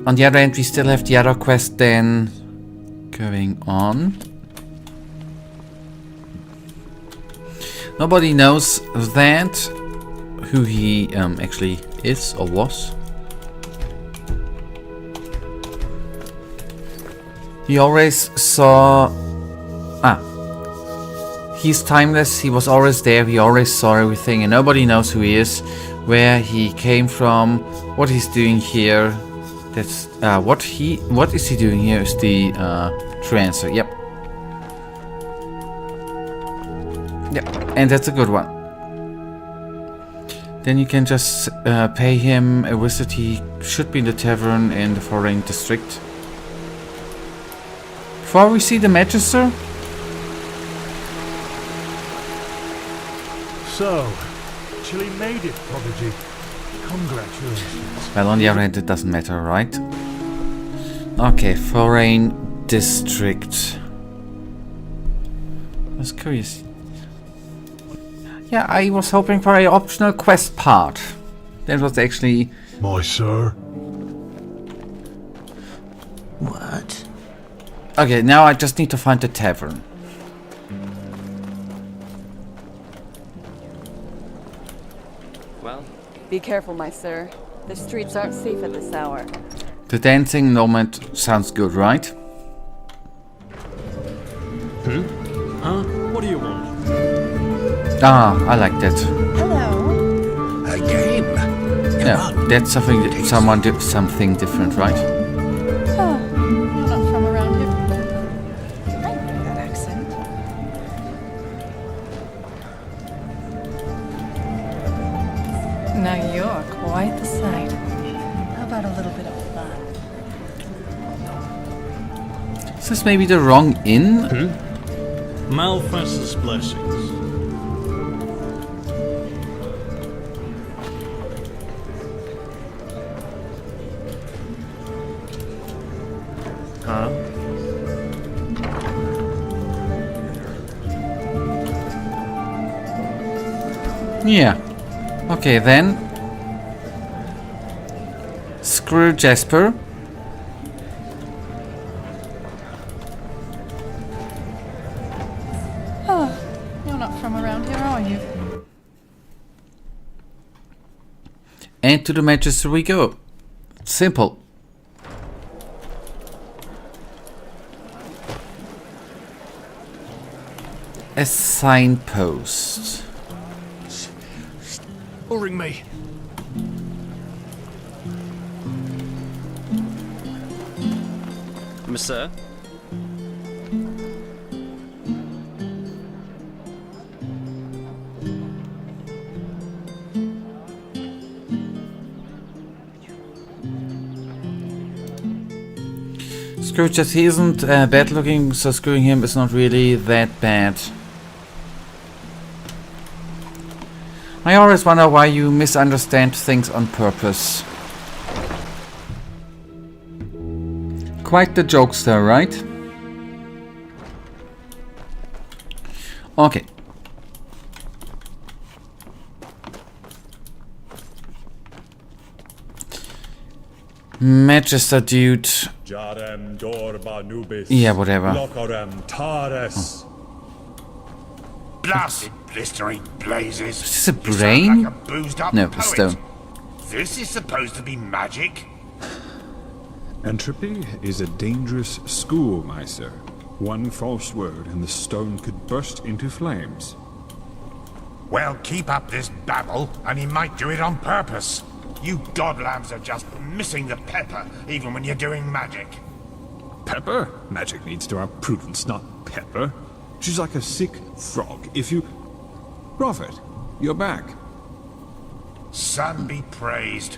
On the other hand, we still have the other quest then going on. Nobody knows that, who he actually is or was. He always saw... he's timeless, he was always there, he always saw everything, and nobody knows who he is, where he came from, what he's doing here. That's what is he doing here is the true answer. Yep. And that's a good one. Then you can just pay him a visit. He should be in the tavern in the foreign district. Before we see the Magister. So, actually made it, Prodigy. Congratulations. Well, on the other hand, it doesn't matter, right? Okay, foreign district. I was curious. Yeah, I was hoping for an optional quest part. That was actually... My sir? What? Okay, now I just need to find the tavern. Well? Be careful, my sir. The streets aren't safe at this hour. The dancing nomad sounds good, right? Huh? What do you want? Ah, I like that. Hello. A game. Yeah, that's something different, right? Oh, you're not from around here. I know that accent. Now you're quite the sight. How about a little bit of fun? Is this maybe the wrong inn? Malphas's blessings. Huh? Yeah. Okay, then. Screw Jasper. Oh, you're not from around here, are you? And to the Magister we go. Simple. A signpost. Ring me. Monsieur? Scrooge, just he isn't bad looking, so screwing him is not really that bad. I always wonder why you misunderstand things on purpose. Quite the jokester, right? Okay. Magister dude. Yeah, whatever. Blasted blistering blazes. Is this a You sound brain? like a boozed up No, a poet. stone. This is supposed to be magic? Entropy is a dangerous school, my sir. One false word and the stone could burst into flames. Well, keep up this babble, and he might do it on purpose. You godlambs are just missing the pepper, even when you're doing magic. Pepper? Magic needs to have prudence, not pepper. She's like a sick frog. If you... Prophet, you're back. Sun be praised.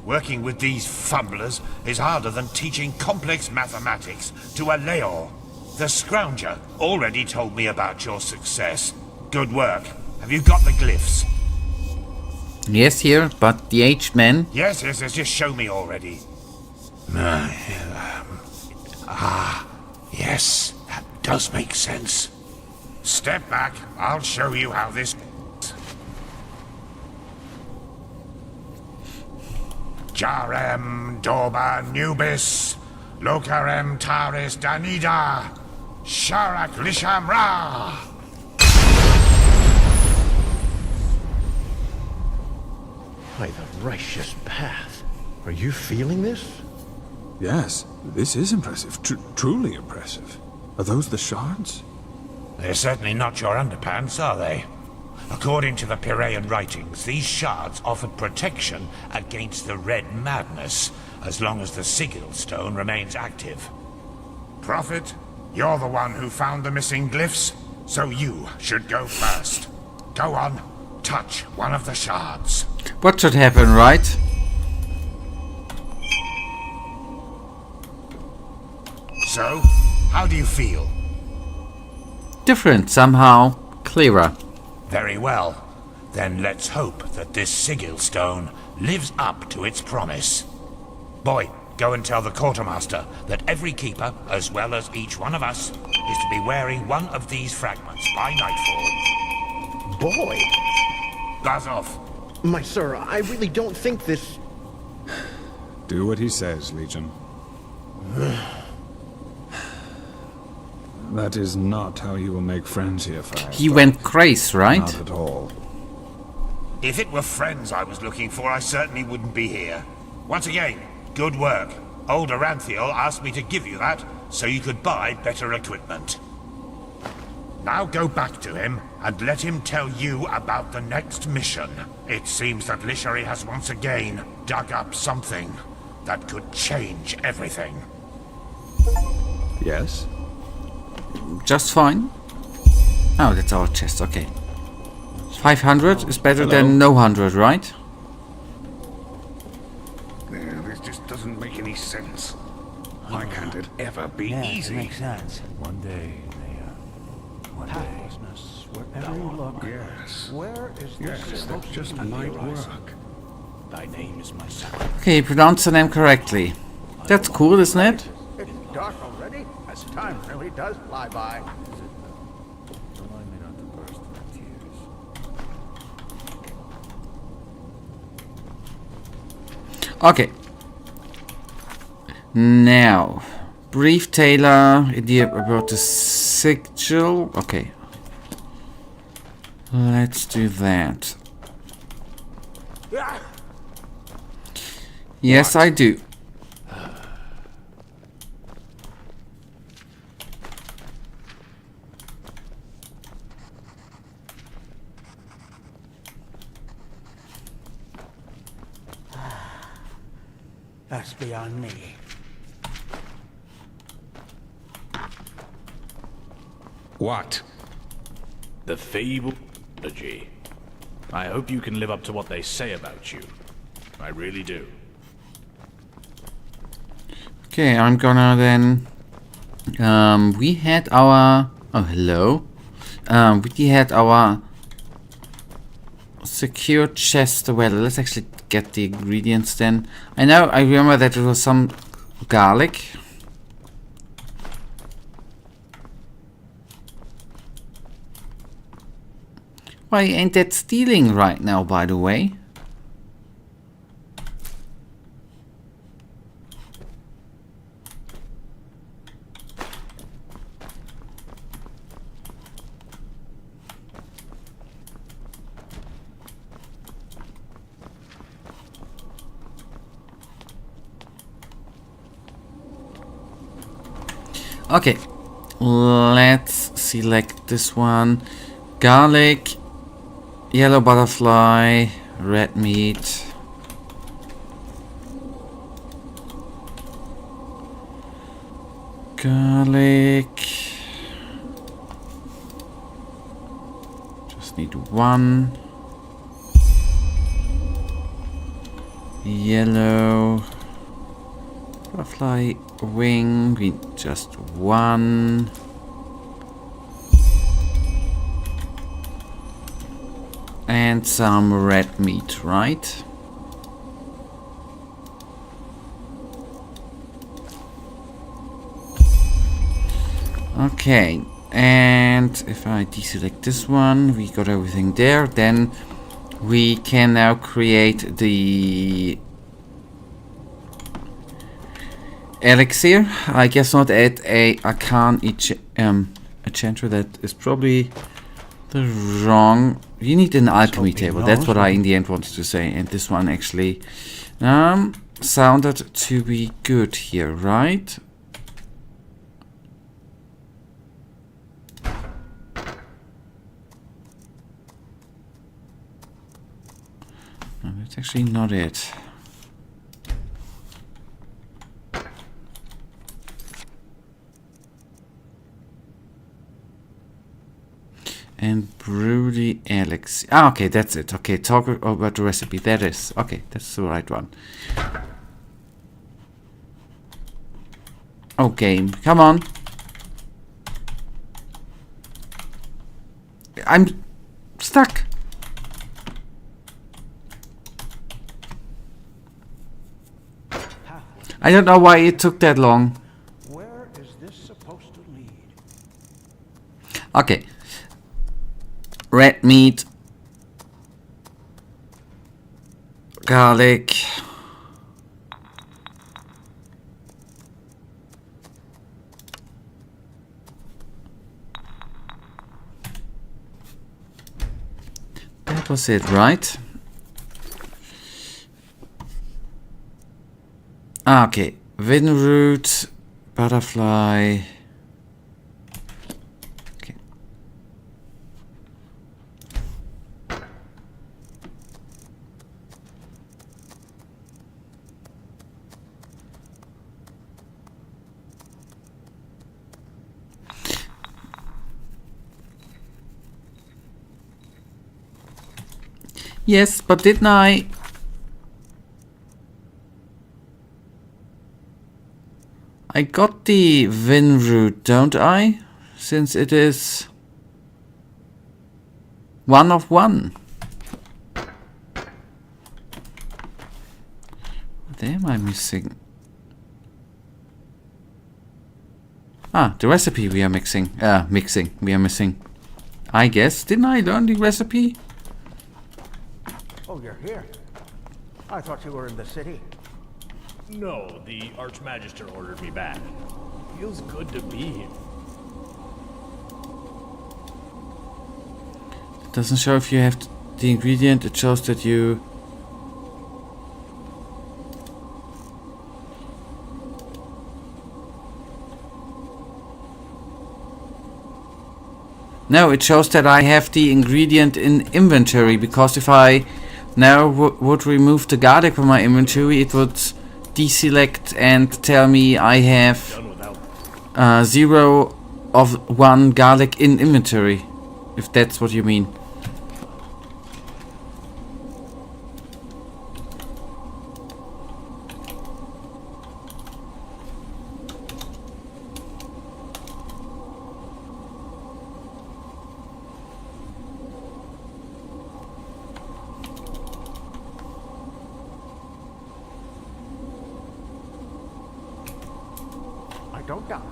Working with these fumblers is harder than teaching complex mathematics to a Leor. The Scrounger already told me about your success. Good work. Have you got the glyphs? Yes, here, but the aged man. Yes, just show me already. Yes, that does make sense. Step back, I'll show you how this... Jarem Dorba Nubis, Lokarem Taris Danida, Sharak Lishamra. By the righteous path. Are you feeling this? Yes, this is impressive. Truly impressive. Are those the shards? They're certainly not your underpants, are they? According to the Piraean writings, these shards offered protection against the Red Madness, as long as the sigil stone remains active. Prophet, you're the one who found the missing glyphs, so you should go first. Go on, touch one of the shards. What should happen, right? So, how do you feel? Different, somehow. Clearer. Very well. Then let's hope that this sigil stone lives up to its promise. Boy, go and tell the quartermaster that every keeper, as well as each one of us, is to be wearing one of these fragments by nightfall. Boy! Buzz off. My sir, I really don't think this... Do what he says, Legion. That is not how you will make friends here, Fire. He went crazy, right? Not at all. If it were friends I was looking for, I certainly wouldn't be here. Once again, good work. Old Aranthiel asked me to give you that, so you could buy better equipment. Now go back to him, and let him tell you about the next mission. It seems that Lishari has once again dug up something that could change everything. Yes? Just fine. Oh, that's our chest, okay. 500 is better Hello? than no 100, right? This just doesn't make any sense. Why can't it ever be easy? Makes sense. One day, one day. Pathlessness, wherever you look. Yes. Where is Yes, this? that just might work. Thy name is my sacrifice. Okay, pronounce the name correctly. That's cool, isn't it? It's dark already. As time really does fly by. Remind me not to burst into tears. Okay. Now, brief Taylor idea about the sigil. Okay. Let's do that. Yes, I do. That's beyond me. What? The fabled prodigy. I hope you can live up to what they say about you. I really do. Okay, I'm gonna then... we had our... Oh, hello. We had our secure chest. Well, let's actually get the ingredients then. I remember that it was some garlic. Why ain't that stealing right now, by the way? Okay, let's select this one. Garlic, yellow butterfly, red meat. Garlic. Just need one. Yellow. Butterfly wing. We need just one. And some red meat, right? Okay, and if I deselect this one, we got everything there. Then we can now create the elixir. I guess not at a Arcane enchanter. That is probably the wrong. You need an alchemy table. That's what I in the end wanted to say. And this one actually sounded to be good here, right? No, that's actually not it. And brew the elixir. Ah, okay, that's it. Okay, talk about the recipe. That is. Okay, that's the right one. Oh, game. Come on. I'm stuck. I don't know why it took that long. Where is this supposed to lead? Okay. Red meat. Garlic. That was it, right? Ah, okay. Winroot, butterfly. Okay. Yes, but didn't I? I got the Winroot, don't I? Since it is 1 of 1. What am I missing? Ah, the recipe we are mixing. We are missing. I guess. Didn't I learn the recipe? Oh, you're here. I thought you were in the city. No, the Archmagister ordered me back. Feels good to be here. It doesn't show if you have the ingredient, it shows that you... No, it shows that I have the ingredient in inventory, because if I now would remove the garlic from my inventory, it would deselect and tell me I have 0 of 1 garlic in inventory, if that's what you mean. Don't doubt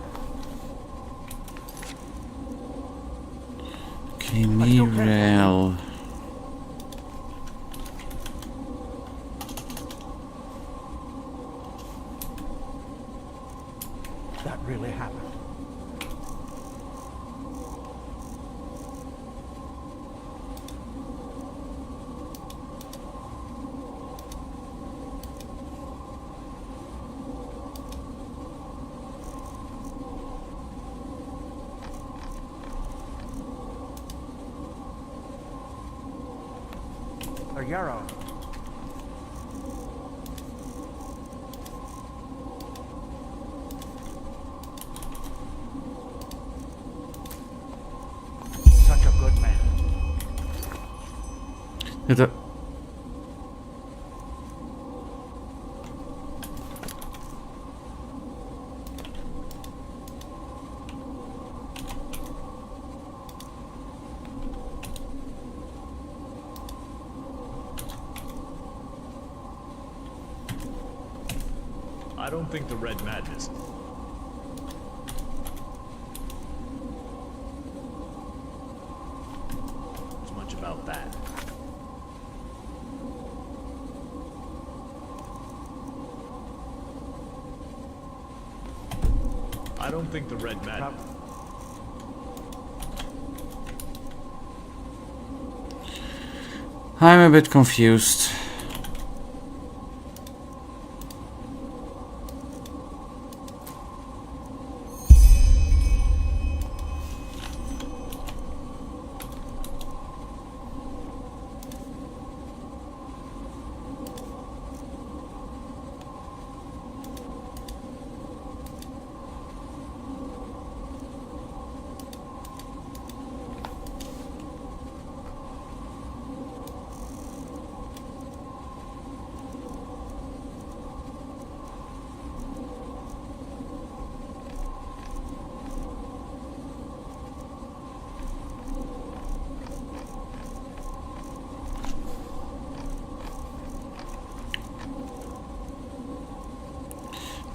it. Chimera. That really happened. yarrow. Such a good man. I don't think the Red Madness. There's much about that. I don't think the Red Madness. I'm a bit confused.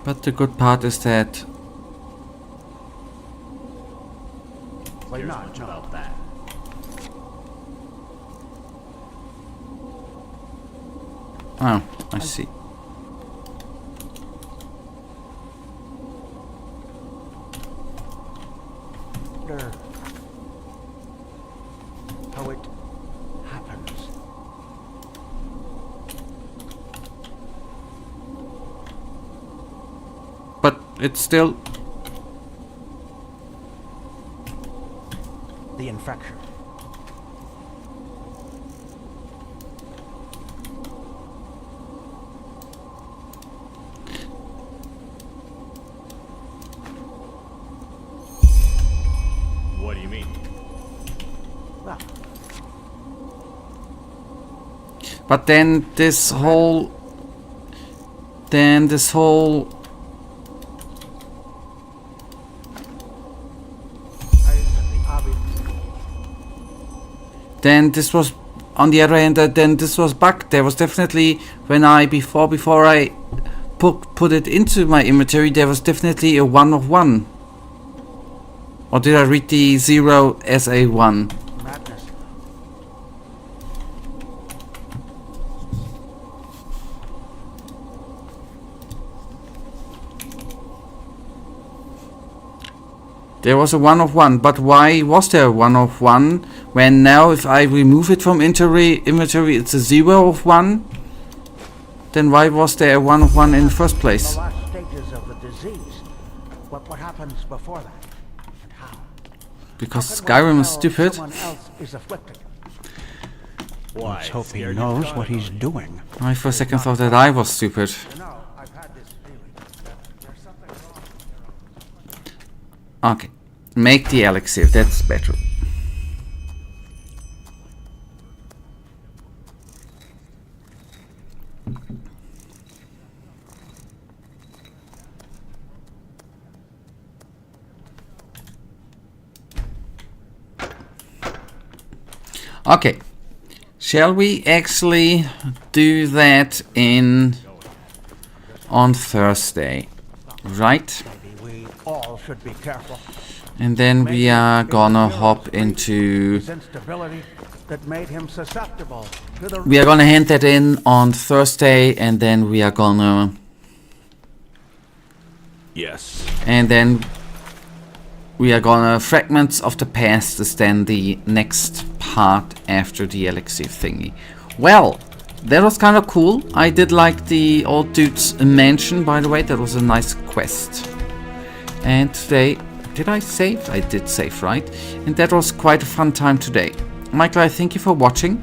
But the good part is that There's much about that. oh, I see. Wonder how it happens. But it's still The infection. What do you mean? Well, but then this whole then this was on the other hand then this was bugged. There was definitely when I before I put it into my inventory, there was definitely a 1 of 1. Or did I read the 0 as a 1? madness. There was a 1 of 1, but why was there a 1 of 1 when now if I remove it from inventory it's a 0 of 1? Then why was there a 1 of 1 in the first place? The last stages of the disease. What happens before that? And how? Because How can Skyrim one is tell stupid. someone else is afflicted? Why? Let's hope he knows what he's doing. I for a second thought that I was stupid. You know, I've had this feeling that there's something wrong. Okay. Make the elixir, that's better. Okay. Shall we actually do that on Thursday? Right? Maybe we all should be careful. And then we are gonna hop into... His instability that made him susceptible to the... We are gonna hand that in on Thursday, and then we are gonna... Yes. And then we are gonna... Fragments of the Past is then the next part after the elixir thingy. Well, that was kind of cool. I did like the old dude's mansion, by the way. That was a nice quest. And today... Did I save? I did save, right? And that was quite a fun time today. Michael, I thank you for watching.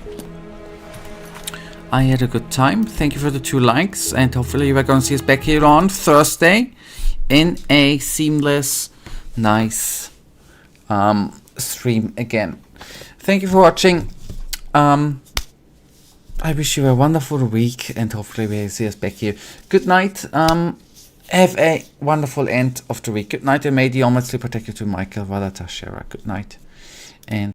I had a good time. Thank you for the 2 likes, and hopefully we're going to see us back here on Thursday in a seamless, nice stream again. Thank you for watching. I wish you a wonderful week, and hopefully we'll see us back here. Good night. Have a wonderful end of the week. Good night, and may the Almighty protect you to Michael Valatashera. Good night. And